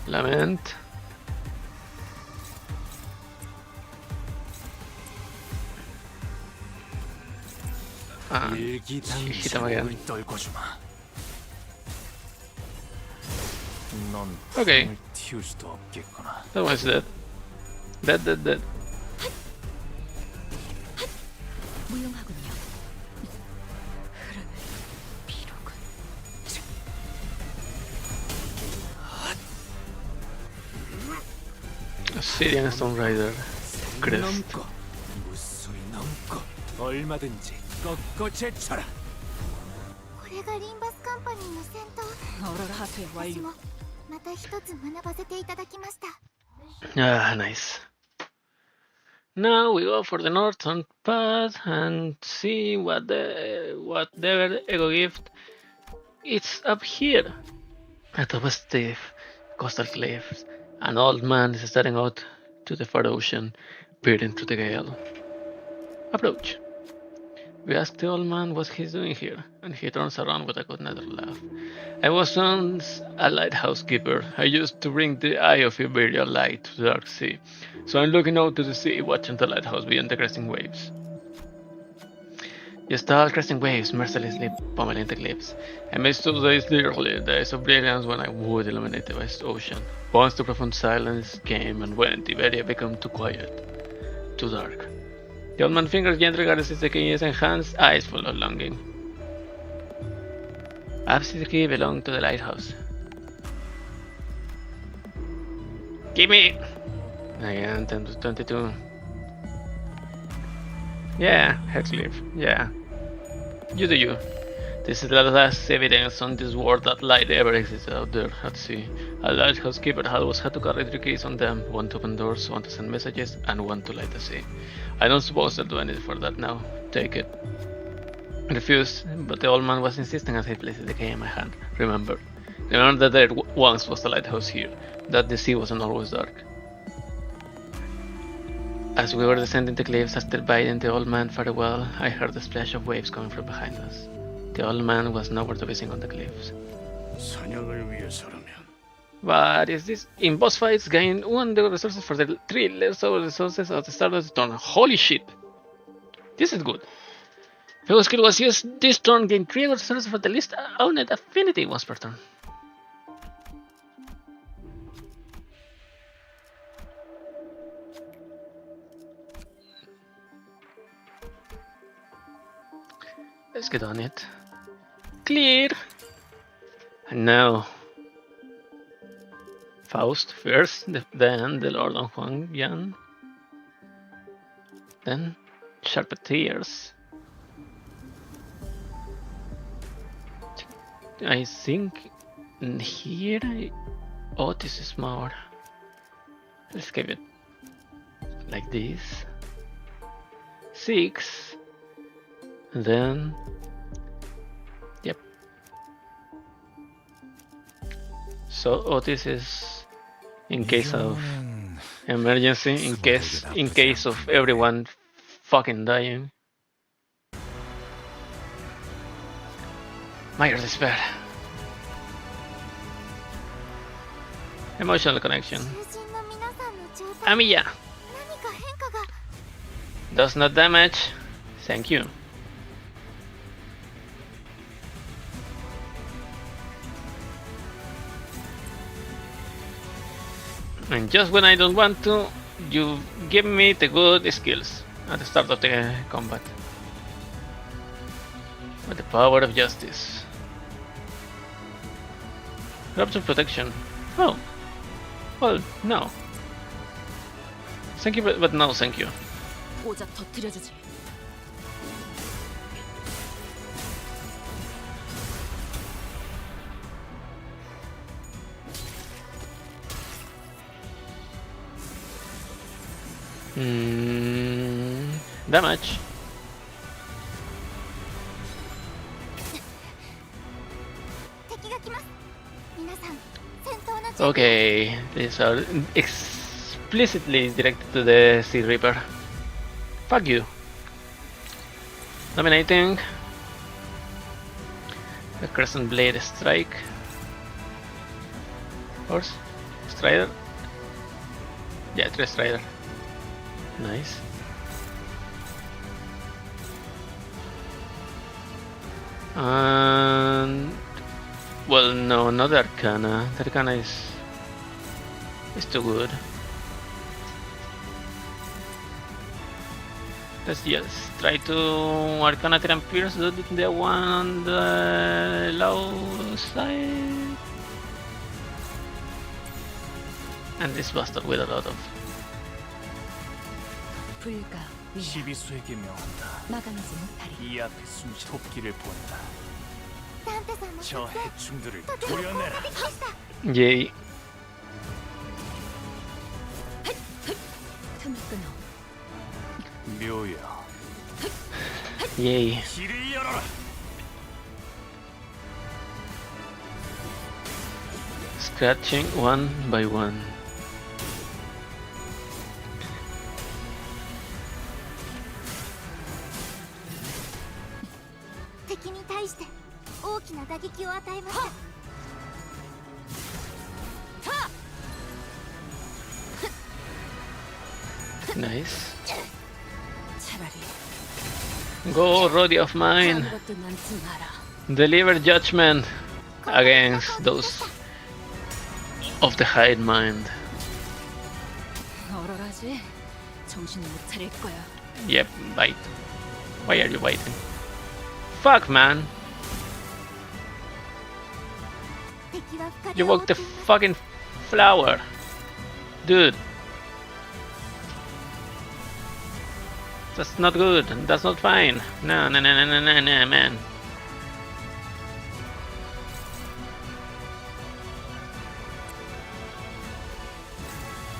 Lament. Ah, hit him again. 떨궈주마. 넌 Okay. 푸름을 틔울 수도 없겠구나. That one's dead. Dead. 무용하군요. 흐르는 피로군. Syrian Stone Rider. Crest. 넘고 무수히 넘고 얼마든지 꺾어 제쳐라. これがリンバスカンパニーの戦闘。 얼얼 하수의 私 완료. もまた一つ学ばせていただきました。 Ah, nice. Now we go for the northern path and see whatever ego gift it's up here. Atop a steep coastal cliffs, an old man is staring out to the far ocean, peering through the gale. Approach. We ask the old man what he's doing here, and he turns around with a good natural laugh. I was once a lighthouse keeper. I used to bring the eye of Iberian light to the dark sea, so I'm looking out to the sea, watching the lighthouse beyond the cresting waves. Just tall cresting waves mercilessly pummeling the cliffs. I miss those days dearly, days of brilliance when I would illuminate the vast ocean. Once the profound silence came and went, Iberia became too quiet, too dark. The old man's fingers gently caresses the keys and hands, eyes full of longing. Perhaps the key belonged to the lighthouse. Give me! Again, 10 to 22. Yeah, Heathcliff, yeah. You do you. This is the last evidence on this world that light ever existed out there at sea. A lighthouse keeper always had to carry 3 keys on them, one to open doors, one to send messages, and one to light the sea. I don't suppose I'll do anything for that now. Take it. I refused, but the old man was insisting as he placed the key in my hand. Remember that there once was a lighthouse here, that the sea wasn't always dark. As we were descending the cliffs after bidding the old man farewell, I heard the splash of waves coming from behind us. The old man was nowhere to be seen on the cliffs. 사냥을 위해서라면 What is this? In boss fights, gain 1 the resources for the 3 leftover resources at the start of the turn. Holy shit! This is good. If a skill was used this turn, gain 3 resources for the least owned affinity once per turn. Let's get on it. Clear! And now Faust first, then the Lord of Huang Yan, then Sharpeteers. I think in here, oh, this is more. Let's give it like this. 6, and then, yep. So Otis is in case of emergency, in case of everyone fucking dying. Mayor despair. Emotional connection. 囚人の皆さんの状態。 Amiya. 何か変化が。Does not damage. Thank you. And just when I don't want to, you give me the good skills at the start of the combat. With the power of justice. Corruption protection. Oh. Well, no. Thank you, but no thank you. 고작 터뜨려주지. Damage. Okay, these are explicitly directed to the Sea Reaper. Fuck you. Dominating. The Crescent Blade Strike. Horse? Strider? Yeah, 3 Strider. Nice. And well, no, not Arcana. The Arcana is too good. Let's just try to Arcana Tiran Pierce, the one on the low side. And this bastard with a lot of. 불가 위야. 시비수에게 명한다. 마감하지 못하리. 이 앞에 숨쉬 토끼를 본다. 저 해충들을 도려내라. Yay. 틈을 끊어. 묘야. Yay. 길을 열어라. Scratching one by one. Nice. 차라리 Go, Roddy of mine. 아무것도 남지 마라. Deliver judgment against those of the hive mind. 얼얼하지? 정신을 못 차릴 거야. Yep, bite. Why are you biting? Fuck, man. You woke the fucking flower. Dude. That's not good. That's not fine. No, no, no, no, no, no, no, man.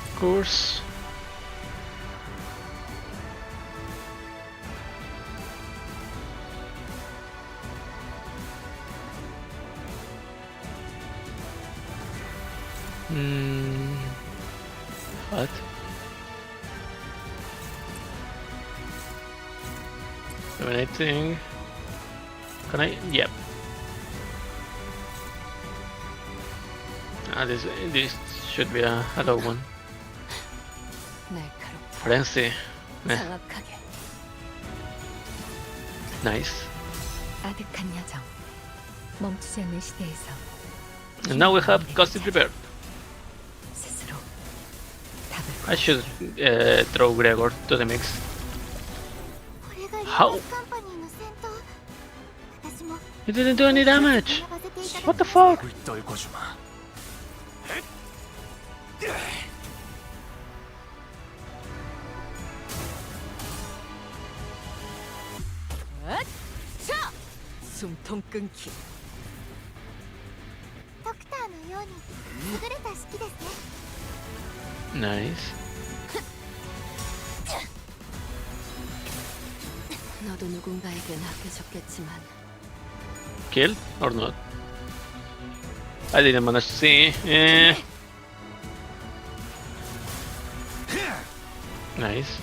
Of course. What? Dominating. Can I? Yep. This should be a low one. 날카롭고 Frenzy. Meh. 정확하게. Nice. 아득한 여정. 멈추지 않는 시대에서 And now we have Ghostly Prepared. 스스로 답을 I should throw Gregor to the mix. How? You didn't do any damage. What the fuck? 불 떨고 주마. 자! 숨통 끊기. Nice. 너도 누군가에겐 아껴졌겠지만 Kill or not? I didn't manage to see. Nice.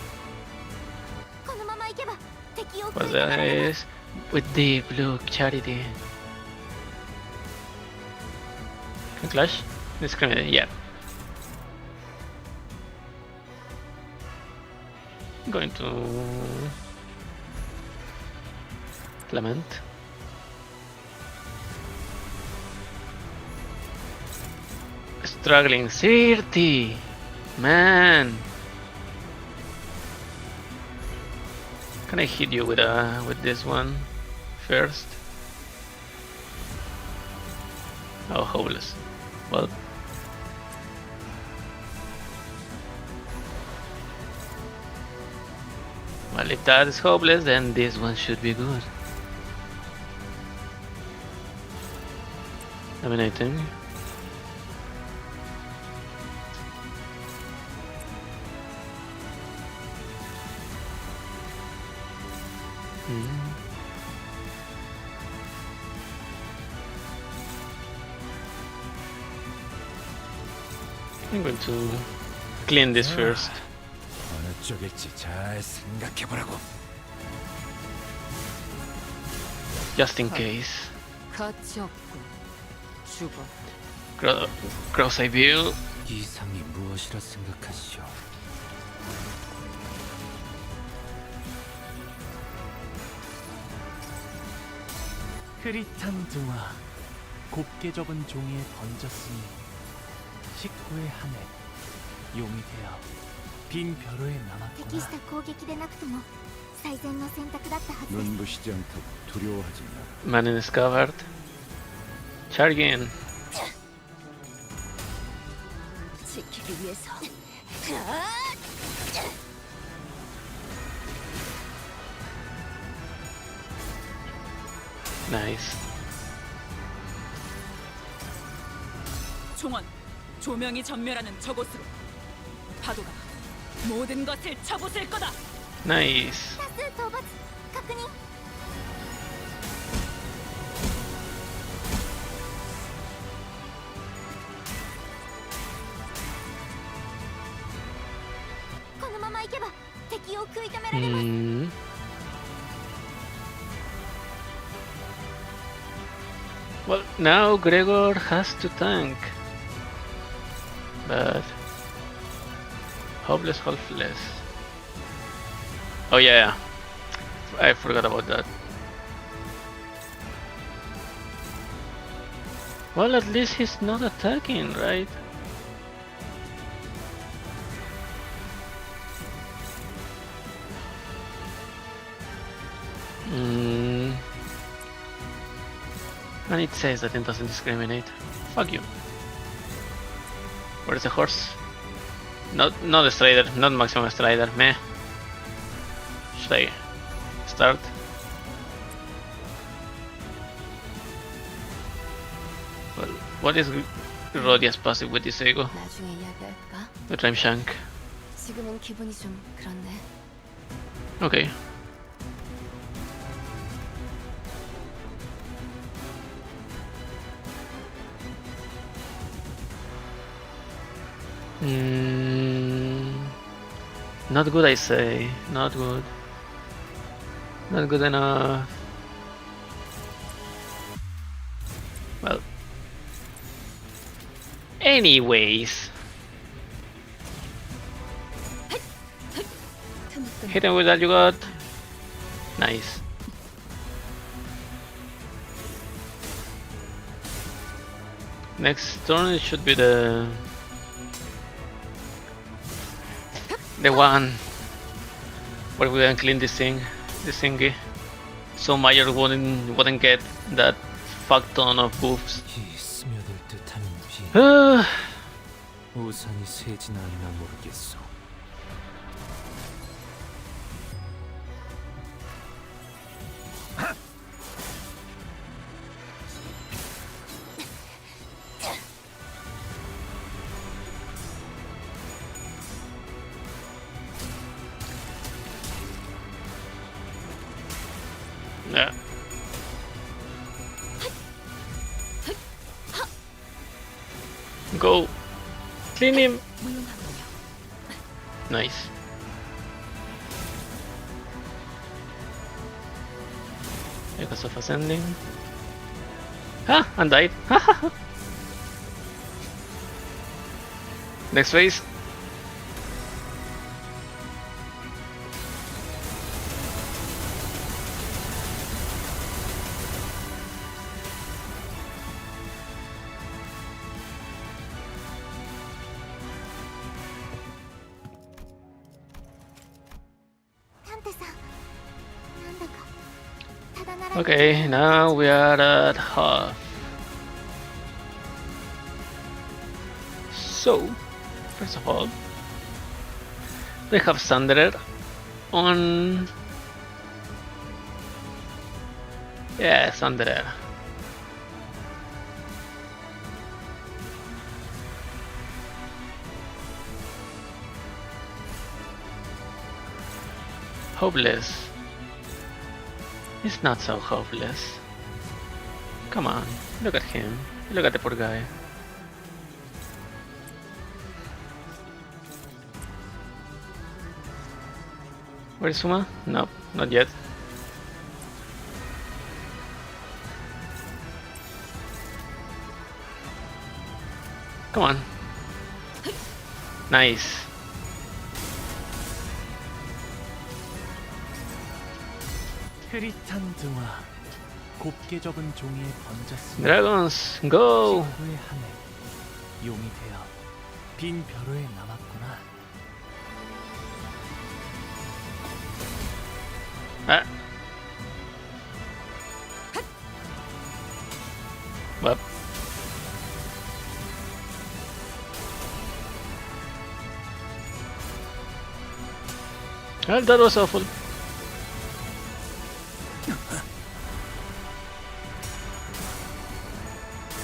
What's this? With the blue charity. Can clash? Discriminate, yeah. I'm going to lament. Struggling 30, man. Can I hit you with this one first? Oh, hopeless. Well. Well, if that is hopeless, then this one should be good. Dominating. I'm going to clean this first. 어느 쪽일지 잘 생각해보라고. Just in case. 가치 없고 죽어. Cross-eye view. 이상이 무엇이라 생각하시오? 흐릿한 등화, 곱게 접은 종이에 던졌으니 19의 하늘, 용이 되어 빈 벼로에 適し 남았구나. た攻撃でなくとも最善の選択だったはずです 눈부시지 않다고 두려워하지 마. Man is covered. Charging. 지키기 위해서 Nice. 총원, 조명이 전멸하는 저곳으로 파도가 모든 것을 쳐부술 거다. Nice. 多数討伐確認このまま行けば敵を食い止められます Hmm. Well, now Gregor has to tank. But hopeless, hopeless. Oh yeah, I forgot about that. Well, at least he's not attacking, right? And it says that it doesn't discriminate. Fuck you. Where's the horse? Not the strider, not maximum strider, meh. Should I start? Well, what is Rodia's passive with this ego? 나중에 이야기할까? The Time Shank. 지금은 기분이 좀 그렇네. Okay. Not good, I say. Not good. Not good enough. Well. Anyways. Hit him with that you got. Nice. Next turn it should be the one where we can clean this thingy, so Mayer wouldn't get that fuck ton of buffs. 이 스며들 듯한 비. Ah, 우산이 새진 않나 모르겠어. yeah. Go, clean him. Nice. Because of ascending. Ah, and died. Next phase. ら Okay, now we are at half. So, first of all, we have Sunderer on. Yeah, Sunderer. Hopeless. He's not so hopeless. Come on, look at him. Look at the poor guy. Where is Suma? Nope, not yet. Come on. Nice. 흐릿한 등화, 곱게 접은 종이에 번졌으니 Dragons, go! 후의 하늘, 용이 되어 빈 벼로에 남았구나. Ah. Well. Well, that was awful.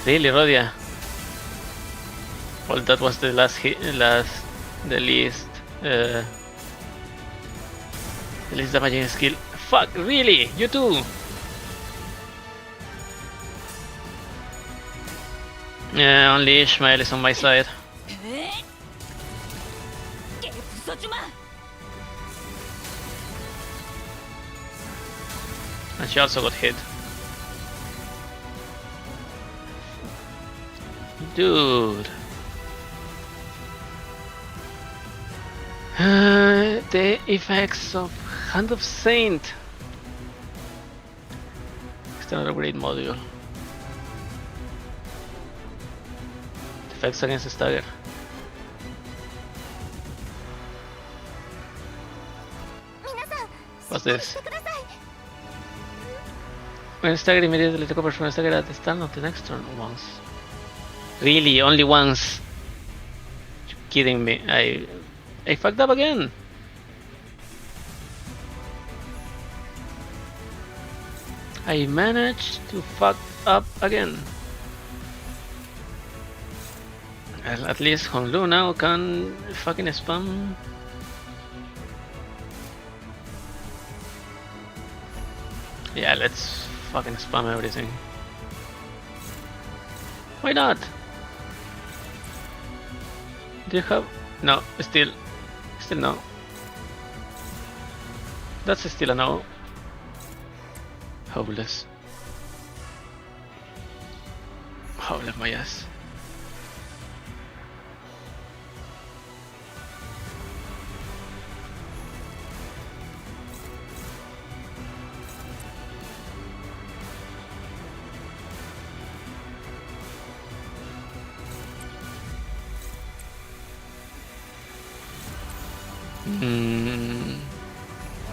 Really, Rodia? Well, that was the last hit, the least damaging skill. Fuck, really? You too? Yeah, only Ishmael is on my side. 깨 부숴주마. And she also got hit. Dude. The effects of Hand of Saint. External upgrade module. Effects against Stagger. What's this? When Stagger immediately recovers from Stagger at the start of the next turn once. Really? Only once? You're kidding me. I fucked up again. I managed to fuck up again. Well, at least Honlu now can fucking spam. Yeah, let's fucking spam everything. Why not? Do you have... No, still no. That's still a no. Hopeless. Hopeless my ass.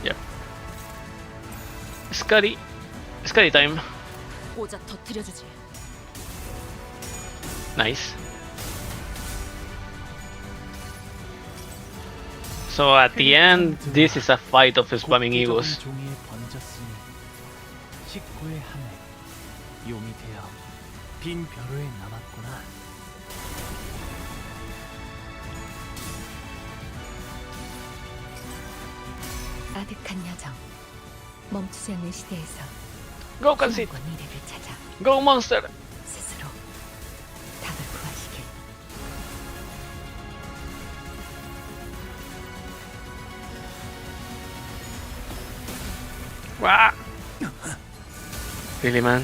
Yep. Scuddy time. 꽂아 터뜨려주지. Nice. So at the end, this is a fight of spamming egos. 종이에 번졌으니 식구의 하늘, 용이 되어 빈 벼로에 남았구나. 아득한 여정, 멈추지 않는 시대에서 Go concede. 희망과 미래를 찾아 Go monster. 스스로 답을 구하시길. Wah. Really, man?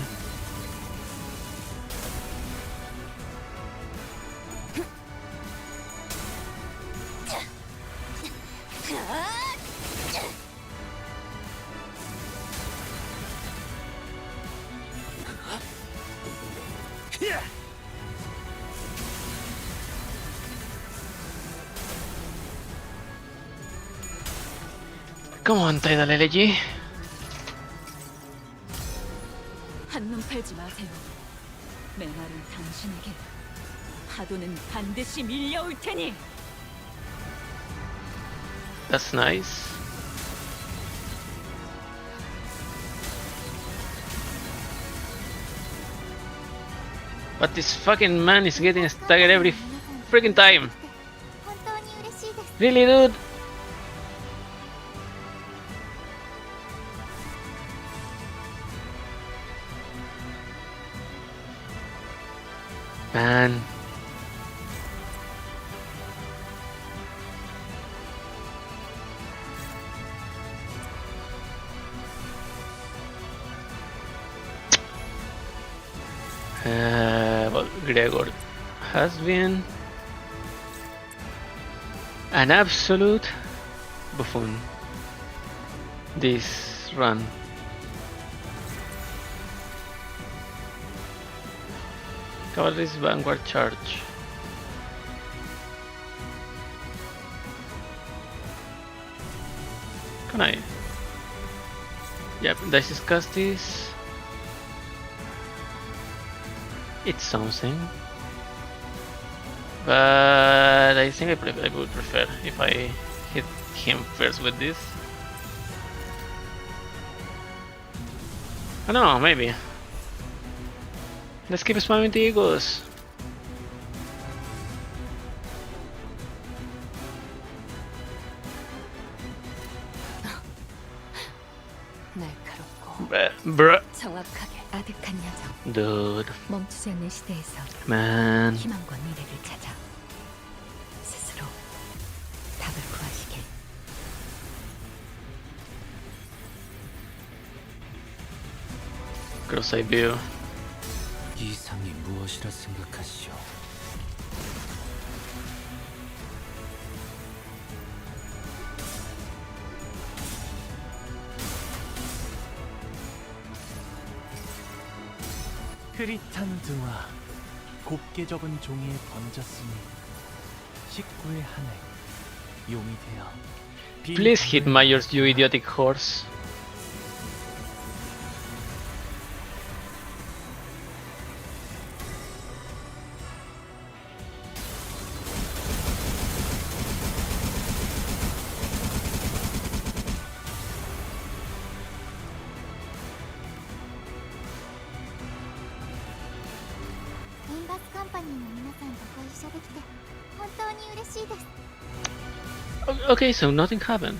Come on, Tidal Elegy. 한눈 팔지 마세요. 메말은 당신에게 파도는 반드시 밀려올 테니. That's nice. But this fucking man is getting staggered every freaking time. 本当に嬉しいです。 Really, dude? Man. Well, Gregor has been an absolute buffoon this run. Cavalry's vanguard charge. Can I? Yep, let's discuss this. It's something, but I think I would prefer if I hit him first with this. Oh no, maybe. Let's keep spamming the Eagles. 날카롭고 Bruh. 정확하게 아득한 여정. Dude. 멈추지 않는 시대에서 Man. 희망과 미래를 찾아 스스로 답을 구하시길. Cross-eye view. 이상이 무엇이라 생각하시오? 흐릿한 등화, 곱게 접은 종이에 번졌으니 식구의 하늘, 용이 되어 Please hit Myers, you idiotic horse. Limbus Company の皆さんとご一緒できて本当に嬉しいです。 Okay, so nothing happened.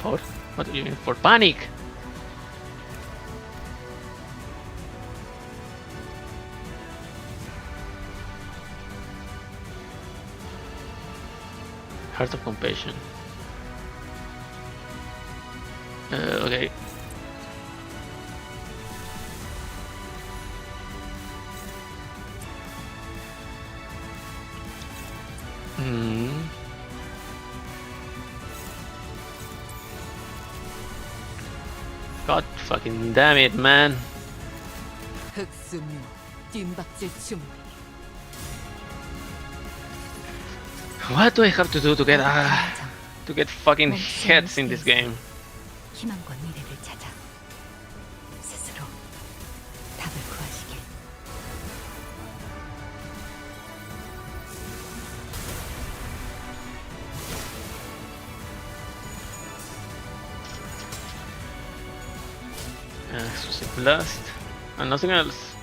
For? What do you mean? For panic? Heart of compassion. Okay. God fucking damn it, man. 흑수묘 뜀박질 준비. What do I have to do to get fucking heads in this game? 희망과 미래를 찾아 스스로 답을 구하시길. Explosive blast and nothing else.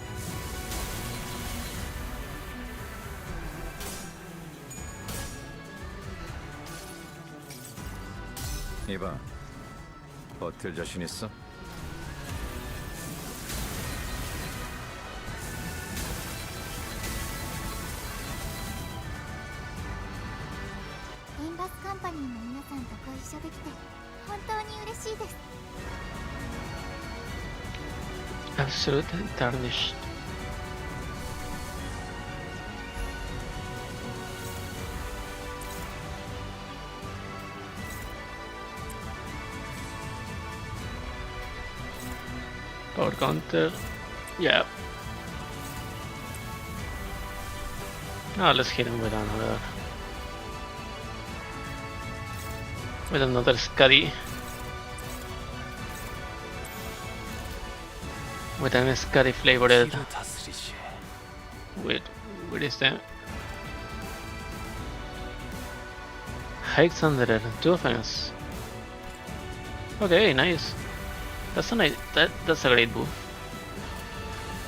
이봐, 버틸 자신 있어? Limbus Company の皆さんとご一緒できて本当に嬉しいです。 Absolute tarnished. Power counter. Yeah. Now let's hit him with another. with another Scuddy. With an Scuddy flavored. 길을 다스리시. Wait, what is that? Alexander, 2 offense. Okay, nice. That's a nice. That's a great move.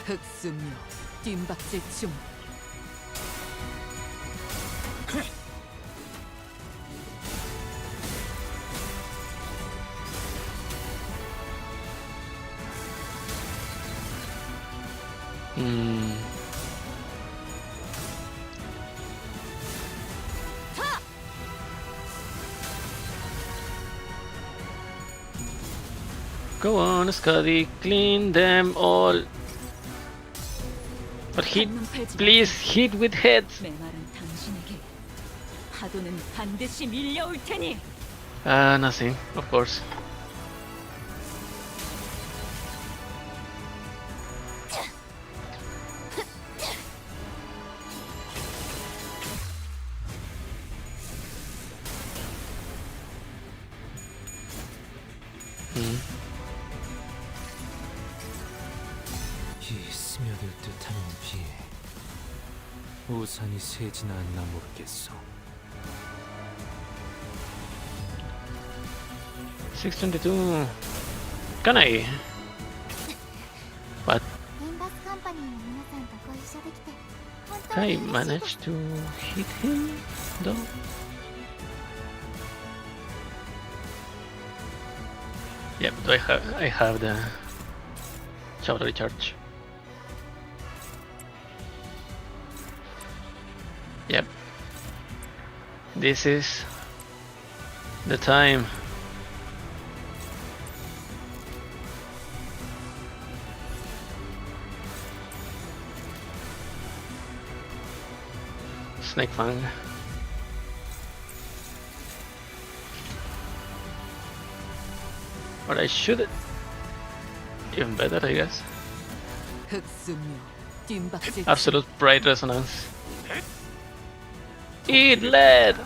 흑수묘 뜀박질 중. Hmm. Go on, Scuddy, clean them all. But hit, please hit with heads. 메마른 당신에게 파도는 반드시 밀려올 테니. Nothing, of course. 이 스며들 듯한 비. 우산이 새지나 않나 모르겠어. 622. Can I? But リンバスカンパニーの皆さんとご一緒できて本当 can I に嬉しい manage です。 to hit him though? Yep, I have the shout recharge. Yep. This is the time. Snake Fang. But I should even better, I guess. 흑수묘 뜀박질 중. Absolute bright resonance. Eat lead!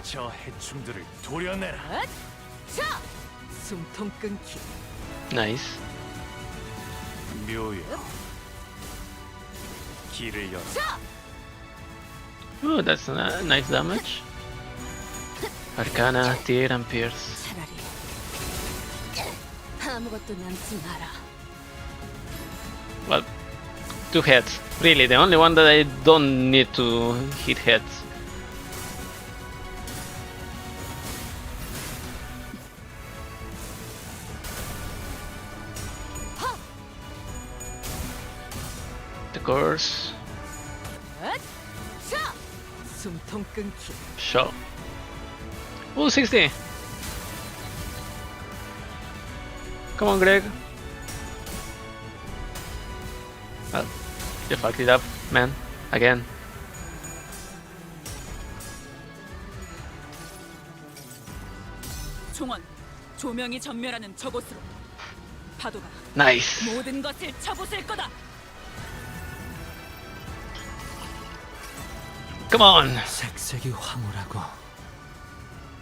저 해충들을 도려내라. 자! 숨통 끊기. Nice. 묘여. 길을 열어. Oh, that's a nice damage. Arcana, Tear, and Pierce. 차라리 아무것도 남지 마라. Well, 2 heads. Really, the only one that I don't need to hit heads. The course. 자! 숨통 끊기. Shot. Oh, 60! Come on, Greg. Well, you fucked it up, man. Again. 총원, 조명이 전멸하는 저곳으로. 파도가 Nice. 모든 것을 쳐부술 거다. Come on. 색색이 황홀하고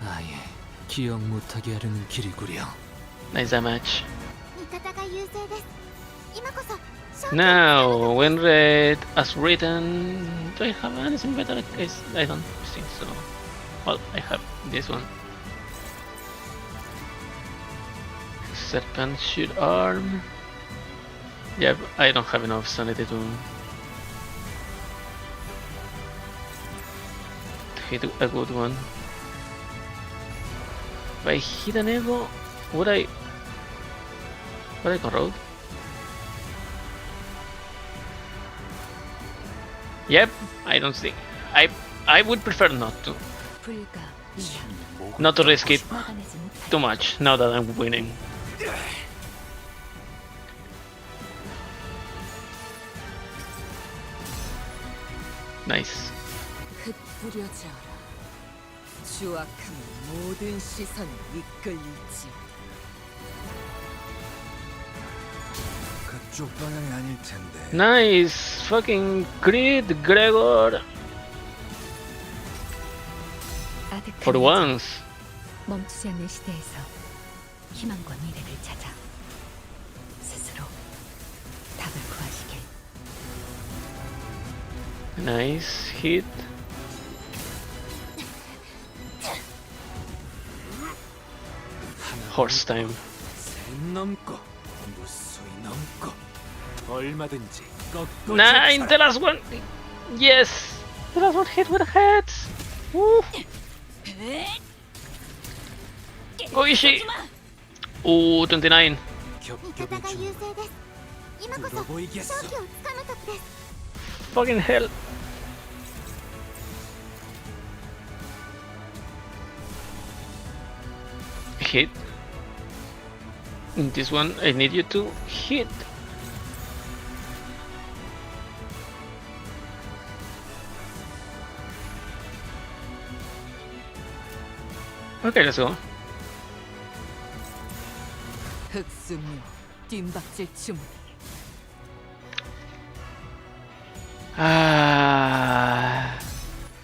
아예 기억 못하게 하려는 길이구려. Nice damage. 味方が優勢です。今こそ勝利 Now, when read as written, do I have anything better? I don't think so. Well, I have this one. Serpent Shield Arm. Yeah, I don't have enough sanity to hit a good one. If I hit an ego, would I corrode? Yep, I don't think. I would prefer not to. 불가 Not to risk it 막아내지 못할. too much now that I'm winning. Nice. 흩뿌려져라. 추악함은 모든 시선을 이끌릴지. 그쪽 방향이 아닐 텐데. Nice fucking crit, Gregor. 아득한 For 여정. once. 멈추지 않는 시대에서 희망과 미래를 찾아 스스로 답을 구하시길. Nice hit. Horse time. 셋 넘고 무수히 넘고 얼마든지 꺾고 Nine, the last one. Yes. The last one hit with the head. Woo. Go Ishii. Ooh, 29. 味方が優勢です。今こそ勝機をつかむ時です。 Fucking hell. Hit. In this one, I need you to hit. Okay, let's go. 흑승류 뒷박질 춤. Ah,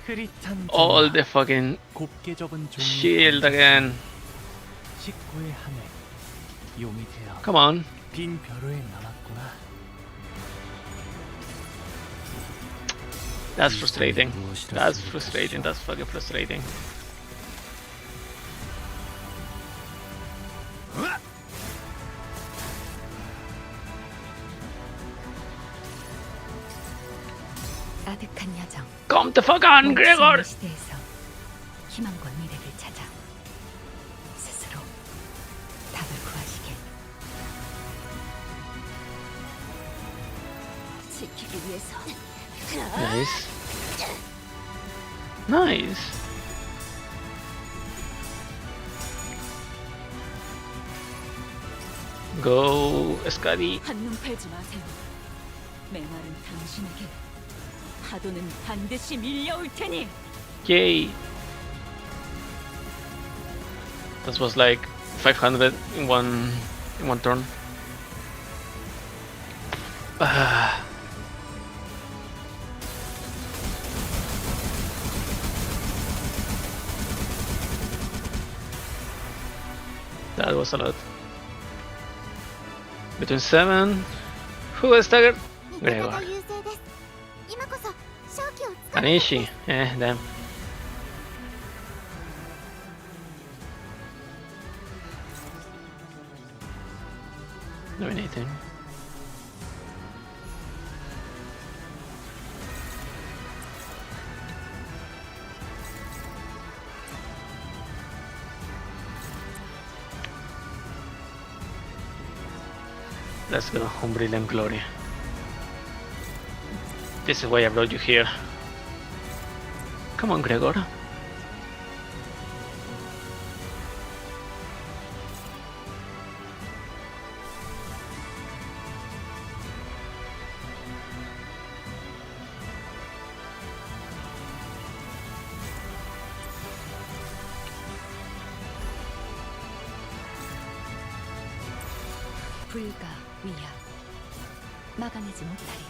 흐릿한 all the fucking 곱게 접은 종이 shield again. 식구의 하늘 용이 되어 Come on. 빈 벼루에 남았구나. That's frustrating. That's frustrating. That's fucking frustrating. 아득한 여정. Come the fuck on, 멈추지 Gregor! 않는 시대에서 희망과 미래를 찾아 스스로 답을 구하시길. 지키기 위해서. Nice. Nice. Go, Scotty. 한눈 팔지 마세요. 메마른 당신에게 파도는 반드시 밀려올 테니. Yay. That was like 500 in one turn. Ah. That was a lot. Between 7. Who was staggered? 味方 Gregor. が優勢です。今こそ勝機をつかむ Anishi. Damn. Do anything. Let's go, Umbrella Glory. This is why I brought you here. Come on, Gregor. 불가 위협 막아내지 못하리.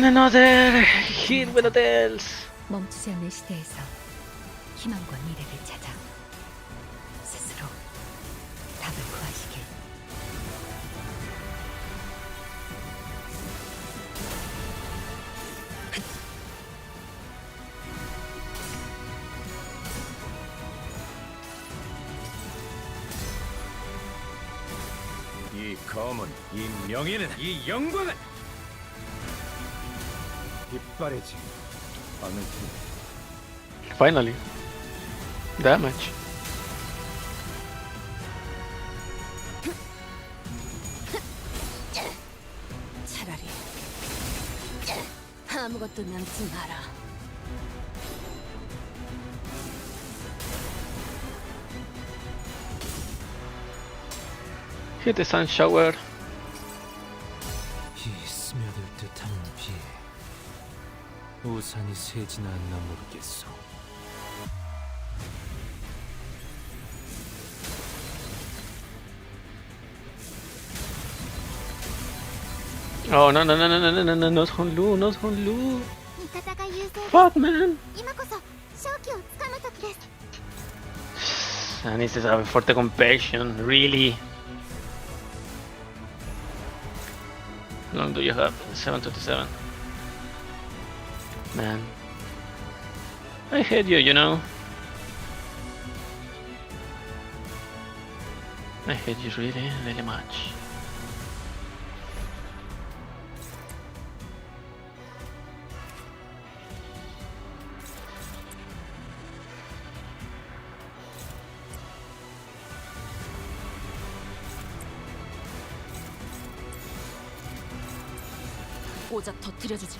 Another hit with the tails. 멈추지 않는 시대에서 희망과 미래를 찾아 스스로 답을 구하시길. 이 검은, 이 명예는, 이 영광은 빗바래지 않을 테니. Finally. Damage. 차라리 아무것도 남지 마라. Hit the sun shower. 이 스며들 듯한 비에 우산이 새지나 않나 모르겠소. Oh no no no no no no no no, not Honlu, not Honlu. 方が優勢です。 Fuck, man. 今こそ勝機をつかむ時です。 I need to have fuerte compassion, really. How long do you have? 727. Man. I hate you, you know. I hate you really, really much. 오작 터뜨려주지.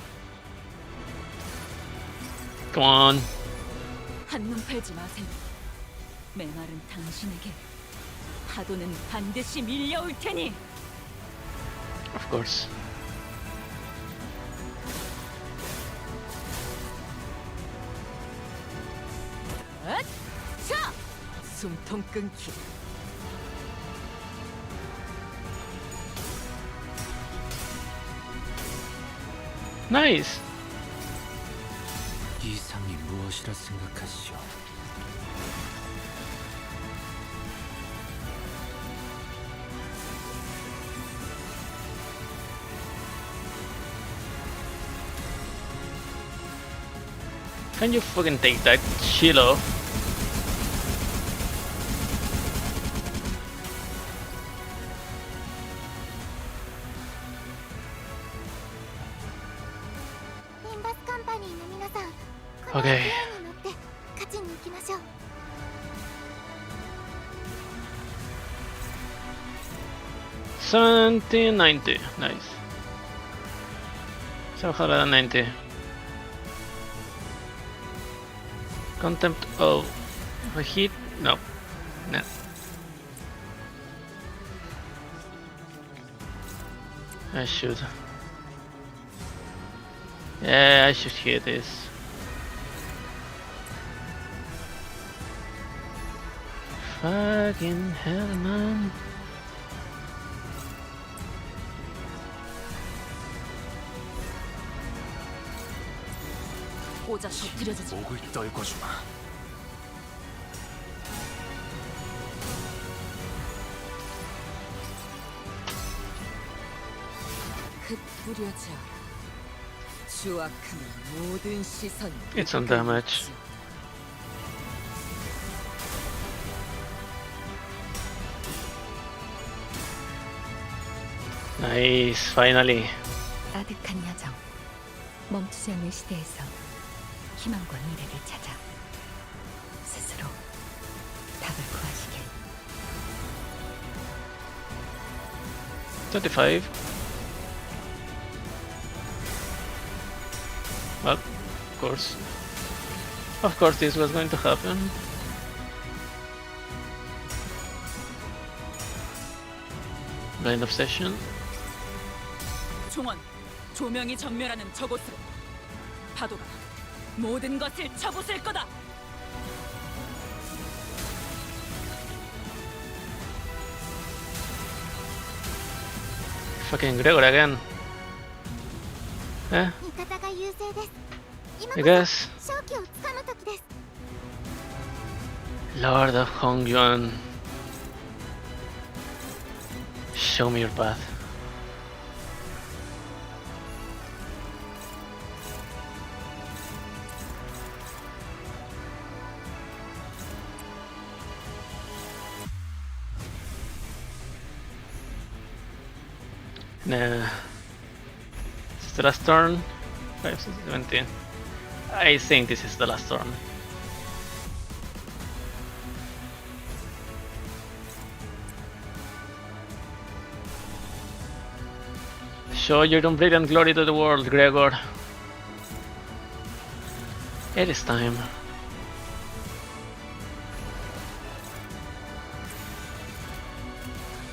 Come on. 한눈 팔지 마세요. 메마른 당신에게 파도는 반드시 밀려올 테니. Of course. 자! 숨통 끊기. Nice. 이상이 무엇이라 생각하시오? Can you fucking take that, Shiloh? Limbus Company の皆さん、この Okay. 船に乗って勝ちに行きましょう。 1790. Nice. 790. Contempt of heat? No. No. I should. Yeah, I should hear this. Fucking hell, man. 오작 터뜨려주지. 목을 떨궈주마. 흩뿌려져. 추악한 모든 시선. It's on damage. Nice, finally. 아득한 여정. 멈추지 않는 시대에서 희망과 미래를 찾아 스스로 답을 구하시길. 25. Well, of course this was going to happen. Blind obsession. 종원, 조명이 전멸하는 저곳으로. 파도가 모든 것을 쳐부술 거다. Fucking Gregor again. Eh, 味方が優勢です。今 I こ guess. そ勝機をつかむ時です。 Lord of Hongyuan. Show me your path. Nah. Is this the last turn? 5, 6, 17. I think this is the last turn. Show your unbrilliant glory to the world, Gregor. It is time.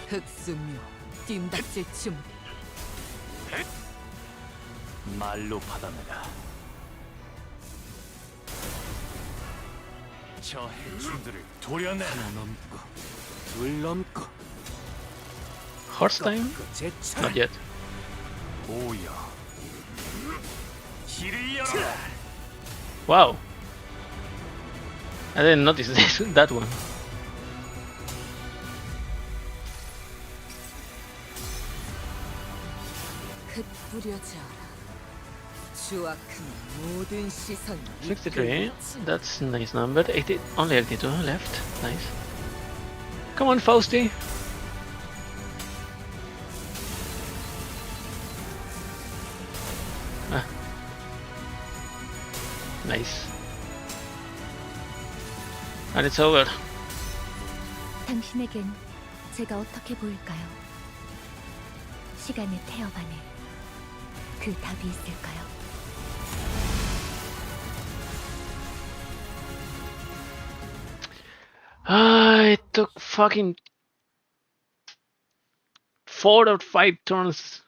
흑수묘, 뒷박질 준비. 말로 받아내라. 저 해충들을 도려내. 하나 넘고 둘 넘고 Horse time? 그 제차 Not yet. 오여 길을 열어. Wow. I didn't notice that one. 흩뿌려져라. 주악한 모든 시선. 63. That's a nice number. 80. Only 82 left. Nice. Come on, Fausti. Ah. Nice. And it's over. 당신에겐 제가 어떻게 보일까요? 시간의 태엽 안에 그 답이 있을까요? It took fucking 4 or 5 turns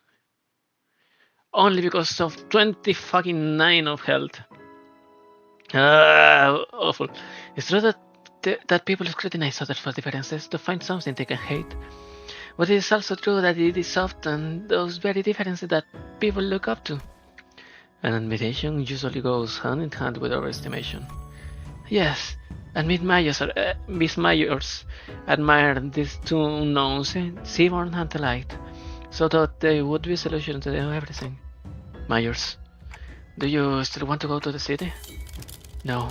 only because of 20 fucking 9 of health. Awful. It's true that people scrutinize others for differences to find something they can hate. But it is also true that it is often those very differences that people look up to. And admiration usually goes hand in hand with overestimation. Yes, and Miss Myers admired these two unknowns, Seaborn and the Light, so that they would be a solution to everything. Myers, do you still want to go to the city? No.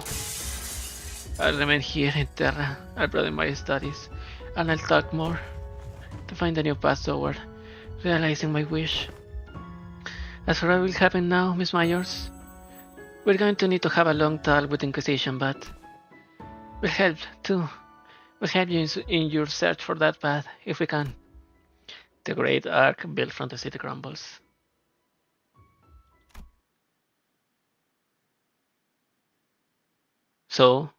I'll remain here in Terra. I'll broaden my studies, and I'll talk more to find a new path toward realizing my wish. As for what will happen now, Miss Myers, we're going to need to have a long talk with the Inquisition, but we'll help too. We'll help you in your search for that path, if we can. The great arc built from the city crumbles. So,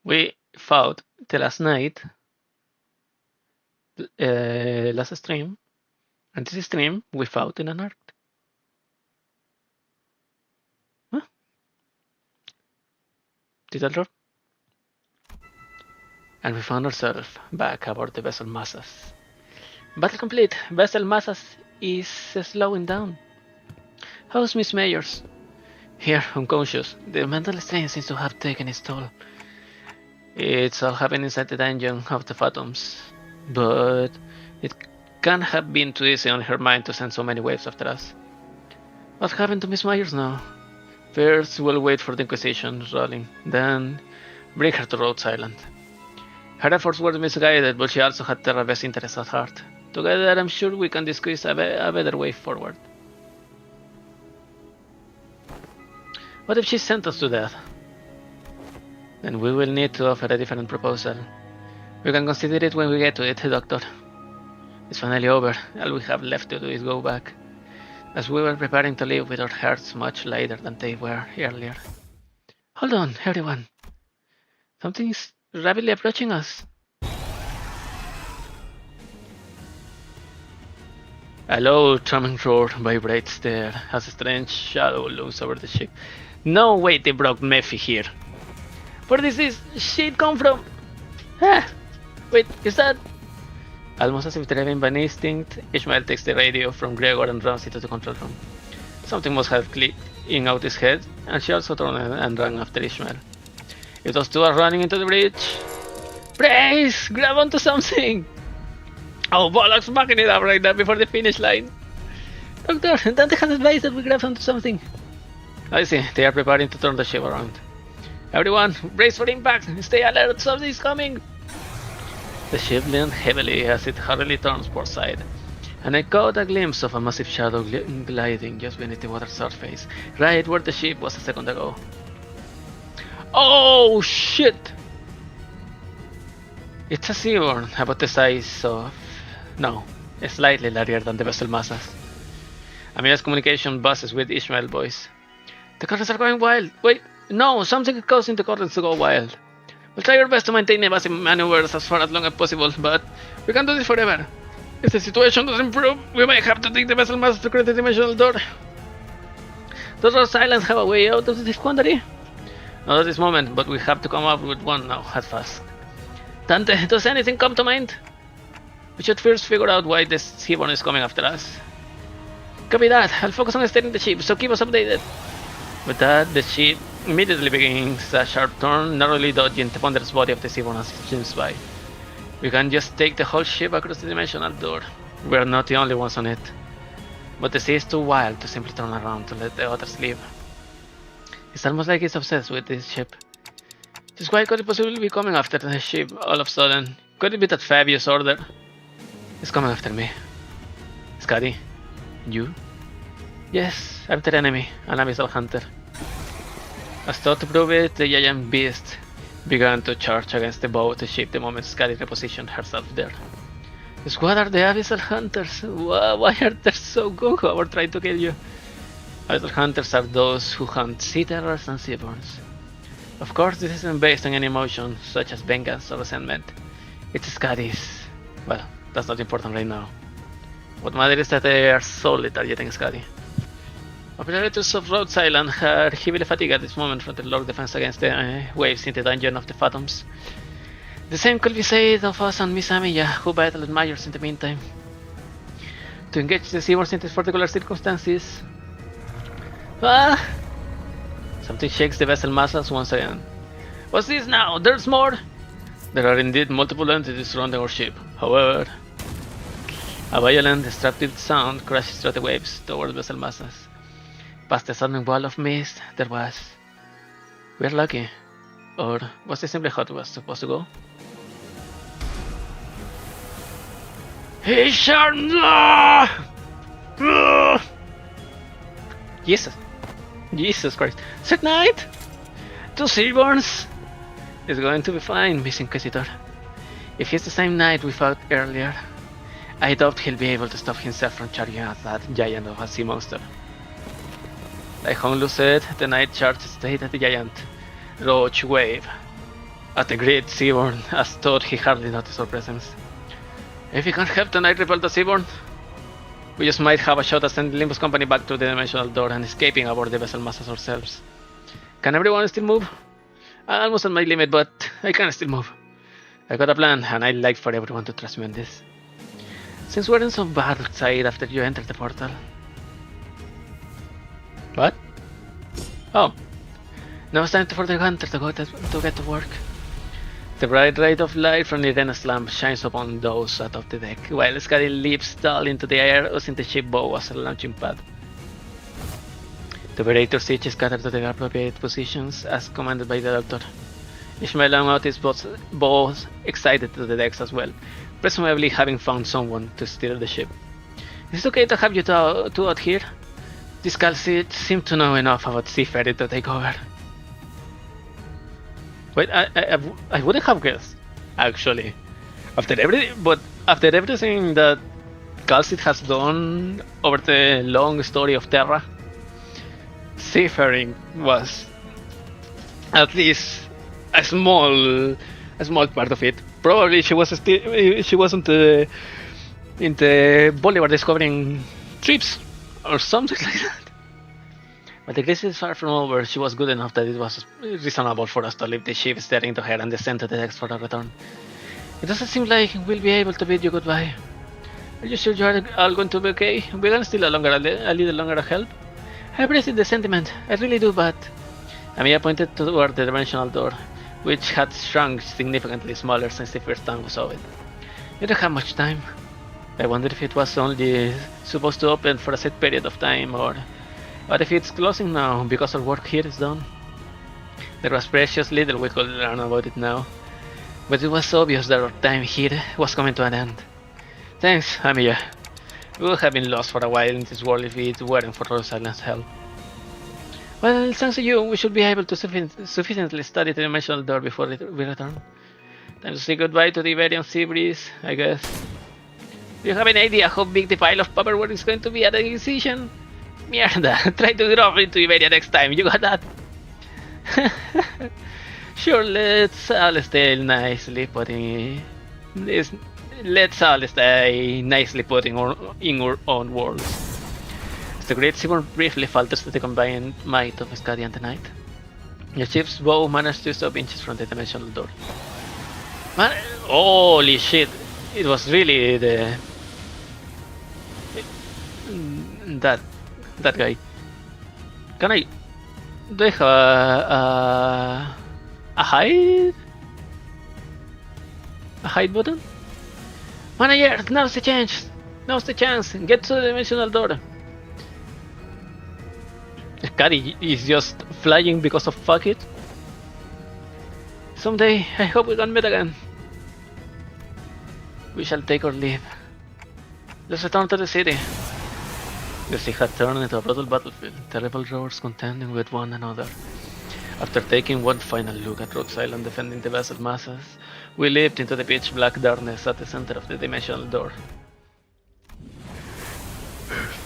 we fought the last night, last stream, and this stream we fought in an arc. Huh? Did I drop? And we found ourselves back aboard the vessel Masas. Battle complete. Vessel Masas is slowing down. How's Miss Myers? Here, unconscious. The mental strain seems to have taken its toll. It's all happening inside the dungeon of the Phantoms, but it can't have been too easy on her mind to send so many waves after us. What happened to Miss Myers now? First, we'll wait for the Inquisition rolling, then bring her to Rhodes Island. Her efforts were misguided, but she also had Terra's best interests at heart. Together, I'm sure we can discuss a better way forward. What if she sent us to death? Then we will need to offer a different proposal. We can consider it when we get to it, Doctor. It's finally over. All we have left to do is go back, as we were preparing to leave with our hearts much lighter than they were earlier. Hold on, everyone. Something is rapidly approaching us. A low, thrumming roar vibrates there as a strange shadow looms over the ship. No way they brought Mephi here. Where does this shit come from? Ah! Wait, is that... Almost as if driven by instinct, Ishmael takes the radio from Gregor and runs into the control room. Something must have clicked in out his head, and she also turned and ran after Ishmael. If those two are running into the bridge... Brace! Grab onto something! Oh, bollocks, backing it up right there before the finish line. Doctor, Dante has advised that we grab onto something. I see, they are preparing to turn the ship around. Everyone, brace for impact! Stay alert, something's coming! The ship leaned heavily as it hurriedly turns port side, and I caught a glimpse of a massive shadow gliding just beneath the water surface, right where the ship was a second ago. Oh shit! It's a seaborn, about the size of... no, slightly larger than the vessel Masas. Amira's communication buzzes with Ishmael's voice. The currents are going wild! Wait, no, something is causing the currents to go wild. We'll try our best to maintain evasive maneuvers as far as long as possible, but we can't do this forever. If the situation doesn't improve, we might have to take the vessel Masas to create the dimensional door. Does Rhodes Island have a way out of this quandary? Not at this moment, but we have to come up with one now, at fast. Dante, does anything come to mind? We should first figure out why this seaborn is coming after us. Copy that. I'll focus on steering the ship, so keep us updated. With that, the ship immediately begins a sharp turn, narrowly dodging the ponderous body of the Seaborn as it zooms by. We can just take the whole ship across the dimensional door. We are not the only ones on it. But the sea is too wild to simply turn around to let the others leave. It's almost like it's obsessed with this ship. Just why could it possibly be coming after the ship all of a sudden? Could it be that Fabius order? It's coming after me. Scotty, you? Yes, I'm their enemy, an abyssal hunter. As thought to prove it, the giant beast began to charge against the bow of the ship the moment Scotty repositioned herself there. Just what are the abyssal hunters? Why are they so gung-ho about trying to kill you? Abyssal hunters are those who hunt sea terrors and seaborns. Of course, this isn't based on any emotion, such as vengeance or resentment. It's Scotty's. Well, that's not important right now. What matters is that they are solely targeting Scotty. Operators of Rhodes Island are heavily fatigued at this moment from the long defense against the waves in the dungeon of the Phantoms. The same could be said of us and Miss Amiya, who battled Myers in the meantime. To engage the Seaborns in these particular circumstances... Something shakes the vessel masses once again. What's this now? There's more? There are indeed multiple entities surrounding our ship. However, a violent, destructive sound crashes through the waves towards vessel masses. Past the sudden wall of mist, there was... We're lucky. Or was it simply how it was supposed to go? Jesus Christ. Sir Knight! 2 Seaborns! It's going to be fine, Miss Inquisitor. If he's the same knight we fought earlier, I doubt he'll be able to stop himself from charging at that giant of a sea monster. Like Honlu said, the knight charged straight at the giant roach wave. At the great Seaborn, as thought he hardly noticed our presence. If we can't help the knight repel the Seaborn, we just might have a shot at sending Limbus Company back through the dimensional door and escaping aboard the vessel masses ourselves. Can everyone still move? I'm almost at my limit, but I can still move. I got a plan, and I'd like for everyone to trust me on this. Since we're in some bad side after you entered the portal... What? Oh. Now it's time for the hunter to get to work. The bright ray of light from Irena's lamp shines upon those atop the deck, while Scotty leaps tall into the air using the ship bow as a launching pad. The operators each scattered to their appropriate positions as commanded by the doctor. Ishmael and Otis both excited to the decks as well, presumably having found someone to steer the ship. Is it okay to have you two out here? These guys seem to know enough about seafaring to take over. Wait, I wouldn't have guessed, actually. After everything that Calcit has done over the long story of Terra, seafaring was at least a small part of it. Probably she wasn't into Bolivar discovering trips or something like that. But the crisis is far from over. She was good enough that it was reasonable for us to leave the ship staring to her and descend to the decks for a return. It doesn't seem like we'll be able to bid you goodbye. Are you sure you are all going to be okay? We can still a little longer to help. I appreciate the sentiment, I really do, but... Amiya pointed toward the dimensional door, which had shrunk significantly smaller since the first time we saw it. You don't have much time. I wondered if it was only supposed to open for a set period of time, or if it's closing now because our work here is done. There was precious little we could learn about it now, but it was obvious that our time here was coming to an end. Thanks, Amiya. We would have been lost for a while in this world if it weren't for Rhodes Island's help. Well, thanks to you, we should be able to sufficiently study the dimensional door before we return. Time to say goodbye to the Iberian sea breeze, I guess. Do you have any idea how big the pile of paperwork is going to be at the Inquisition? Mierda, try to drop into Iberia next time, you got that? Sure, let's all stay nicely putting this. Let's all stay nicely putting in our own worlds. As the Great Seaborn briefly falters to the combined might of Scotty and the Knight, your ship's bow managed to stop inches from the dimensional door. Man, holy shit! It was really that guy. Can I? Do I have a hide? A hide button? Manager, now's the chance! Now's the chance! Get to the dimensional door! Scary is just flying because of fuck it. Someday, I hope we can meet again. We shall take our leave. Let's return to the city. The sea had turned into a brutal battlefield, terrible rowers contending with one another. After taking one final look at Rhodes Island defending the vessel masses, we leaped into the pitch black darkness at the center of the dimensional door.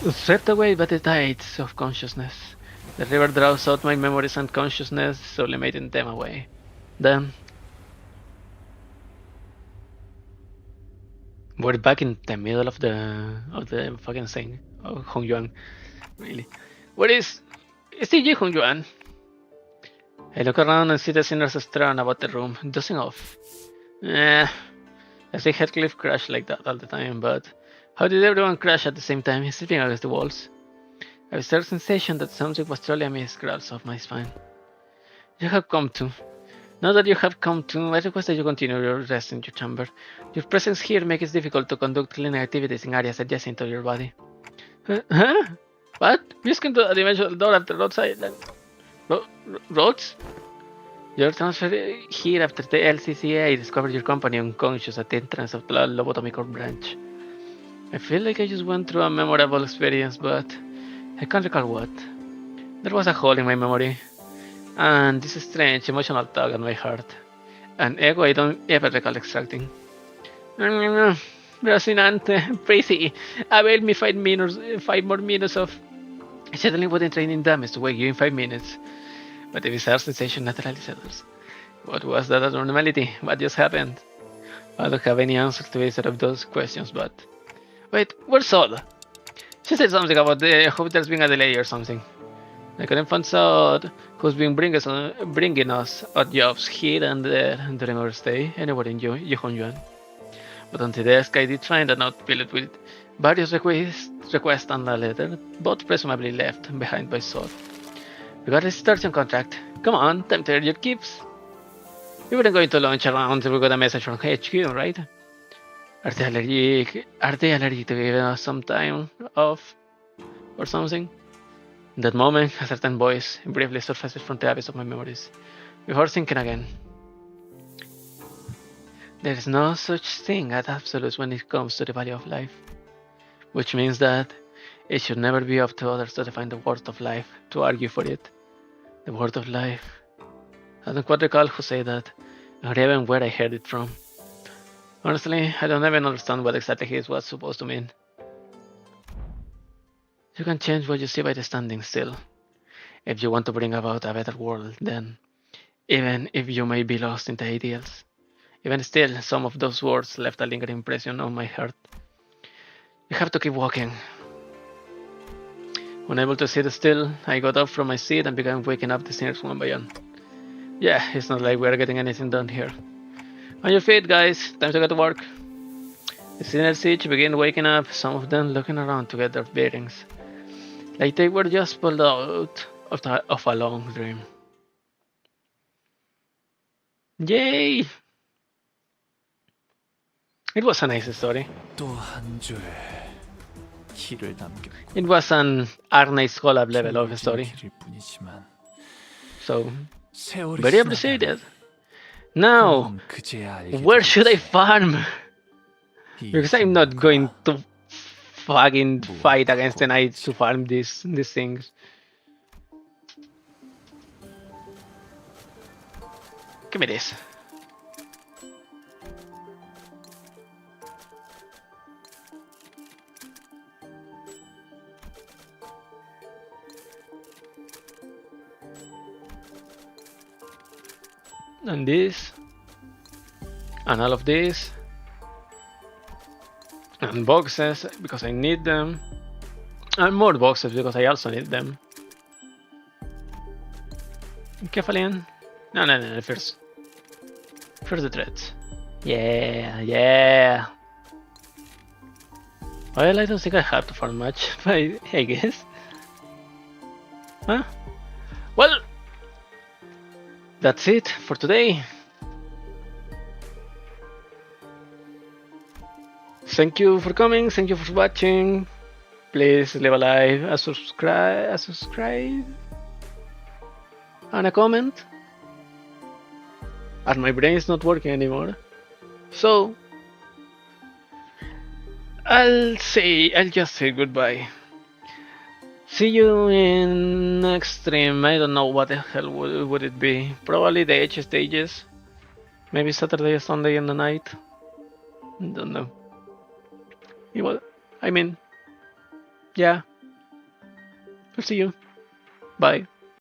Swept away by the tides of consciousness, the river draws out my memories and consciousness, sublimating them away. Then, we're back in the middle of the fucking thing. Oh, Hong Yuan, really? Where is it Hong Yuan? I look around and see the sinners staring about the room, dozing off. I see Heathcliff crash like that all the time, but how did everyone crash at the same time, sleeping against the walls? I have a certain sensation that something was truly amiss crawls off my spine. You have come to. Now that you have come to, I request that you continue your rest in your chamber. Your presence here makes it difficult to conduct cleaning activities in areas adjacent to your body. Huh? What? You just came to a dimensional door after roadside. Roads? Your transfer here after the LCCA discovered your company unconscious at the entrance of the lobotomic branch. I feel like I just went through a memorable experience, but I can't recall what. There was a hole in my memory, and this strange emotional tug on my heart. An ego I don't ever recall extracting. Fascinante, pretty. Avail me 5 more minutes of settling body training damage to wake you in 5 minutes. But the bizarre sensation naturally settles. What was that abnormality? What just happened? I don't have any answer to either of those questions, but... Wait, where's Sol? She said something about hope there's been a delay or something. I couldn't find out who's been bringing us odd jobs here and there during our stay, anywhere in Yuan. But on the desk I did find a note filled with various requests and a letter, both presumably left behind by Sol. We got a restoration contract. Come on, time to earn your keeps. We weren't going to launch around until we got a message from HQ, right? Are they allergic to giving us some time off or something? In that moment, a certain voice briefly surfaces from the abyss of my memories, before sinking again. There is no such thing as absolutes when it comes to the value of life, which means that it should never be up to others to define the worth of life, to argue for it. The worth of life. I don't quite recall who said that, or even where I heard it from. Honestly, I don't even understand what exactly it was supposed to mean. You can change what you see by standing still. If you want to bring about a better world, then, even if you may be lost in the ideals, even still, some of those words left a lingering impression on my heart. You have to keep walking. Unable to sit still, I got up from my seat and began waking up the sinners one by one. Yeah, it's not like we're getting anything done here. On your feet, guys, time to get to work. The sinners each began waking up, some of them looking around to get their bearings, like they were just pulled out of a long dream. Yay! It was a nice story. It was an Arknights collab level of story. So, very appreciated. Now, where should I farm? Because I'm not going to fucking fight against the knights to farm these things. Give me this. And this, and all of this, and boxes because I need them, and more boxes because I also need them. Kefalian? No, first the threads. Yeah. Well, I don't think I have to farm much, but I guess. Huh? Well, that's it for today. Thank you for coming, thank you for watching. Please leave a like, a subscribe, and a comment. And my brain is not working anymore. So I'll just say goodbye. See you in next stream. I don't know what the hell would it be. Probably the H stages. Maybe Saturday or Sunday in the night. Don't know. I mean, yeah. I'll see you. Bye.